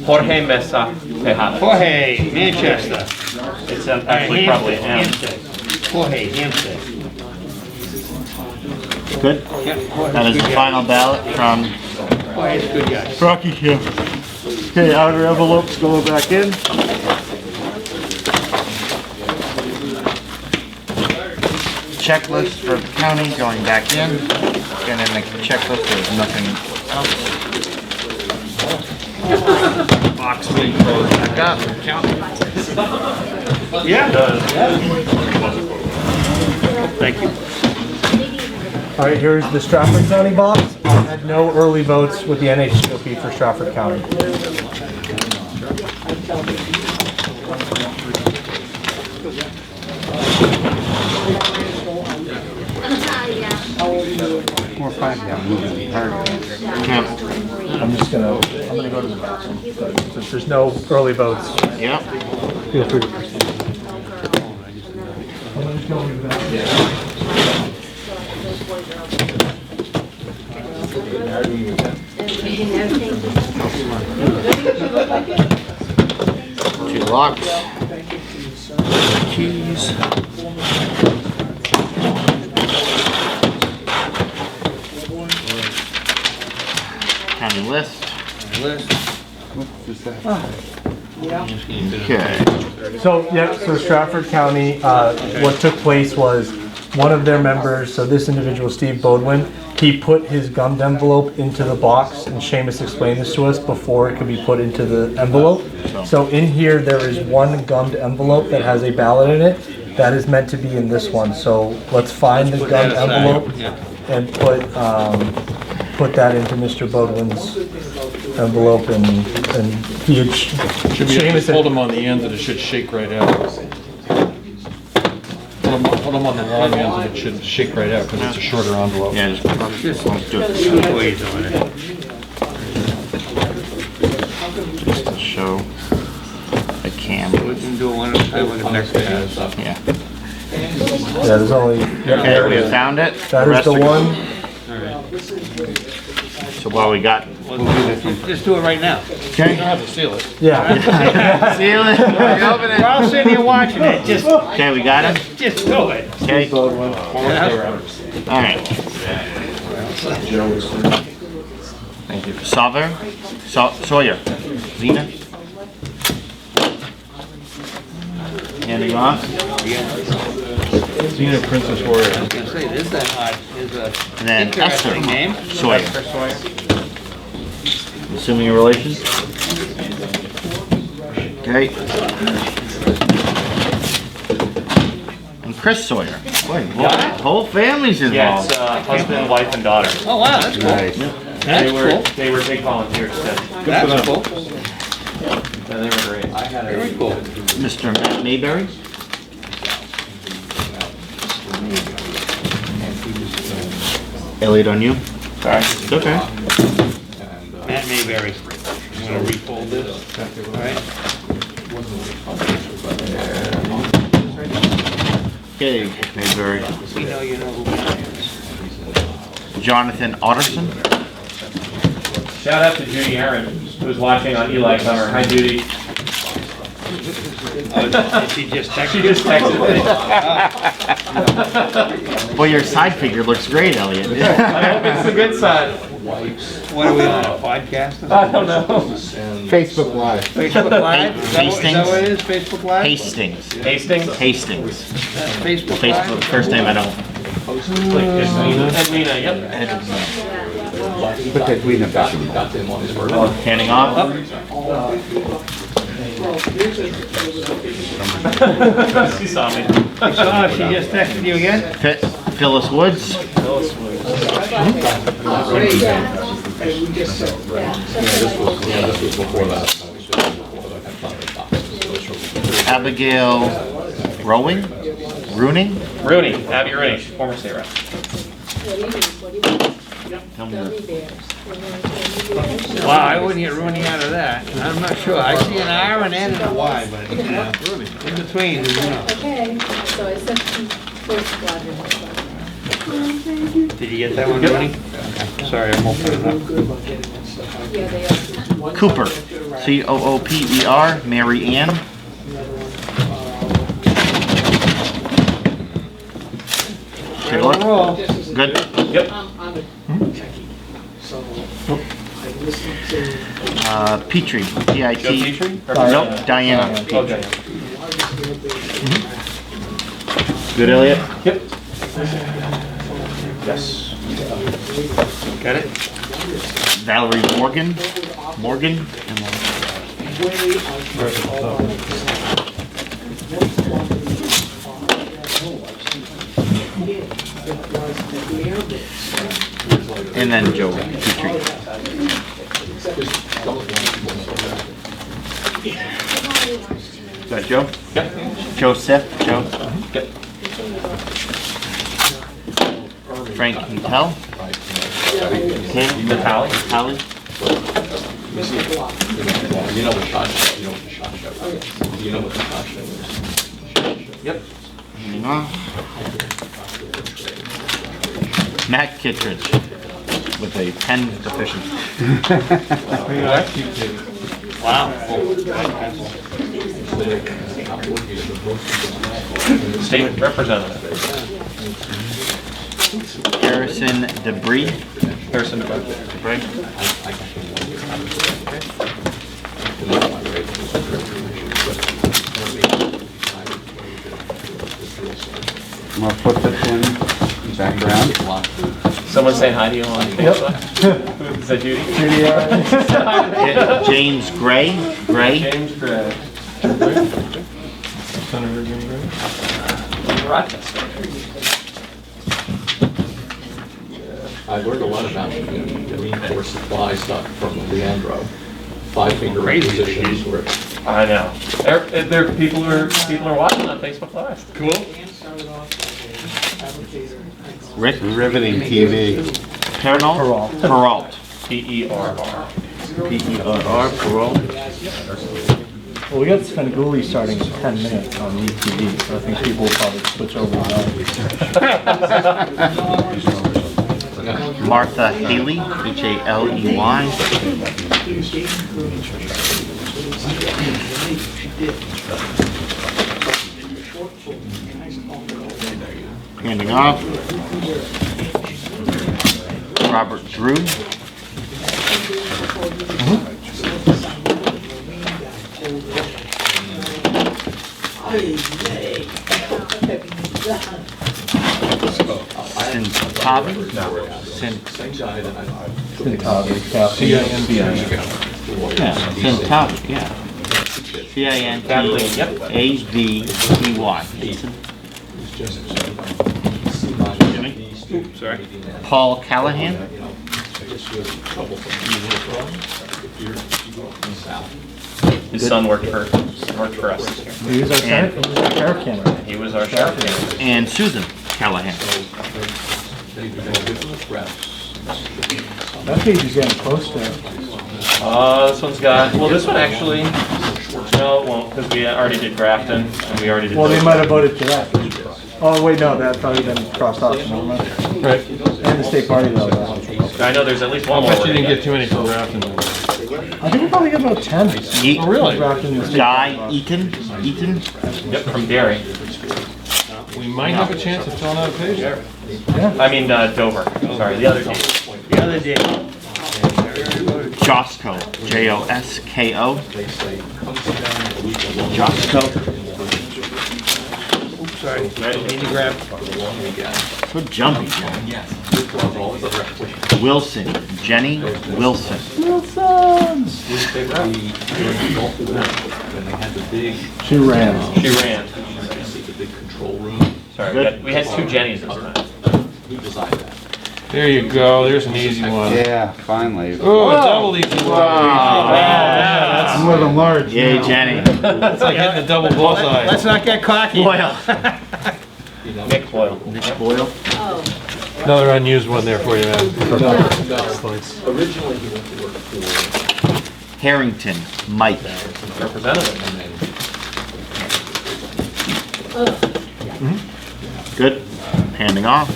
S7: Jorge Mesa Tejada.
S13: Jorge, Manchester.
S7: It's actually probably M.
S13: Jorge, Hampstead.
S6: Good. That is the final ballot from
S13: Jorge's a good guy.
S6: Rocky here. Okay, outer envelopes go back in. Checklist for the county going back in. And then the checklist, there's nothing else. Box being closed back up.
S13: Yeah. Thank you.
S14: All right, here's the Stratford County box. I had no early votes with the NHGOP for Stratford County.
S5: More fun down moving hard.
S14: I'm gonna go to the bathroom. Since there's no early votes.
S6: Yeah.
S14: Feel free to proceed.
S6: Two locks. Keys. County list. Okay.
S14: So, yeah, so Stratford County, what took place was one of their members, so this individual, Steve Bodwin, he put his gummed envelope into the box, and Seamus explained this to us before it could be put into the envelope. So in here, there is one gummed envelope that has a ballot in it that is meant to be in this one. So let's find the gummed envelope and put that into Mr. Bodwin's envelope and he
S8: Should be able to hold them on the end and it should shake right out. Pull them up.
S4: put them on the long ones and it should shake right out because it's a shorter envelope.
S6: Yeah, just do it. Just to show the camera.
S13: We can do one at a time with the next page.
S6: Yeah.
S14: Yeah, there's only,
S6: Okay, we found it.
S14: that is
S6: rest
S14: the
S6: are-
S14: one.
S6: So while we got,
S13: Just do it right now.
S6: okay?
S8: You don't have to seal it.
S14: Yeah.
S6: Seal it.
S13: We're all sitting here watching it, just,
S6: Okay, we got it?
S13: just do it.
S6: Okay. All right. Thank you. Sawyer. Zena? Handing off.
S4: Xena Princess Warrior.
S13: I was gonna say, this is a
S6: And then Esther
S13: interesting name.
S6: Sawyer. Assuming your relation? Okay. And Chris Sawyer. Boy, whole family's
S7: Yeah,
S6: involved.
S7: it's husband, wife, and daughter.
S13: Oh, wow, that's cool.
S6: Nice.
S13: That's cool.
S7: They were big volunteers too.
S13: That's cool.
S7: And they were great.
S13: Very cool.
S6: Mr. Matt Mayberry. Elliot on you.
S7: Sorry.
S6: It's okay.
S13: Matt Mayberry. I'm gonna refold this. All right.
S6: Okay, Mayberry.
S13: We know you know who we are.
S6: Jonathan Otterson.
S7: Shout out to Judy Aaron, who's watching on Eli Summer. Hi, Judy.
S13: Oh, she just texted
S7: She
S13: you?
S7: just texted me.
S6: Well, your side figure looks great, Elliot.
S7: I hope it's the good side.
S13: What are we on, a podcast?
S7: I don't know.
S5: Facebook Live.
S13: Facebook Live? Is that what it is, Facebook Live?
S6: Hastings.
S7: Hastings?
S6: Hastings.
S13: Facebook
S6: Facebook,
S13: Live?
S6: first name I don't.
S7: Edwina, yep.
S5: Put that green up.
S6: Handing off.
S7: She saw me.
S13: Oh, she just texted you again?
S6: Phyllis Woods. Abigail Rowing? Rooney?
S7: Rooney, Abby Rooney, former state rep.
S6: Tell me that.
S13: Wow, I wouldn't get Rooney out of that. I'm not sure. I see an R and N and a Y, but in between, you know.
S15: Okay, so I sent you first quadrant.
S13: Did you get that one, Rooney? Sorry, I'm opening it
S15: Yeah, they are.
S6: Cooper. Cooper. Mary Ann. Take a look. Good.
S7: Yep.
S6: Petrie. P-I-T.
S7: Joe Petrie?
S6: Nope, Diana.
S7: Okay.
S6: Good, Elliot?
S7: Yep.
S6: Yes.
S13: Got it?
S6: Valerie Morgan. And then Joe Petrie. Is that Joe?
S7: Yep.
S6: Joseph, Joe?
S7: Yep.
S6: Frank Natal? Okay.
S7: Natali.
S17: You know what shot show, you know what the shot show is. You know what the shot show is.
S7: Yep.
S6: Hang on. Matt Kittredge with a pen deficiency.
S13: Wow.
S7: State representative.
S6: Harrison Debris.
S7: Harrison Debris.
S5: I'm gonna put this in background.
S7: Someone saying hi to you on Facebook? Is that Judy?
S6: James Gray.
S7: James Gray.
S8: Senator Jim Gray.
S7: Rochester.
S17: I learned a lot about Marine Corps supply stuff from Leandro. Five-finger positions where
S7: I know. There are people who are watching on Facebook Live.
S13: Cool.
S5: Rick? Riveting TV. Perrault? Perrault.
S7: P-E-R-R.
S5: P-E-R-R, Perrault.
S14: Well, we got Svengoolie starting in 10 minutes on ETV, so I think people will probably switch over now.
S5: Martha Haley, H-A-L-E-Y. Handing off. Robert Drew. Sintavi?
S14: Sintavi.
S5: Yeah, Sintavi, yeah. C-I-N-T-A-V-T-Y.
S7: Oops, sorry.
S5: Paul Callahan?
S7: His son worked for us this year.
S14: He was our sheriff candidate.
S7: He was our sheriff candidate.
S5: And Susan Callahan.
S14: That page is getting close to.
S7: This one's got, well, this one actually, no, it won't, because we already did Grafton, and we already did.
S14: Well, they might have voted for that. Oh, wait, no, that's probably been crossed off. Never mind.
S8: Right.
S14: And the state party, though.
S7: I know there's at least
S8: I
S7: one more.
S8: bet you didn't get too many for Grafton.
S14: I think we probably got about 10.
S5: Oh,
S8: really?
S5: Guy Eaton? Eaton?
S7: Yep, from Derry.
S8: We might have a chance of filling out a page.
S14: Yeah.
S7: I mean, Dover, sorry, the other team.
S5: The other day. Josco, J-O-S-K-O. Josco.
S7: Oops, sorry. Need to grab.
S5: So jumpy, Jenny. Wilson, Jenny Wilson.
S14: She ran.
S7: She ran. Sorry, we had two Jennies this time.
S8: There you go, there's an easy one.
S5: Yeah, finally.
S8: Oh, a double easy one.
S14: I'm with a large.
S5: Yay,
S14: now.
S5: Jenny.
S8: That's like hitting the double bullseye.
S13: Let's not get cocky.
S5: Boyle.
S7: Nick Boyle.
S5: Nick Boyle.
S8: Another unused one there for you, man.
S17: Originally, he went to work for
S5: Harrington, Mike.
S7: Representative.
S5: Good. Handing off.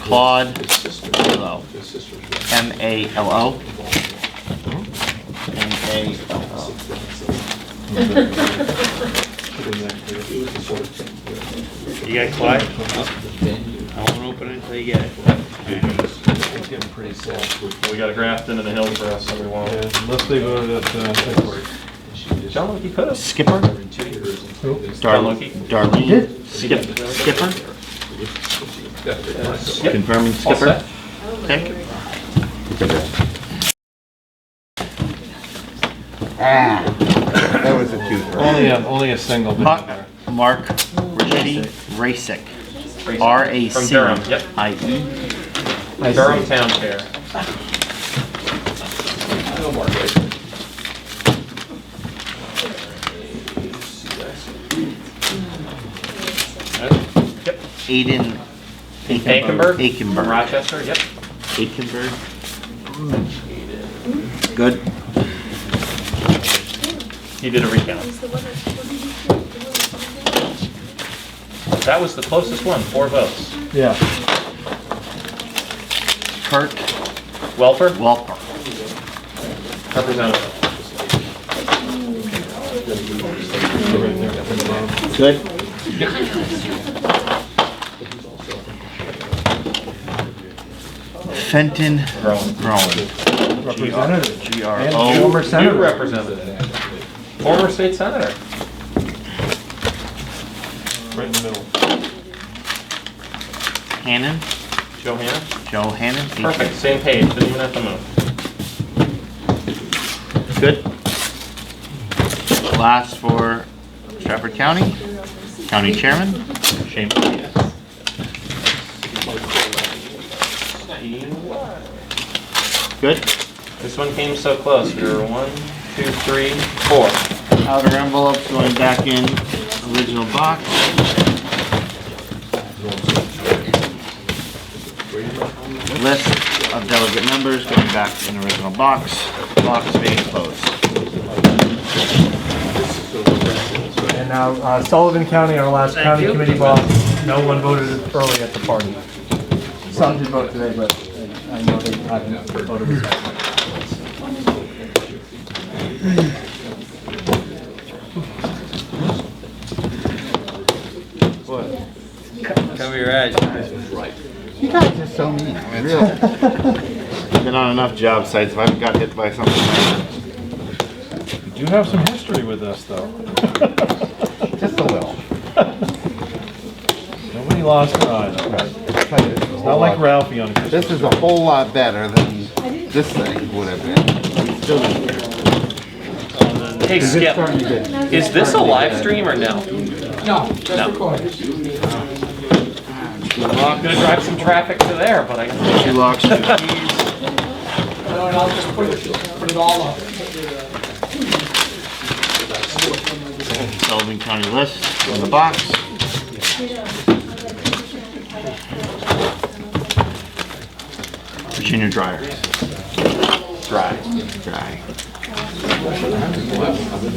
S5: Claude Malo. M-A-L-O. M-A-L-O.
S13: You got Clyde? I won't open it until you get it.
S8: It's getting pretty sad.
S7: We got a Grafton and a Hill for us, so we won't.
S8: Yeah, unless they voted at February.
S7: John Loki could have.
S5: Skipper. Darlene. Skipper. Confirming Skipper. Okay. That was a two.
S8: Only a single.
S5: Mark Racek. R-A-C-I-E.
S7: From Durham, yep. Durham Town Fair. Yep.
S5: Aiden
S7: Aikenberg.
S5: Aikenberg.
S7: From Rochester, yep.
S5: Aikenberg. Good.
S7: He did a recount. That was the closest one, 4 votes.
S14: Yeah.
S5: Kurt
S7: Welper,
S5: Welper.
S7: representative.
S5: Good. Fenton Groen.
S14: Representative.
S5: G-R-O.
S14: And former
S7: New
S14: senator.
S7: representative. Former state senator.
S8: Right in the middle.
S5: Hannon.
S7: Joe Hanna.
S5: Joe Hannon.
S7: Perfect, same page, didn't even have to move.
S5: Good. Last for Stratford County. County Chairman.
S7: Shane.
S5: Good.
S7: This one came so close. We were 1, 2, 3, 4.
S5: Outer envelopes going back in. Original box. List of delegate members going back in original box. Box being closed.
S14: And now Sullivan County, our last county committee boss, no one voted early at the party. Some did vote today, but I know they haven't voted as
S13: Cover your eyes.
S5: You guys are so mean. Really. I've been on enough job sites. If I haven't got hit by something like that.
S4: You do have some history with us, though.
S5: Just a little.
S4: Nobody lost their eye, though. It's not like Ralphie on his.
S5: This is a whole lot better than this thing would have been. Still
S7: Hey, Skip, is this a live stream or no?
S2: No, just recorded.
S7: I'm gonna drive some traffic to there, but I guess.
S5: Two locks, two keys.
S2: And I'll just put it all up.
S5: Sullivan County list in the box. Virginia dryer.
S7: Dry.
S5: Dry.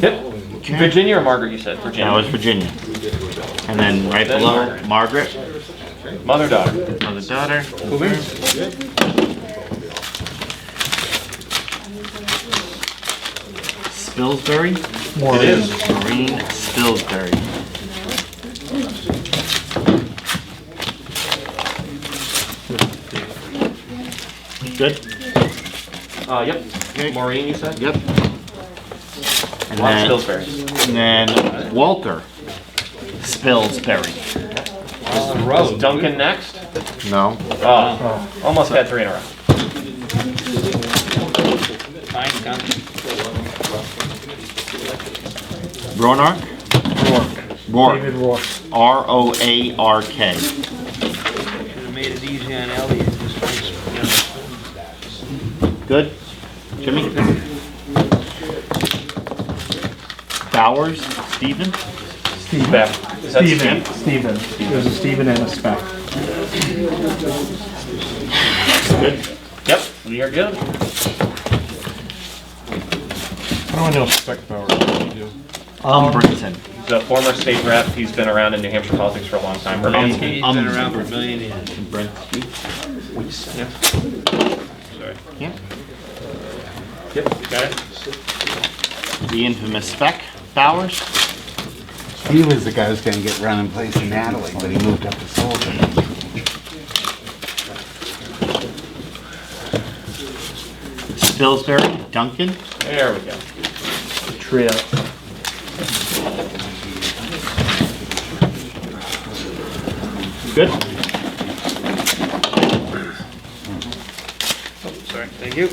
S7: Yep. Virginia or Margaret, you said? Virginia.
S5: That was Virginia. And then right
S7: Then
S5: below, Margaret.
S7: Mother-daughter.
S5: Mother-daughter. Spilsbury?
S7: It is.
S5: Maureen Spilsbury. Good?
S7: Yep. Maureen, you said?
S5: Yep. And
S7: Lot of
S5: then,
S7: Spilsbury's.
S5: and then Walter Spilsbury.
S7: Is Duncan next?
S5: No.
S7: Oh, almost had 3 in a row.
S13: Fine, Duncan.
S5: Roark? Roark.
S14: David Rourke.
S5: R-O-A-R-K.
S13: Should have made it easy on Elliot. Just makes,
S5: Good? Jimmy? Bowers? Stephen?
S7: Back. Is that
S14: Stephen.
S7: Skip?
S14: Stephen. There's a Stephen and a Spec.
S5: Good?
S7: Yep, we are good.
S4: How do I know Spec Power? What do you do?
S5: Umbrinton.
S7: He's a former state rep. He's been around in New Hampshire politics for a long time. Bermansky.
S13: he's been around for a million years.
S5: Umbrinton.
S7: Yep. Sorry.
S5: Yep.
S7: Yep, got it.
S5: The infamous Spec Bowers.
S18: He was the guy who was going to get run in place in Natalie, but he moved up to Sullivan.
S5: Spilsbury. Duncan.
S7: There we go.
S14: Trio.
S5: Good?
S13: Sorry, thank you.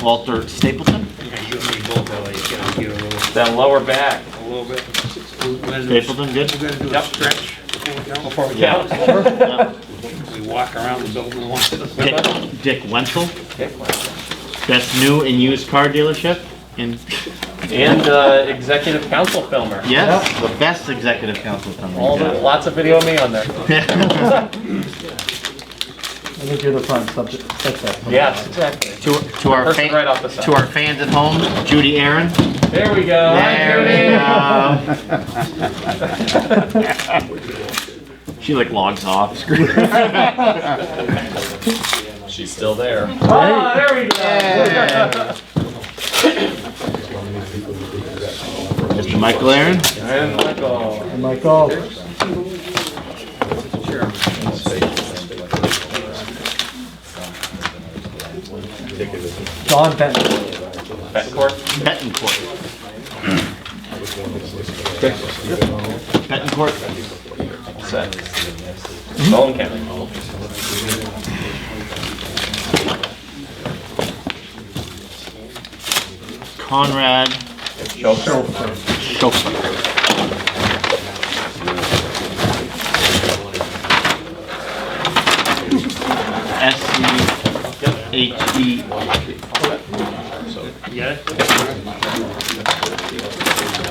S5: Walter Stapleton.
S13: Yeah, you and me both, Elliot. Get a little,
S7: That lower back.
S13: a little bit.
S5: Stapleton, good?
S13: We're gonna do a
S7: Yep.
S13: stretch
S7: Before we
S5: Yeah.
S7: count.
S13: We walk around the building once.
S5: Dick Wenzel.
S7: Okay.
S5: Best new and used car dealership in.
S7: And executive council filmer.
S5: Yes, the best executive council
S7: All the,
S5: company.
S7: lots of video of me on there.
S14: I think you're the prime subject.
S7: Yes, exactly.
S5: To our
S7: Person right off the side.
S5: to our fans at home, Judy Aaron.
S7: There we go.
S5: There we go. She like logs off.
S7: She's still there.
S5: Ah,
S7: there we go.
S5: Mr. Michael Aaron.
S7: And Michael.
S14: And Michael. John Benton.
S7: Betancourt.
S5: Betancourt. Betancourt.
S7: Set. Sullivan County.
S5: Conrad.
S7: Chauffeur.
S5: Chauffeur. S-C-H-E.
S7: Yeah.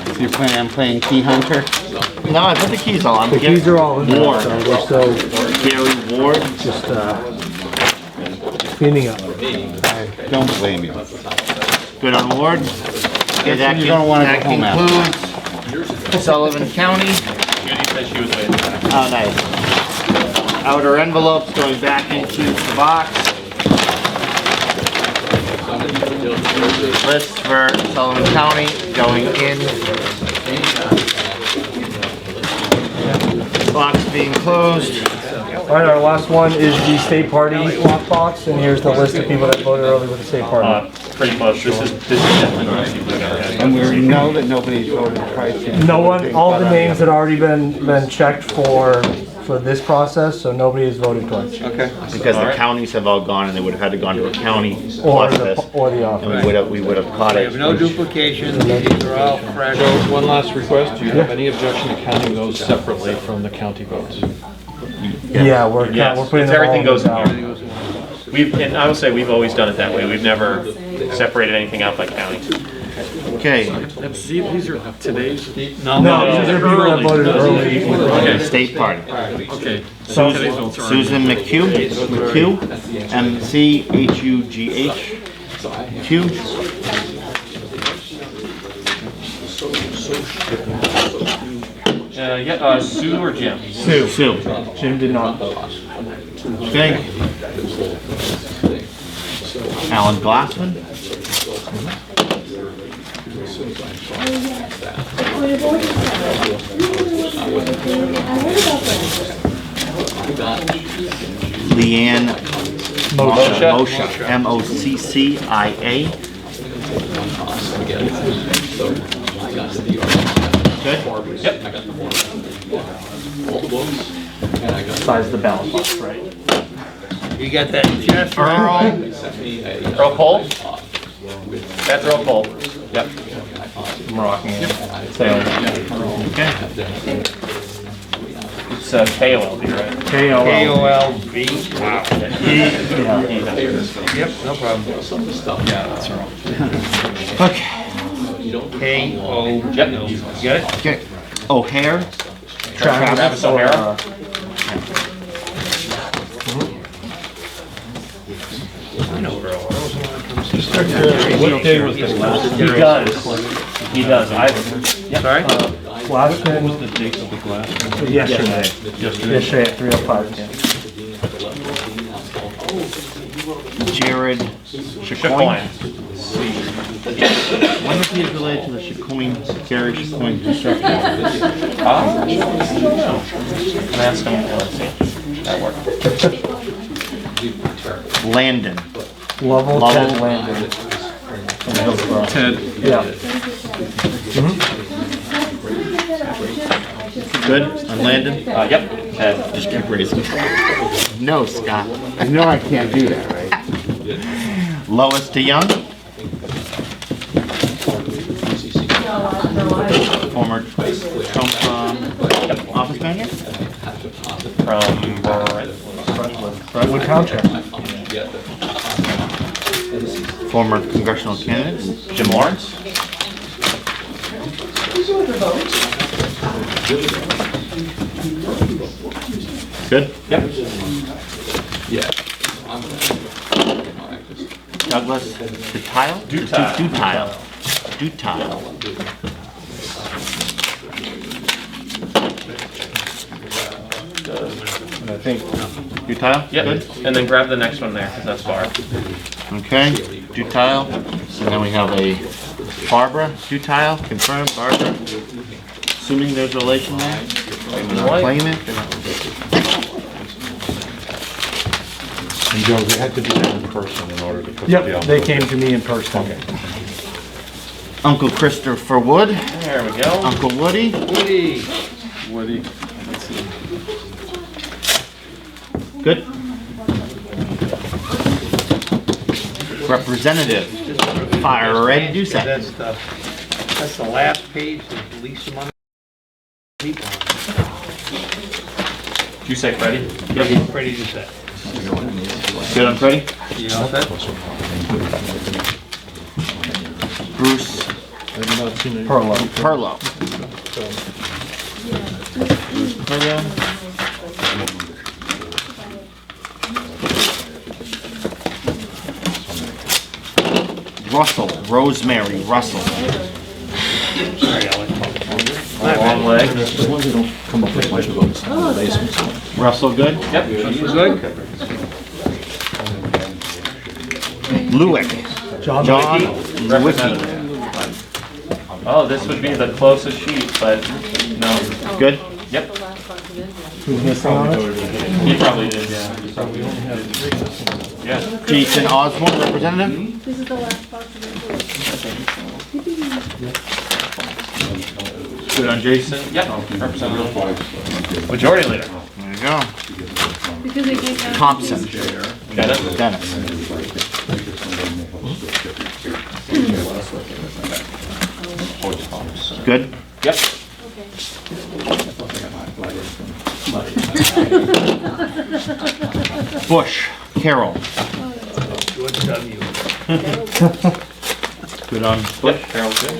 S18: So you're planning on playing Key Hunter?
S6: No, I put the keys on.
S14: The keys are all in there,
S6: Ward.
S14: so we're still
S6: Gary Ward.
S14: just cleaning up.
S18: I don't blame you.
S6: Good on Ward. Okay, that
S18: You're gonna wanna go home after.
S6: includes Sullivan County.
S7: Judy said she was waiting.
S6: Oh, nice. Outer envelopes going back into the box. List for Sullivan County going in. Box being closed.
S14: All right, our last one is the state party lockbox, and here's the list of people that voted early with the state party.
S7: Pretty close. This is definitely going to be
S18: And we know that nobody's voted twice.
S14: No one, all the names had already been checked for this process, so nobody has voted twice.
S18: Okay.
S6: Because the counties have all gone and they would have had to gone to a county
S14: Or
S6: plus
S14: the,
S6: this.
S14: or the office.
S6: And we would have caught
S13: We
S6: it.
S13: have no duplication, these are all fresh.
S8: So, one last request, do you have any objection to counting those separately from the county votes?
S14: Yeah, we're
S7: Yes,
S14: putting them
S7: everything
S14: all
S7: goes in
S14: down.
S7: here. And I will say, we've always done it that way. We've never separated anything out by county.
S6: Okay.
S8: These are today's?
S14: No, these are people that voted early.
S6: Okay. State party.
S8: Okay.
S6: Susan McHugh, M-C-H-U-G-H, Q.
S7: Sue or Jim?
S6: Sue.
S14: Jim did not vote.
S6: Okay. Alan Glassman. Leanne Moshe, M-O-C-C-I-A. Good?
S7: Yep.
S14: Size the ballot box, right?
S13: You got that, Jeff?
S7: Earl Cole? That's Earl Cole. Yep.
S14: Moroccan. Salem.
S7: Okay. It's KOLB, right?
S13: KOLB. Wow.
S7: Yep,
S13: no problem.
S7: Yeah, that's wrong.
S6: Okay.
S13: K-O.
S7: Yep. You got it?
S6: Okay. O'Hare.
S7: Travis O'Hara.
S8: What day was this last?
S7: He does. He does.
S13: Sorry?
S14: Last
S8: What
S14: one
S8: was the date of the last one?
S14: yesterday.
S8: Yesterday?
S14: Yesterday at 3:05 p.m.
S6: Jared
S7: Chacoin.
S6: When is he related to the Chacoin, Gary Chacoin construction?
S7: That's going to that work.
S6: Landon.
S14: Lovell,
S6: Lovell.
S14: Ted Landon. From Hillsborough.
S8: Ted.
S14: Yeah.
S6: Good on Landon?
S7: Yep. Ted.
S6: Just keep raising.
S18: No, Scott. I know I can't do that, right?
S6: Lois DeYoung. Former Trump office manager?
S7: From
S14: Brentwood Township.
S6: Former congressional candidate?
S7: Jim Lawrence.
S6: Good?
S7: Yep.
S6: Douglas Dutile?
S7: Dutile.
S6: Dutile. I think Dutile?
S7: Yep.
S6: Good?
S7: And then grab the next one there, because that's far.
S6: Okay, Dutile. And then we have a Barbara Dutile, confirmed, Barbara. Assuming there's a relation there. Claimant.
S16: And Joe, they had to be there in person in order to put the
S14: Yep,
S16: envelope.
S14: they came to me in person.
S6: Uncle Christopher Wood.
S7: There we go.
S6: Uncle Woody.
S8: Woody.
S14: Good.
S6: Representative, Fire Red Dusak.
S13: That's the last page, the least amount of people.
S7: Did you say Freddie?
S13: Yep, Freddie just said.
S6: Good on Freddie?
S13: You all set?
S5: Bruce Perlow. Perlow. Bruce Perlow. Russell, Rosemary Russell.
S7: Long leg.
S5: Russell, good?
S7: Yep.
S5: Good. Lewick. John Lewicki.
S7: Oh, this would be the closest sheet, but no.
S5: Good?
S7: Yep.
S14: Who's missing on it?
S7: He probably did, yeah. Yeah.
S5: Jason Osborne, representative.
S15: This is the last box of it.
S5: Good on Jason.
S7: Yep. Representative. Majority leader.
S5: There you go.
S15: Because they take out.
S5: Thompson.
S7: Dennis.
S5: Dennis. Good?
S7: Yep.
S5: Bush, Carol. Good on Bush.
S7: Yep. Carol's good.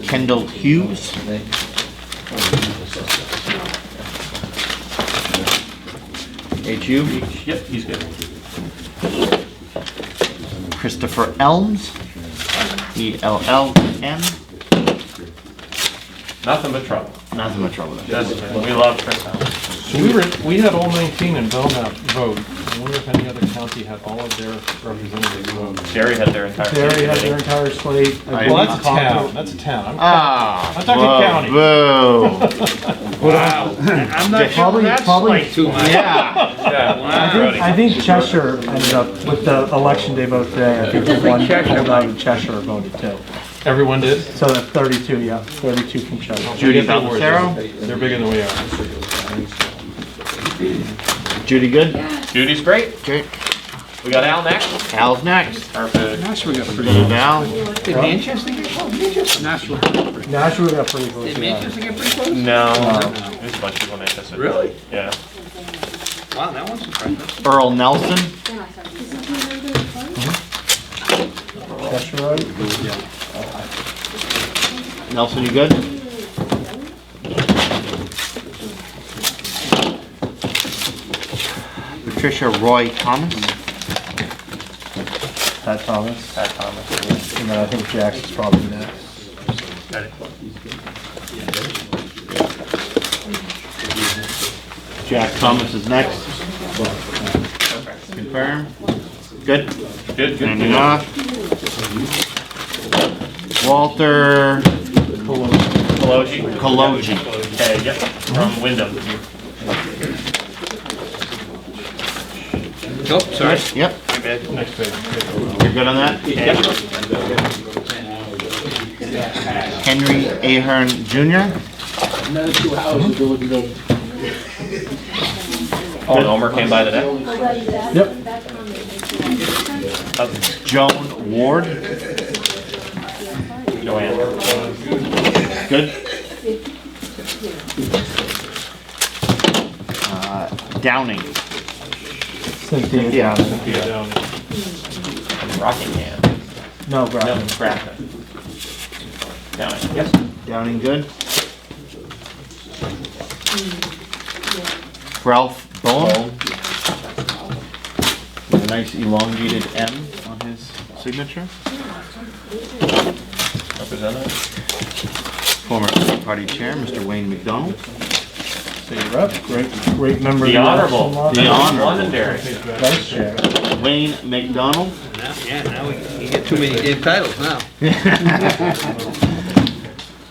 S5: Kendall Hughes. H.U.
S7: Yep, he's good.
S5: Christopher Elms. E-L-L-M.
S7: Nothing but trouble.
S5: Nothing but trouble.
S7: We love Chris Allen.
S8: So we had all 19 in Belknap vote. I wonder if any other county had all of their representatives vote.
S7: Derry had their entire.
S14: Derry had their entire slate.
S8: Well, that's a town. That's a town. I'm talking county.
S5: Boo.
S13: Wow. I'm not sure that's like too much.
S5: Yeah.
S14: I think Cheshire ended up with the election day vote today. I think the one holdout in Cheshire voted too.
S8: Everyone did?
S14: So that's 32, yeah, 32 from Cheshire.
S5: Judy Baldessaro.
S8: They're bigger than we are.
S5: Judy good?
S7: Judy's great.
S5: Okay.
S7: We got Al next.
S5: Al's next.
S7: Perfect.
S13: Nashville got pretty
S5: Good Al.
S13: Did Manchester get close? Nashville.
S14: Nashville got pretty close.
S13: Did
S14: yeah.
S13: Manchester get pretty close?
S7: No. There's a bunch of people in Manchester.
S13: Really?
S7: Yeah.
S13: Wow, that one's impressive.
S5: Earl Nelson.
S14: Cheshire, right?
S5: Nelson, you good? Patricia Roy Thomas.
S14: Pat Thomas.
S7: Pat Thomas.
S14: And then I think Jackson's probably next.
S5: Jack Thomas is next. Confirm. Good?
S7: Good, good.
S5: Handing off. Walter Kaloji.
S7: Okay, yep, from Wyndham.
S13: Oh, sorry.
S5: Yep.
S8: Next page.
S5: You're good on that?
S7: Yep.
S5: Henry Ahern Jr.
S17: Another 2 hours to look good.
S7: Oh, Omer came by today?
S14: Yep.
S5: Joan Ward.
S7: Joanne.
S5: Good. Downing.
S14: Cynthia
S5: Yeah.
S14: Downing.
S7: Rockingham.
S14: No,
S7: No,
S14: Grafton.
S7: Grafton. Down. Yes.
S5: Downing good. Ralph Bowen. With a nice elongated M on his signature.
S7: Representative.
S5: Former party chair, Mr. Wayne McDonald.
S14: So you're up. Great member.
S7: The
S14: of
S7: Honorable.
S5: The Honorable.
S7: Londonderry.
S14: Vice Chair.
S5: Wayne McDonald.
S13: Now you get too many damn titles now.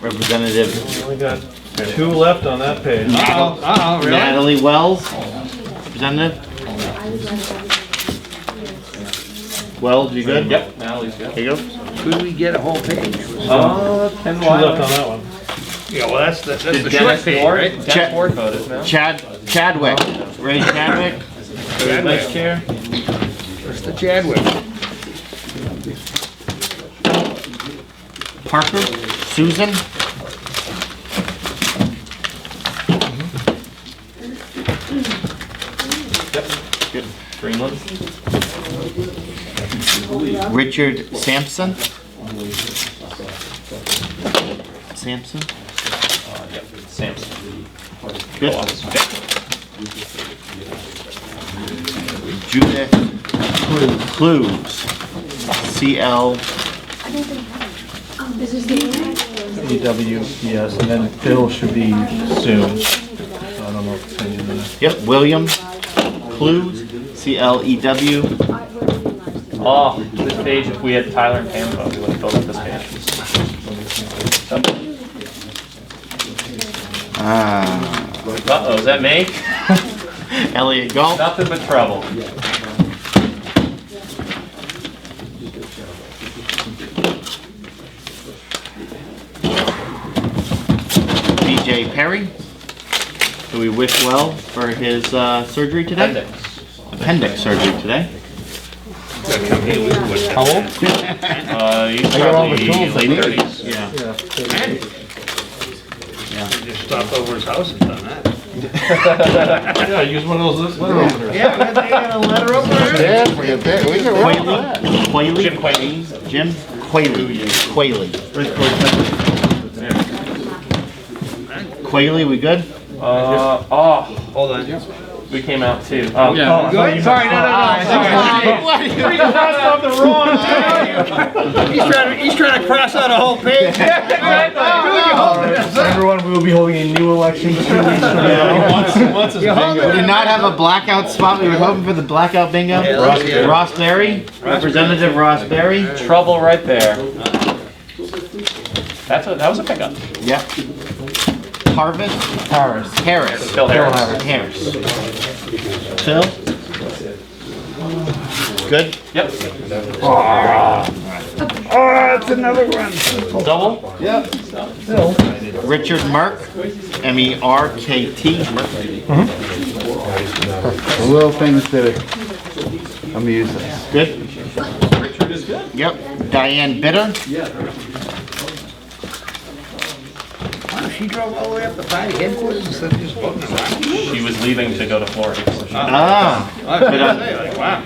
S5: Representative
S8: We only got 2 left on that page.
S13: Really?
S5: Natalie Wells. Representative. Wells, you good?
S7: Yep, Natalie's good.
S5: Here you go.
S13: Could we get a whole page?
S7: 10
S8: 2 left on that one.
S13: Yeah, well, that's the short
S7: Dennis
S13: page,
S7: Ward,
S13: right?
S7: Dennis Ward voted, no?
S5: Chadwick. Ray Chadwick. Vice Chair.
S13: Mr. Chadwick.
S5: Parker. Susan. Good.
S7: Greenland.
S6: Richard Sampson. Sampson.
S7: Yep, Samson.
S6: Good. Judith Clues. CL.
S3: EW, yes, and then Phil should be soon. I don't know if it's in there.
S6: Yep, William Clues. CLEW.
S7: Oh, this page, if we had Tyler and Pam vote, we would have filled out this page. Uh-oh, is that me?
S6: Elliot Galt.
S7: Nothing but trouble.
S6: BJ Perry, who we wish well for his surgery today. Appendix surgery today.
S7: How old? He's probably late 30s.
S6: Yeah.
S13: Just stopped over his house and done that.
S4: Yeah, use one of those letter openers.
S13: Yeah, we got a letter opener.
S18: Yeah, we can work with that.
S6: Quayle.
S7: Jim Quayle.
S6: Jim Quayle. Quayle, we good?
S7: Hold on. We came out too.
S13: Sorry, no. Sorry.
S7: We crossed off the wrong
S13: He's trying to cross out a whole page.
S14: Everyone, we will be holding a new election 2 weeks from now.
S6: We did not have a blackout spot. We were hoping for the blackout bingo. Ross Berry, Representative Ross Berry.
S7: Trouble right there. That was a pickup.
S6: Yep. Harris.
S7: Phil Harris.
S6: Phil? Good?
S7: Yep.
S13: Oh, that's another one.
S7: Double?
S18: Yep.
S6: Richard Merck. MERKT.
S18: The little things that amuse us.
S6: Good?
S7: Richard is good.
S6: Yep. Diane Bitter.
S13: Wow, she drove all the way up to party headquarters instead of just voting around.
S7: She was leaving to go to Florida. So she
S6: Ah.
S13: Wow.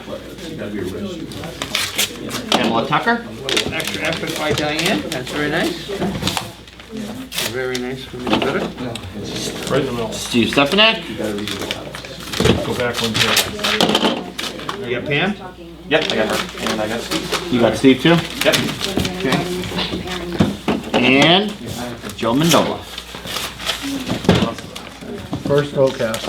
S6: Pamela Tucker.
S13: Extra effort by Diane, that's very nice. Very nice from Ms. Bitter.
S4: Right in the middle.
S6: Steve Stefanik.
S4: Go back one page.
S13: You got Pam?
S7: Yep, I got her. And I got Steve.
S6: You got Steve too?
S7: Yep.
S6: Okay. And Joe Mandola.
S14: First vote cast.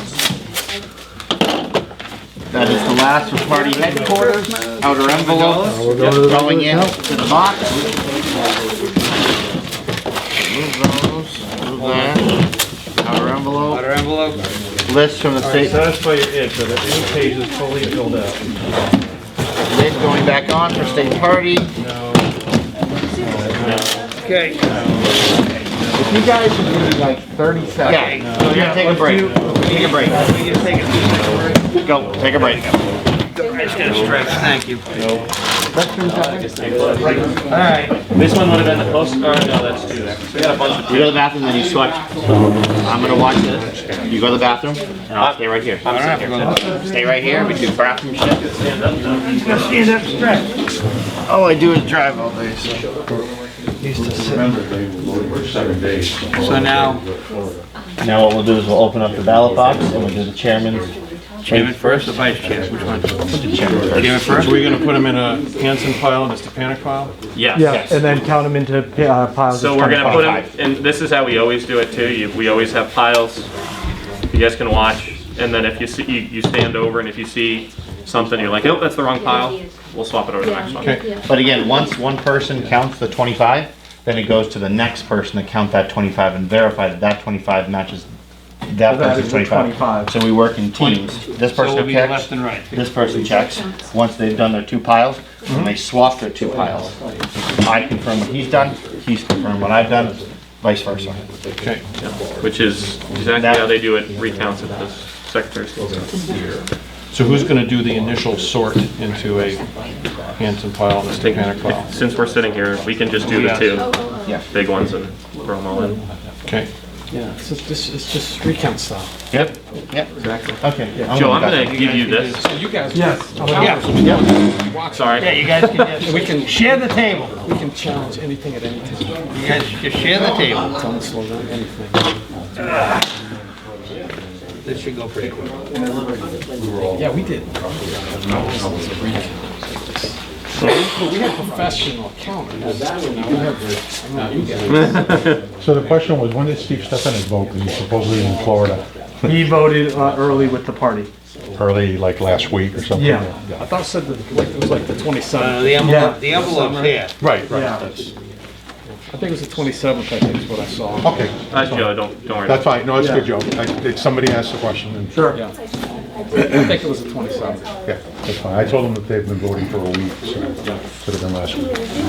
S6: That is the last for party headquarters. Outer envelope. Going in to the box. Move those. Move that. Outer envelope.
S13: Outer envelope.
S6: List from the state.
S4: Satisfy your itch that the new page is totally filled out.
S6: Lid going back on for state party.
S13: Okay.
S6: If you guys would give me like 30 seconds. Yeah, we're gonna take a break. Take a break. Go, take a break.
S13: I just gotta stretch, thank you.
S7: Alright. This one would have been the postcard. No, that's two there. So we got a bunch of
S6: You go to the bathroom, then you switch. I'm gonna watch this. You go to the bathroom, and I'll stay right here. Stay right here, we do bathroom shit.
S13: Stand up, stretch.
S6: All I do is drive all day, so.
S13: So now,
S6: Now what we'll do is we'll open up the ballot box, and we'll do the chairman's.
S13: chairman first or vice chair, which one? Chairman
S4: So
S13: first?
S4: we're gonna put them in a Hanson pile and a Stepanek pile?
S7: Yes.
S14: Yeah, and then count them into piles.
S7: So
S14: of
S7: we're gonna
S14: 25.
S7: put them, and this is how we always do it too. We always have piles. You guys can watch, and then if you see, you stand over, and if you see something, you're like, oh, that's the wrong pile, we'll swap it over to the next one.
S4: Okay.
S6: But again, once one person counts the 25, then it goes to the next person to count that 25 and verify that that 25 matches that
S14: So that
S6: person's
S14: is the 25.
S6: So we work in teams. This
S13: So
S6: person
S13: we'll be
S6: checks,
S13: left and right.
S6: this person checks. Once they've done their 2 piles, then they swap their 2 piles. I confirm what he's done, he's confirmed what I've done, vice versa.
S4: Okay.
S7: Which is exactly how they do it, recounts it, the secretary's.
S4: So who's gonna do the initial sort into a Hanson pile and a Stepanek pile?
S7: Since we're sitting here, we can just do the two big ones and throw them all in.
S4: Okay.
S9: Yeah, it's just recount style.
S7: Yep.
S6: Yep.
S9: Exactly.
S6: Okay.
S7: Joe, I'm gonna give you this.
S9: So you guys.
S14: Yes.
S7: Sorry.
S13: Yeah, you guys can just,
S9: We can
S13: share the table.
S9: We can challenge anything at any time.
S13: You guys just share the table.
S9: Tell them to slow down, anything.
S13: This should go pretty quick.
S9: Yeah, we did. But we had professional accountants. Now we have, you guys.
S16: So the question was, when did Steve Stefanik vote? He's supposedly in Florida.
S14: He voted early with the party.
S16: Early, like last week or something?
S14: Yeah.
S9: I thought it said that it was like the 27th.
S13: The envelope,
S14: Yeah.
S13: the envelope's here.
S16: Right, right.
S14: Yeah.
S9: I think it was the 27th, I think is what I saw.
S16: Okay.
S7: Joe, don't worry.
S16: That's fine. No, it's
S14: Yeah.
S16: good, Joe. Somebody asked the question. And
S14: Sure.
S9: Yeah. I think it was the 27th.
S16: Yeah, that's fine. I told them that they've been voting for a week, so could have been last week.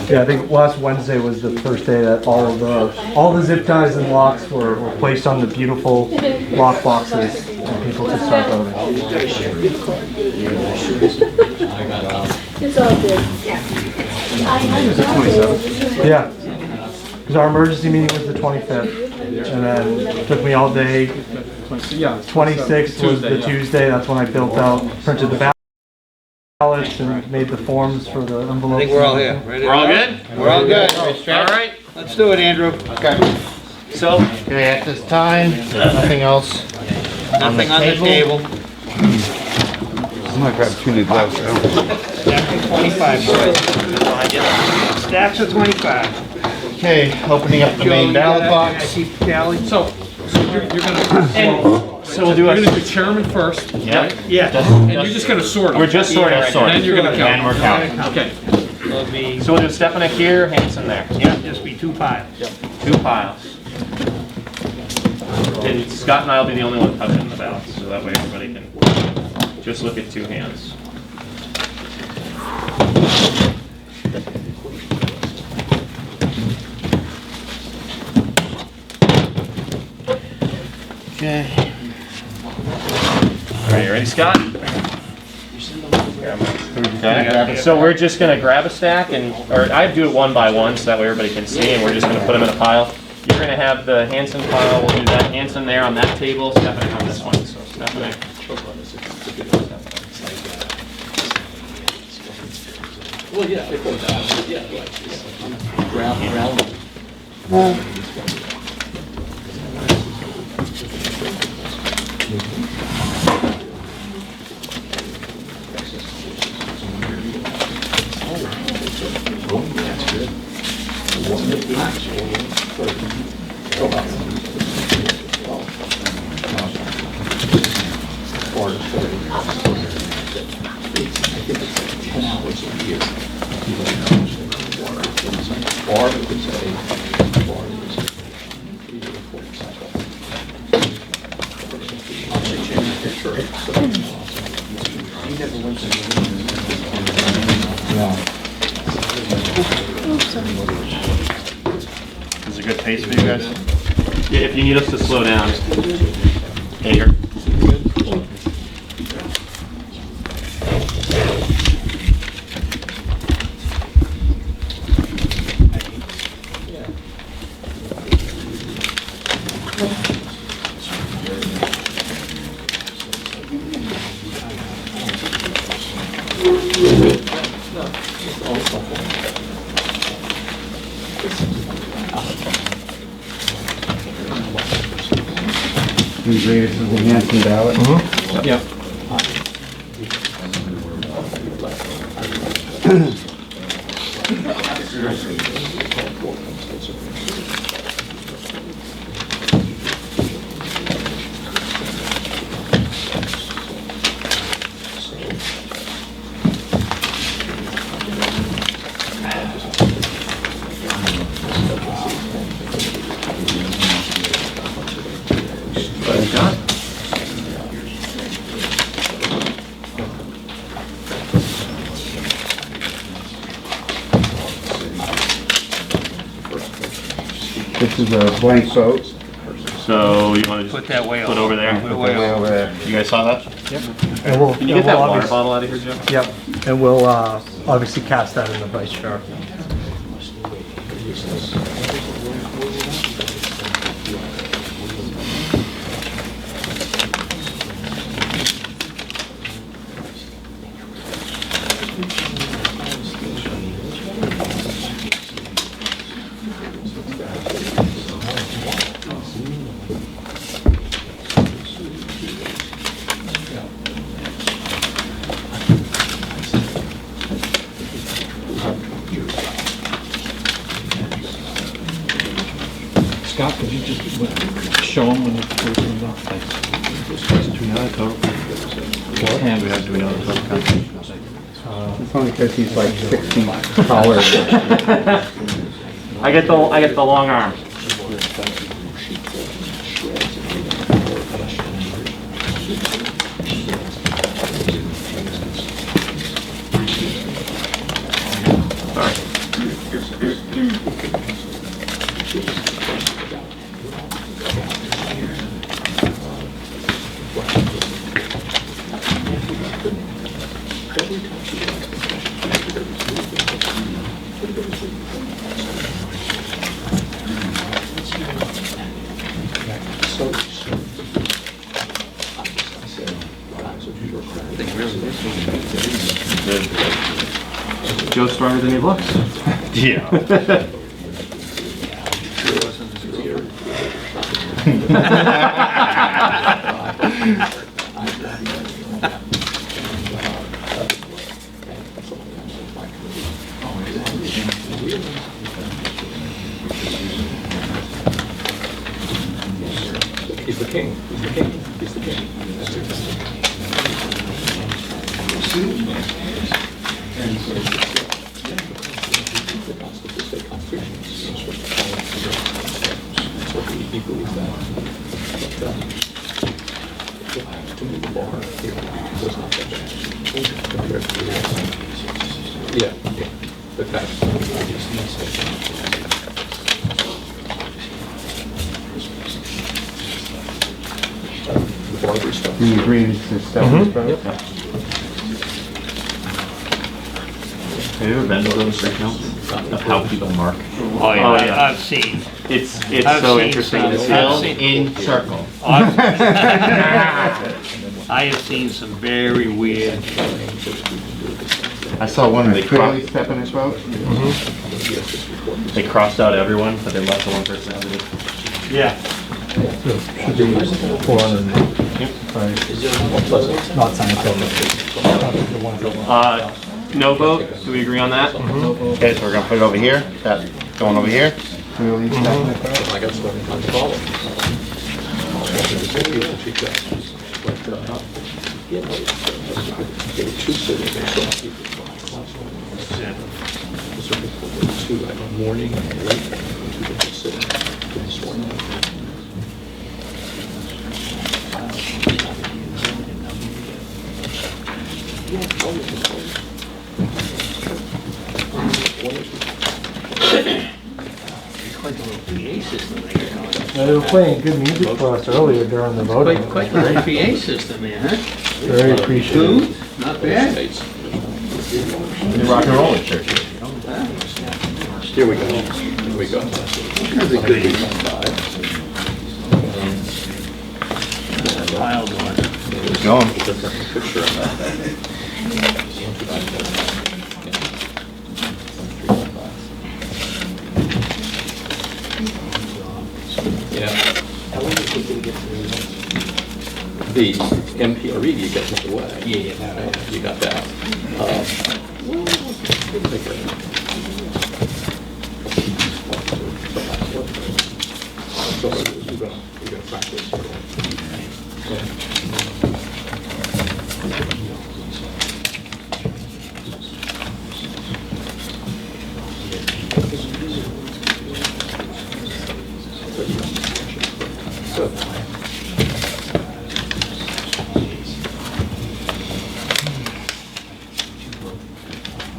S14: Yeah, I think last Wednesday was the first day that all the zip ties and locks were placed on the beautiful lock boxes and people could start voting.
S15: It's all good.
S14: Yeah, because our emergency meeting was the 25th, and then it took me all day.
S9: Yeah.
S14: 26th was the
S9: yeah.
S14: Tuesday, that's when I built out, printed the ballots and made the forms for the
S13: I
S14: envelopes.
S13: think we're all here. Ready to
S7: We're all
S13: go?
S7: good?
S13: We're all good.
S7: All right.
S13: Let's do it, Andrew.
S6: Okay.
S7: So,
S6: Okay, at this time, there's nothing else
S13: Nothing on the table.
S18: I'm gonna grab 2 new gloves.
S13: Stacks of 25, boys. Stacks of 25.
S6: Okay, opening up the main ballot box.
S13: Keep tally.
S9: So you're gonna,
S7: so we'll do
S9: you're gonna do chairman first.
S7: Yep.
S13: Yeah.
S9: And you're just gonna sort them.
S7: We're just sorting right now.
S9: And then you're gonna count.
S7: And we're counting.
S9: Okay.
S13: It'll be,
S7: So we'll do Stefanik here, Hanson there.
S13: yeah, just be 2 piles.
S7: 2 piles. And Scott and I will be the only one touching the ballots, so that way everybody can just look at 2 hands.
S6: Okay.
S7: All right, you ready, Scott? Okay. So we're just gonna grab a stack or I do it one by one so that way everybody can see, and we're just gonna put them in a pile. You're gonna have the Hanson pile, we'll do that Hanson there on that table, Stefanik on this one, so Stefanik.
S17: Well, yeah, it goes out, yeah, like, round.
S7: This is a good pace for you guys? Yeah, if you need us to slow down. Here.
S18: You agree this is the Hanson ballot?
S9: Yeah.
S18: This is a blank vote.
S7: So you want to just
S13: Put that way
S7: put over there?
S13: Put it way over there.
S7: You guys saw that?
S14: And we'll,
S7: Can you get that water
S14: obviously-
S7: bottle out of here, Joe?
S14: Yep, and we'll obviously cast that in the ViceChair.
S8: Scott, could you just show them when it's closing up?
S5: Do we know the total? And we have, do we know the total count? It's only because he's like 6 feet taller.
S7: I get the long arm. Joe's stronger than he looks.
S5: Yeah.
S17: He's the king. He's the king. He's the king. He believes that. But to me, the bar here was not that bad. Compared to the rest. Yeah, yeah. But that's the barber stuff.
S5: Do you agree with this stuff?
S7: Have you ever been to those accounts of how people mark?
S13: Oh, yeah, I've seen.
S7: It's
S13: I've
S7: so
S13: seen
S7: interesting
S13: some.
S7: to
S13: I've
S7: see.
S13: seen-
S7: In circle.
S13: I have seen some very weird.
S5: I saw one
S7: They
S5: that clearly
S7: cro-
S5: step in his boat.
S7: They crossed out everyone, but they left the one person out of it.
S14: Yeah. Should be 400. Not signed until
S7: No vote, do we agree on that?
S5: Okay, so we're gonna put it over here, that going over here. We'll each step in it.
S17: I got stuff on the follow. There were two sitting there, so people two, like morning and late, people just sitting there, sworn in.
S13: Quite a little PA system there.
S14: They were playing good music for us earlier during the voting.
S13: Quite a little PA system there, huh?
S14: Very appreciative.
S13: Two, not bad.
S7: Rock and roll in church.
S17: Here we go. Here we go.
S13: That's a goodie. Piled on.
S5: Going.
S17: Picture of that. Yeah. How long do you think it'll get to the MPRE, you got this away? Yeah. You got that. So we're gonna practice.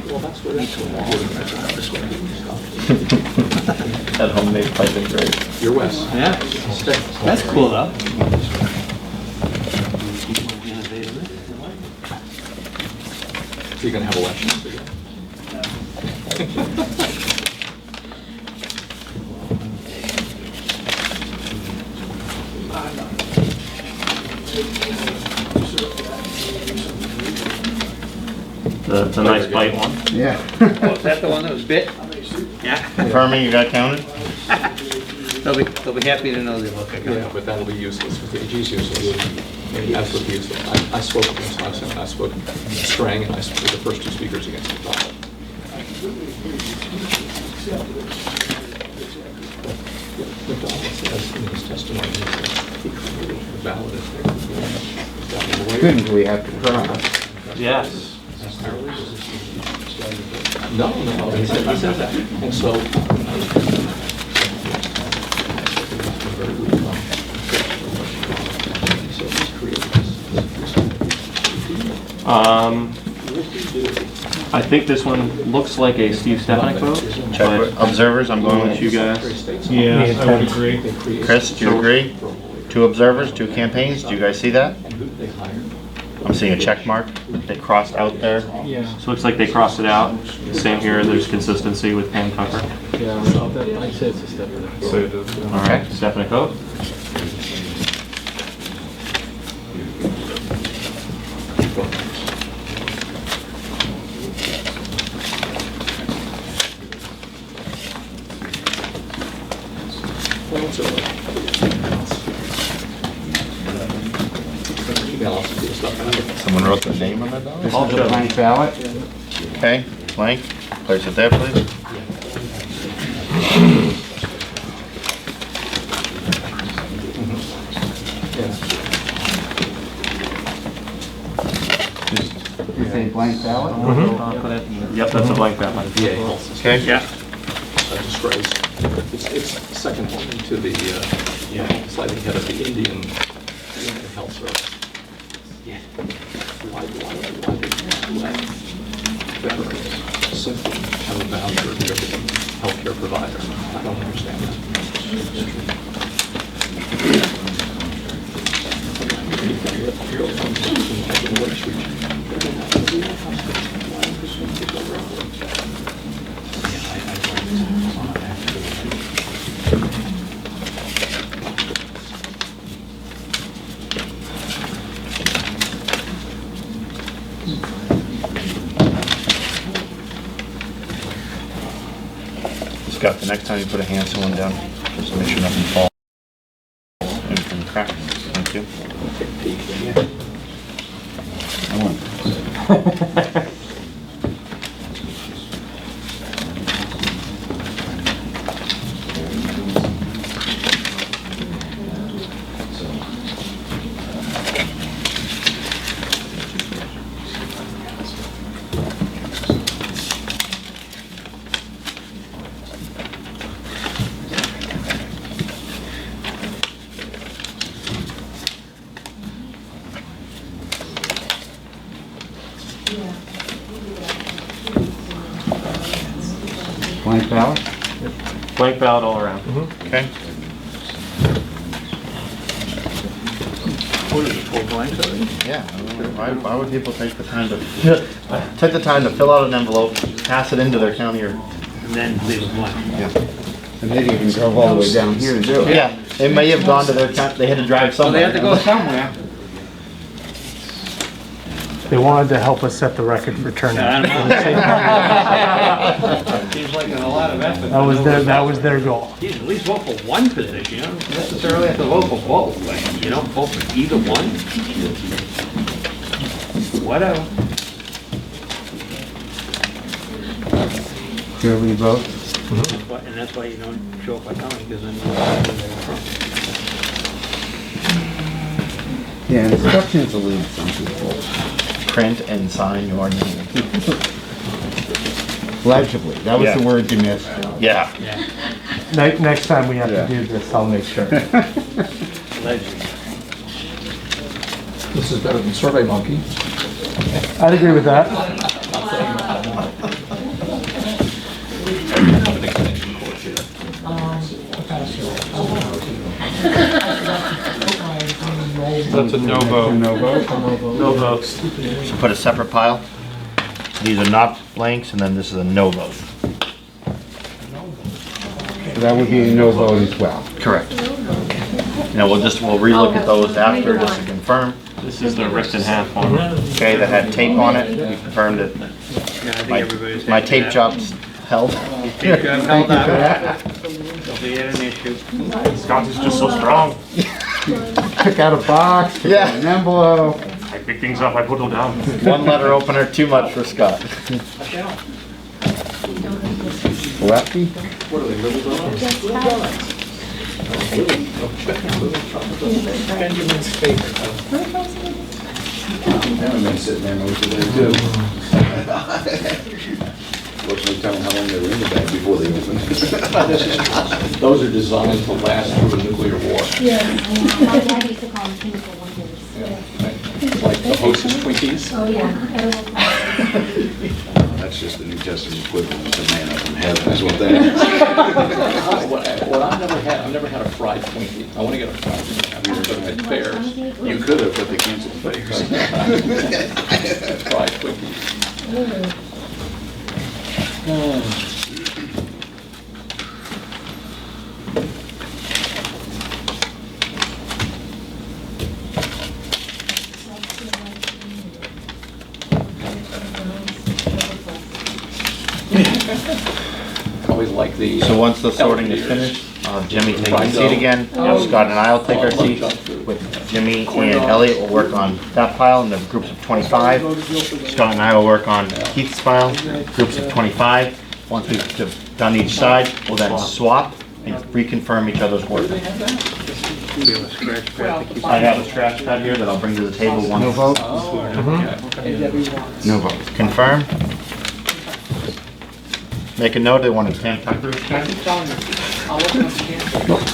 S17: Well, that's what it's
S7: That homemade pipe is great.
S17: You're Wes.
S13: Yeah, that's cool though.
S17: So you're gonna have elections again.
S7: The nice bite one.
S18: Yeah.
S13: Oh, is that the one that was bit? Yeah.
S6: Confirming you got counted?
S13: They'll be happy to know they look like
S17: Yeah, but that'll be useless, because AG's useless. Absolutely useless. I spoke against last time, I spoke Strang, and I spoke the first two speakers against the ballot. McDonald says in his testimony, he created the ballot.
S18: Good until we have to try.
S7: Yes.
S17: No, he said that. And so,
S7: I think this one looks like a Steve Stefanik vote.
S6: Check observers, I'm going with you guys.
S8: Yeah, I would agree.
S6: Chris, do you agree? 2 observers, 2 campaigns, do you guys see that? I'm seeing a check mark that they crossed out there.
S7: Yeah. So it looks like they crossed it out. Same here, there's consistency with Pam Tucker.
S9: Yeah, I said it's a step.
S7: All right, Stefanik vote.
S6: Someone wrote their name on that ballot?
S18: This is a blank ballot.
S6: Okay, blank. Place it there, please.
S18: Is a blank ballot?
S7: Yep, that's a blank ballot.
S6: Okay.
S7: Yeah.
S17: A disgrace. It's second only to the, slightly ahead of the Indian Health Service. Yeah. Why do let veterans simply have a voucher to every healthcare provider? I don't understand that.
S6: Scott, the next time you put a Hanson one down, just make sure nothing falls. Anything cracks. Thank you.
S18: Blank ballot?
S7: Blank ballot all around.
S6: Okay.
S13: What is it, 4 blanks already?
S6: Yeah. Why would people take the time to fill out an envelope, pass it into their county or?
S13: And then leave it blank.
S6: Yeah.
S18: And they didn't even drove all the way down here to do it.
S6: Yeah, they may have gone to their town, they had to drive
S13: So they
S6: somewhere.
S13: had to go somewhere.
S14: They wanted to help us set the record for turnout.
S13: Seems like a lot of effort.
S14: That was their goal.
S13: Geez, at least vote for one position, you don't necessarily have to vote for both, like, you know, vote for either one. Whatever.
S18: Here we vote.
S13: And that's why you don't show up at county, because then
S18: Yeah, instructions will lead some people.
S6: Print and sign your name.
S18: Legibly, that was the word you missed.
S6: Yeah.
S14: Next time we have to do this, I'll make sure.
S17: This is better than Survey Monkey.
S14: I'd agree with that.
S8: That's a no vote.
S18: No vote?
S7: No votes.
S6: So put a separate pile. These are not blanks, and then this is a no vote.
S18: So that would be a no vote as well.
S6: Correct. Now we'll relook at those after just to confirm.
S7: This is the ripped in half one.
S6: Okay, that had tape on it. We confirmed it. My tape job's held.
S13: Tape job held up. Don't be an issue.
S7: Scott is just so strong.
S18: Pick out a box, pick out an envelope.
S7: I pick things up, I put them down.
S6: One letter opener, too much for Scott.
S18: Lefty?
S17: What are they, little dogs?
S9: Benjamin's favorite.
S16: Haven't been sitting there most of the day too. Fortunately, tell them how long they were in the bag before they opened.
S17: Those are designed to last through a nuclear war.
S12: Yeah. My dad used to call them chemical wonders.
S17: Like the Hostess Twinkies.
S12: Oh, yeah.
S16: That's just the New Testament equivalent of manna from heaven, that's what that is.
S17: What I've never had a fried Twinkie. I want to get a fried Twinkie. I've had fairs.
S16: You could have, but they canceled the fairs.
S17: Fried Twinkies. Always like the.
S6: So once the sorting is finished, Jimmy take his seat again. Scott and I will take our seats. With Jimmy and Elliot will work on that pile in the groups of 25. Scott and I will work on Keith's pile, groups of 25. Once we've done each side, we'll then swap and reconfirm each other's work. I have a scratch pad here that I'll bring to the table once.
S18: No vote?
S6: No vote. Confirm. Make a note, they want a Tam Tucker check.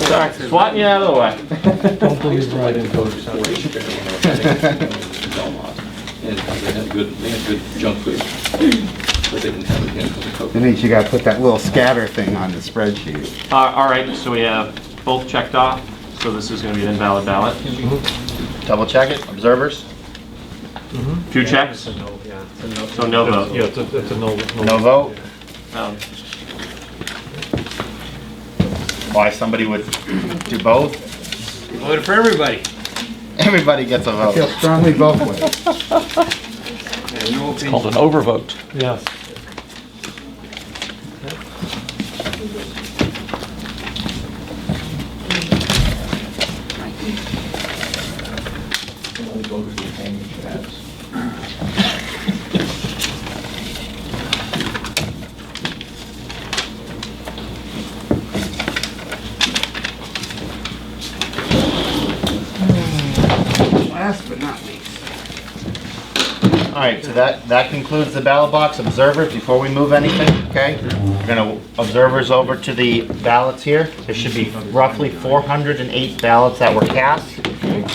S7: Sorry, swatting you out of the way.
S17: Don't believe right in those and they had good junk food, but they didn't have it in for the Coke.
S18: That means you gotta put that little scatter thing on the spreadsheet.
S7: All right, so we have both checked off, so this is gonna be an invalid ballot.
S6: Double check it, observers.
S7: Two checks, so no vote.
S8: Yeah, it's a no.
S6: No vote.
S7: Why somebody would do both?
S13: Voted for everybody.
S6: Everybody gets a
S18: I feel
S6: vote.
S18: strongly both ways.
S13: It's
S4: Called an overvote.
S8: Yes.
S18: Last but not least.
S6: All right, so that concludes the ballot box. Observers, before we move anything, okay? We're gonna, observers over to the ballots here. There should be roughly 408 ballots that were cast.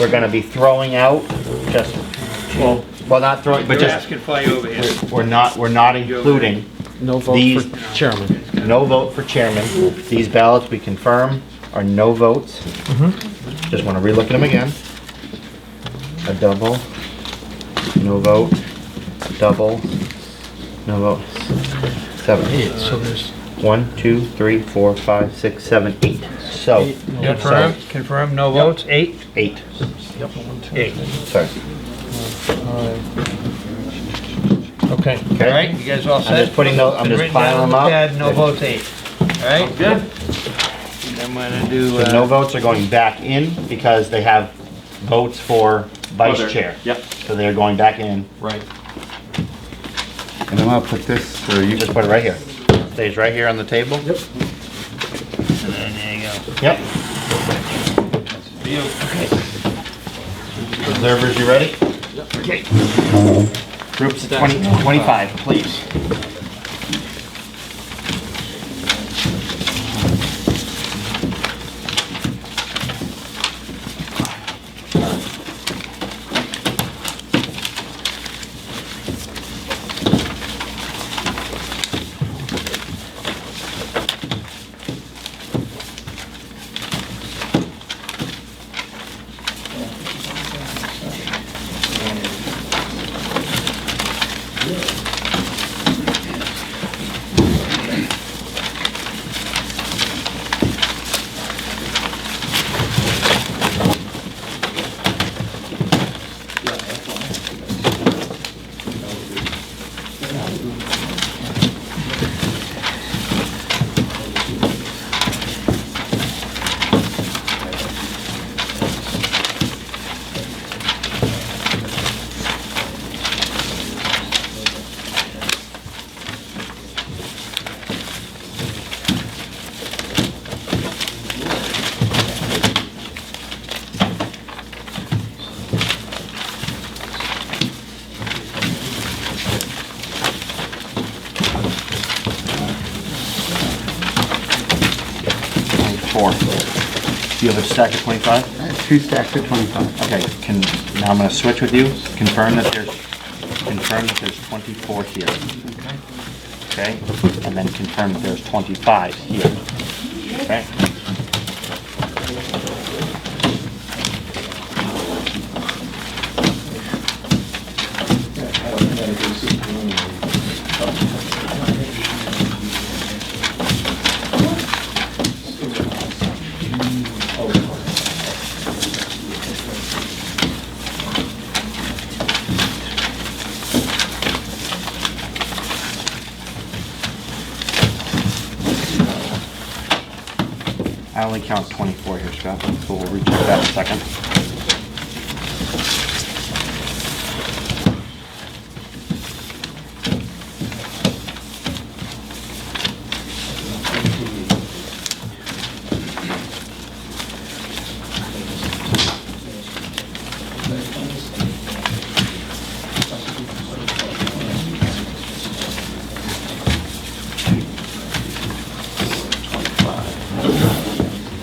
S6: We're gonna be throwing out just, well, not throwing, but
S13: You're
S6: just,
S13: asking for you over here.
S6: we're not including
S9: No vote
S6: these.
S9: for chairman.
S6: No vote for chairman. These ballots, we confirm, are no votes. Just wanna relook at them again. A double, no vote, double, no vote, 7.
S9: So there's
S6: 1, 2, 3, 4, 5, 6, 7, 8. So,
S13: Confirm, no votes, 8?
S6: 8.
S13: 8.
S6: Sorry.
S9: okay.
S13: All right, you guys all
S6: I'm
S13: set?
S6: just putting those, I'm just piling them up.
S13: Pad, no votes, 8. All right?
S7: Good.
S13: I'm gonna do,
S6: The no votes are going back in because they have votes for vice chair.
S7: Yep.
S6: So they're going back in.
S7: Right.
S18: And I'm gonna put this, so you
S6: Just put it right here. Stays right here on the table. Yep.
S13: there you go.
S6: Yep. Observers, you ready?
S13: Okay.
S6: Groups of 25, please.
S5: 24. Do you have a stack of 25?
S18: I have 2 stacks of 25.
S5: Okay, now I'm gonna switch with you. Confirm that there's 24 here. Okay, and then confirm that there's 25 here. Okay. I only count 24 here, Scott, so we'll recheck that in a second.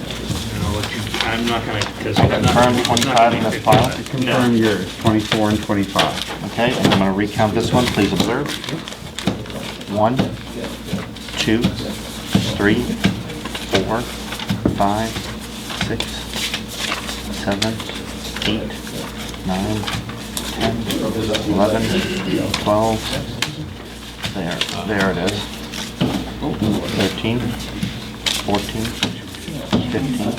S13: I'm not gonna, because.
S5: Confirm 25 in this file.
S18: Confirm yours, 24 and 25.
S5: Okay, and I'm going to recount this one. Please observe. 1, 2, 3, 4, 5, 6, 7, 8, 9, 10, 11, 12. There it is. 13, 14, 15,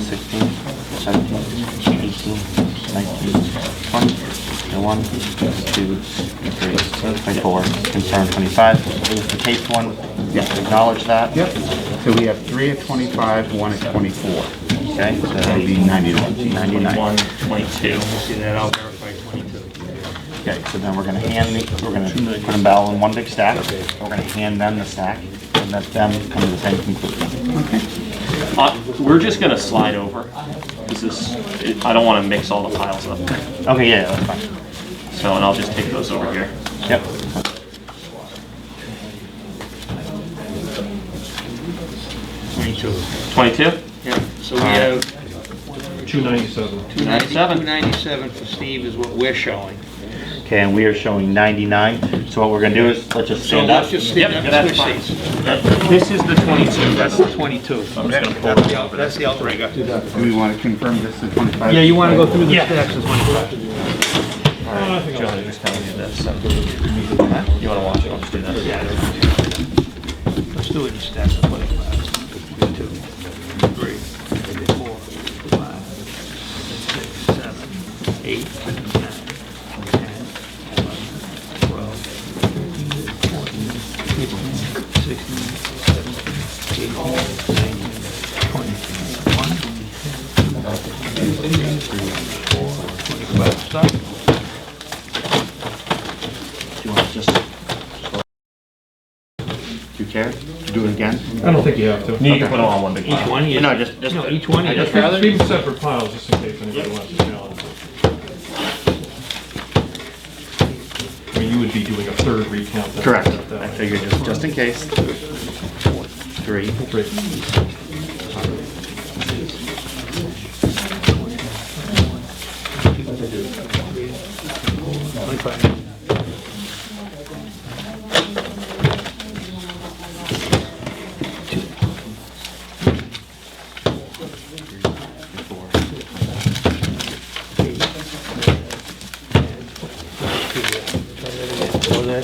S5: 16, 17, 18, 19, 20, 21, 22, 23, 24, concern 25. Is the taped one? Yes. Acknowledge that?
S18: Yep. So we have 3 at 25, 1 at 24.
S5: Okay. So
S18: that would be 99.
S5: 99.
S7: 22.
S13: See that, I'll verify 22.
S5: Okay, so then we're gonna put them all in one big stack. We're gonna hand them the stack and let them come to the same conclusion.
S18: Okay.
S7: We're just gonna slide over. I don't wanna mix all the piles up.
S5: Okay, yeah, that's fine.
S7: So, and I'll just take those over here.
S5: Yep.
S13: 22.
S7: 22?
S13: Yeah, so we have
S8: 297.
S13: 297 for Steve is what we're showing.
S5: Okay, and we are showing 99. So what we're gonna do is, let's just
S13: So
S5: stand up.
S13: let's just stand up,
S7: that's
S13: switch
S7: fine.
S13: seats.
S7: This is the 22.
S13: That's the 22. That's the outrigger.
S18: Do we want to confirm this is 25?
S13: Yeah, you want to go through the
S7: Yeah.
S13: stacks as 25.
S7: John, just kind of do this. So. You wanna watch it? I'll just do this.
S13: Yeah. Let's do it in stacks of 25. 2, 3, 4, 5, 6, 7, 8, 9, 10, 11, 12, 14, 15, 16, 17, 18, 19, 20, 21, 22, 23, 24, 25. Stop.
S5: Do you want to just, do you care to do it again?
S8: I don't think you have to.
S7: You can put them all on one big
S13: Each
S7: pile.
S13: one? you-
S5: No, just
S13: No, each one, you just
S8: Keep
S13: rather?
S8: them separate piles just in case anybody wants to challenge it. I mean, you would be doing a third recount. then.
S5: Correct.
S8: That
S5: I
S8: way.
S5: figured just in case. 3.
S8: Great.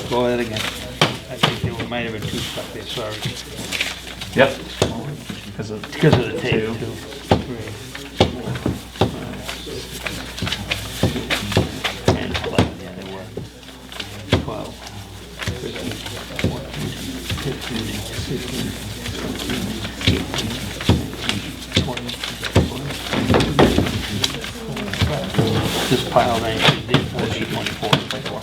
S13: Go ahead again. I think there might have been 2 stuck there, sorry.
S7: Yep. Because of
S13: the tape, 2, 3, 4, 5, 10, 11, yeah, there were. 12, 13, 14, 15, 16, 17, 18, 19, 20, this pile then did 40, 24, 24.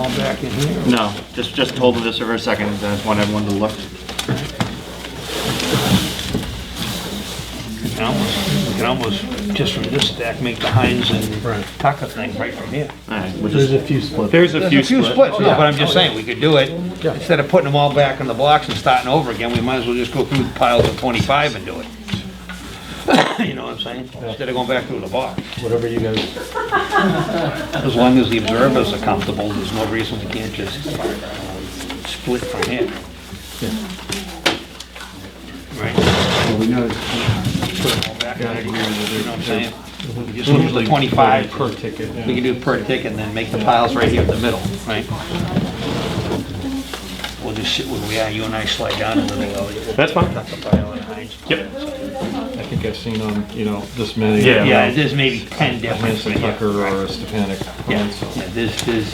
S13: all back in here?
S6: No, just hold this for a second, I just want everyone to look.
S13: We can almost, just from this stack, make the Heinz and Tucker thing right from here.
S14: There's a few splits.
S7: There's a few
S13: splits,
S7: splits.
S13: no, but I'm just saying, we could do it, instead of putting them all back in the blocks and starting over again, we might as well just go through the piles of 25 and do it. You know what I'm saying? Instead of going back through the box.
S14: Whatever you guys.
S13: As long as the observers are comfortable, there's no reason we can't just split from here. Right?
S18: We know.
S13: Put them all back out of here, you know what I'm saying? We just use the 25
S8: per ticket.
S13: We can do it per ticket and then make the piles right here in the middle, right? We'll just sit where we are, you and I slide down a little.
S7: That's fine.
S13: Tuck the pile and Heinz.
S7: Yep.
S8: I think I've seen on, this many.
S13: Yeah, there's maybe 10 different.
S8: Hanson Tucker or a Stepanek.
S13: Yeah, there's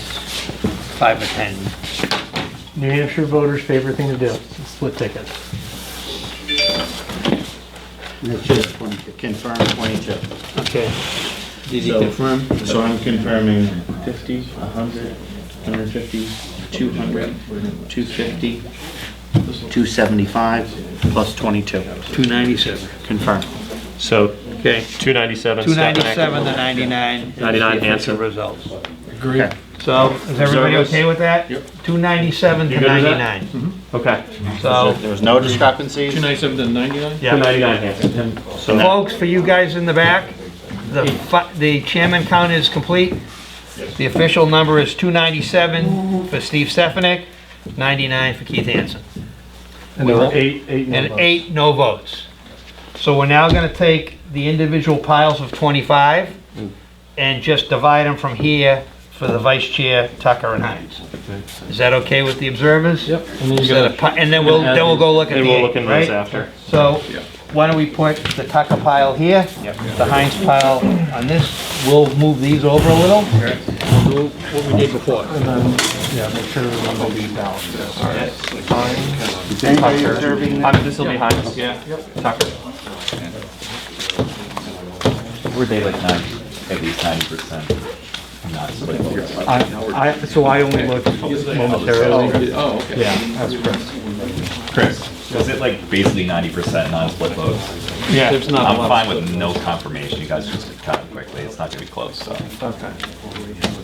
S13: 5 or 10.
S14: New Hampshire voters' favorite thing to do, split tickets.
S6: Confirm 22.
S13: Okay. Did you confirm?
S6: So I'm confirming 50, 100, 150, 200, 250, 275, plus 22.
S13: 297.
S6: Confirm.
S7: So,
S13: Okay.
S7: 297.
S13: 297 to 99.
S7: 99
S13: Hanson
S7: Hanson.
S13: results.
S14: Agreed.
S13: So, is everybody
S7: Observers?
S13: okay with that? Yep. 297 to
S7: You good with that?
S13: 99.
S7: Okay.
S13: So,
S6: There was no discrepancies?
S8: 297 to 99?
S13: yeah.
S7: 299 Hanson. So,
S13: Folks, for you guys in the back, the chairman count is complete. The official number is 297 for Steve Stefanik, 99 for Keith Hansen.
S14: And there were eight no
S13: And
S14: votes.
S13: 8 no votes. So we're now gonna take the individual piles of 25 and just divide them from here for the vice chair, Tucker and Hines. Is that okay with the observers?
S8: Yep. And then you
S13: Instead of and then we'll go look at
S7: and
S13: the
S7: we'll
S13: 8,
S7: look in those
S13: right?
S7: after.
S13: So, why don't we put the Tucker pile here, the Heinz pile on this, we'll move these over a little. We'll do what we did before.
S14: And then, yeah, make sure everyone leave balance.
S18: Is anybody observing that?
S7: This will be Heinz.
S13: Yeah.
S7: Tucker.
S19: Were they like 90, at least 90%? Not split votes?
S14: So I only looked momentarily.
S17: Oh, okay.
S14: Yeah, that's Chris.
S19: Was it like basically 90% non-split votes?
S13: Yeah.
S8: There's not a
S19: I'm
S8: lot
S19: fine
S8: of
S19: with no confirmation, you guys just count quickly, it's not gonna be close, so.
S14: Okay.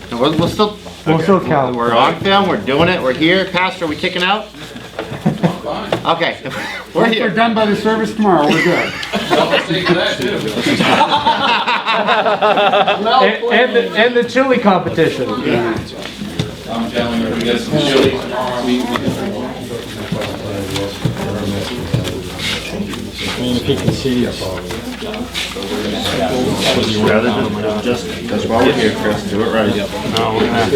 S6: So we'll still,
S14: We'll still count.
S6: we're on film, we're doing it, we're here. Pastor, are we kicking out? Okay, we're
S18: Once
S6: here.
S18: we're done by the service tomorrow, we're good.
S14: And the chili competition.
S10: I'm telling you, we got some chili tomorrow.
S8: If you can see us.
S6: Rather than just, because while we're here, Chris, do it right.
S13: No, we're not.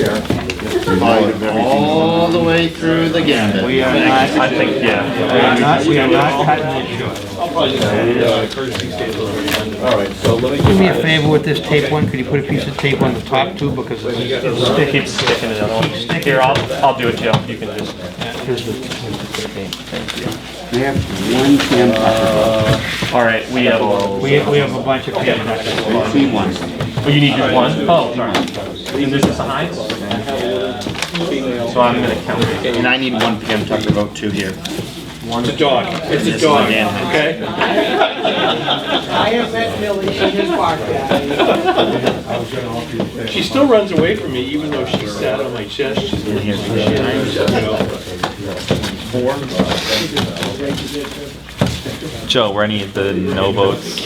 S6: All the way through the gambit.
S13: We are not,
S7: I think, yeah.
S13: we are not cutting it short. Do me a favor with this tape one, could you put a piece of tape on the top too, because it's
S7: Keep
S13: sticking.
S7: sticking it on. Here, I'll do it, Joe. You can just.
S18: We have one Cam Tucker
S7: All right, we have.
S13: We have a bunch of Cam Tuckers.
S18: vote. I see one.
S7: Oh, you need just one? Oh, sorry. And this is a Heinz? So I'm gonna count it.
S6: And I need one PM Tucker vote too here.
S1: It's a dog. It's a dog, okay?
S13: I have met Millie, she just barked at
S1: She still runs away from me even though she sat on my chest. She's in here.
S19: Joe, were any of the no votes,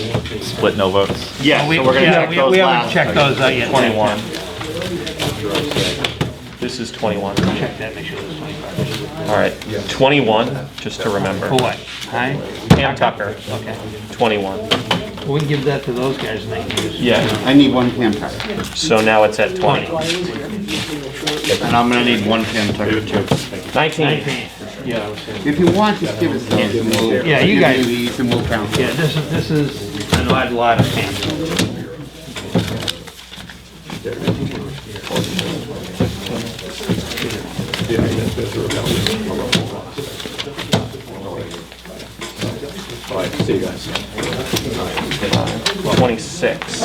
S19: split no votes?
S6: Yeah, so we're gonna check those
S13: we haven't
S6: last.
S13: checked those out yet.
S7: 21. This is 21.
S13: Check that, make sure it's 25.
S7: All right, 21, just to remember.
S13: For what? Heinz?
S7: Pam Tucker,
S13: Okay.
S7: 21.
S13: We can give that to those guys and they can use it.
S7: Yeah,
S18: I need one Cam Tucker.
S7: so now it's at 20.
S6: And I'm gonna need one PM Tucker too.
S7: 19.
S18: If you want, just give us those. and we'll-
S13: Yeah, you
S18: give
S13: guys-
S18: me these and we'll count.
S13: Yeah, this is an odd lot of Cam.
S1: All right, see you guys.
S7: 26.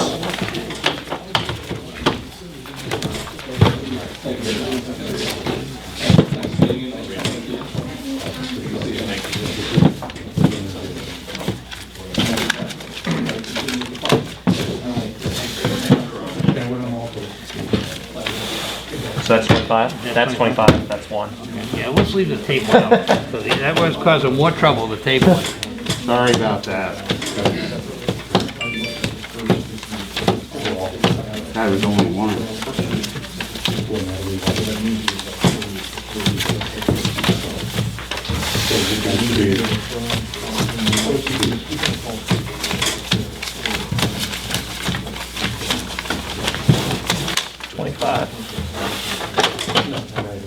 S7: So that's 25? That's 25, that's one.
S13: Yeah, let's leave the table out. So that was causing more trouble, the table.
S5: Sorry about that. That was only one.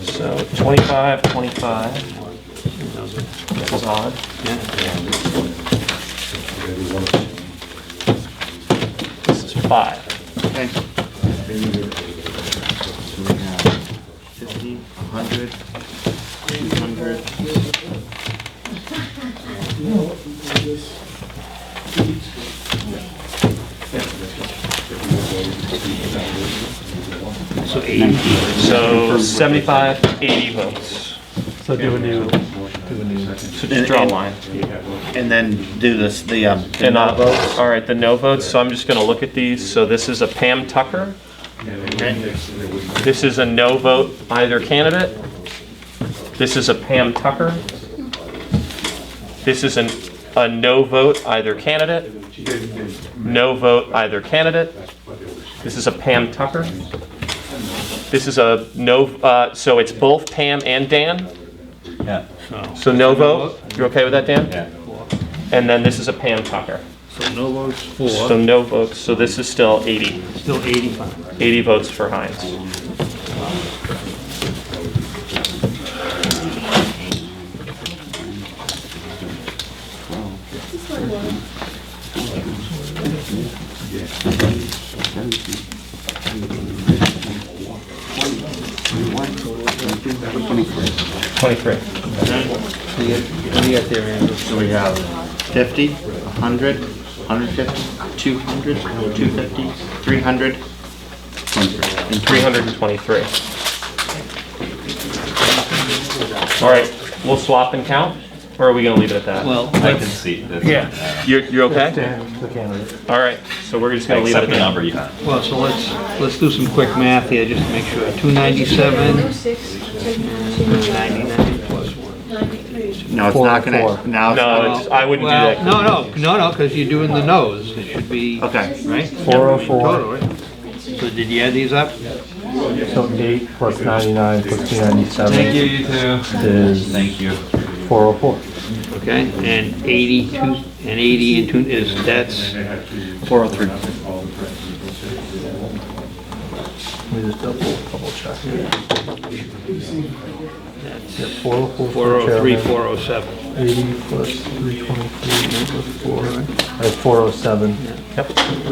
S7: So 25, 25. This is odd. This is 5.
S5: Okay. So we have 50, 100, 200.
S13: So 80.
S7: So 75, 80 votes.
S14: So do a new.
S7: So just draw a line.
S6: And then do this, the
S7: And
S6: no votes.
S7: all right, the no votes. So I'm just going to look at these. So this is a Pam Tucker. This is a no vote either candidate. This is a Pam Tucker. This is a no vote either candidate. No vote either candidate. This is a Pam Tucker. This is a no. So it's both Pam and Dan.
S19: Yeah.
S7: So no vote. You're okay with that, Dan?
S19: Yeah.
S7: And then this is a Pam Tucker.
S13: So no votes for.
S7: So no votes, so this is still 80.
S13: Still 85.
S7: 80 votes for Hines.
S6: So we have 50, 100, 150, 200, 250, 300,
S7: And 323. All right, we'll swap and count, or are we gonna leave it at that?
S13: Well,
S19: I can see this.
S7: Yeah. You're okay?
S14: The candidate.
S7: All right, so we're just
S19: I
S7: gonna leave it
S19: accept
S7: at
S19: the
S7: that.
S19: number you have.
S13: Well, so let's do some quick math here just to make sure. 297, 99 plus 1.
S6: no, it's not gonna, now it's
S7: No,
S6: not.
S7: it's, I wouldn't do
S13: Well,
S7: that.
S13: no, because you're doing the nose. It should be,
S6: Okay.
S13: right?
S14: 404.
S13: Total, right? So did you add these up?
S14: So 8 plus 99 plus 297.
S13: Thank you, you too.
S14: Is
S19: Thank you.
S14: 404.
S13: Okay, and 82, and 80 and 2 is, that's
S6: 403.
S14: Let me just double check.
S13: that's
S14: 404.
S13: 403, 407.
S14: 80 plus 323 plus 4. That's 407.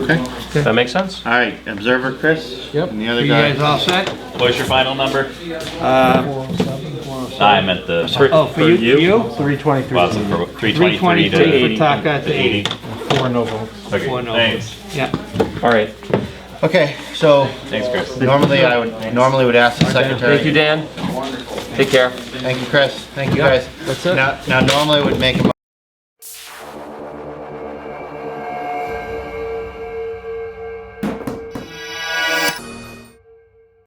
S6: Okay.
S7: That makes sense?
S6: All right, observer Chris?
S14: Yep.
S6: And the other
S13: You
S6: guy?
S13: guys all set?
S19: What's your final number?
S14: 407.
S19: I meant the.
S13: Oh, for you?
S14: 323.
S19: Well, so for 323 to
S13: 323
S19: 80.
S13: for Taka to
S19: 80.
S14: 4 no votes.
S19: Okay,
S13: Four no
S19: thanks.
S13: Yeah.
S7: All right.
S6: Okay, so
S19: Thanks, Chris.
S6: normally would ask the secretary.
S7: Thank you, Dan. Take care.
S6: Thank you, Chris. Thank you, guys.
S14: That's it.
S6: Now normally would make a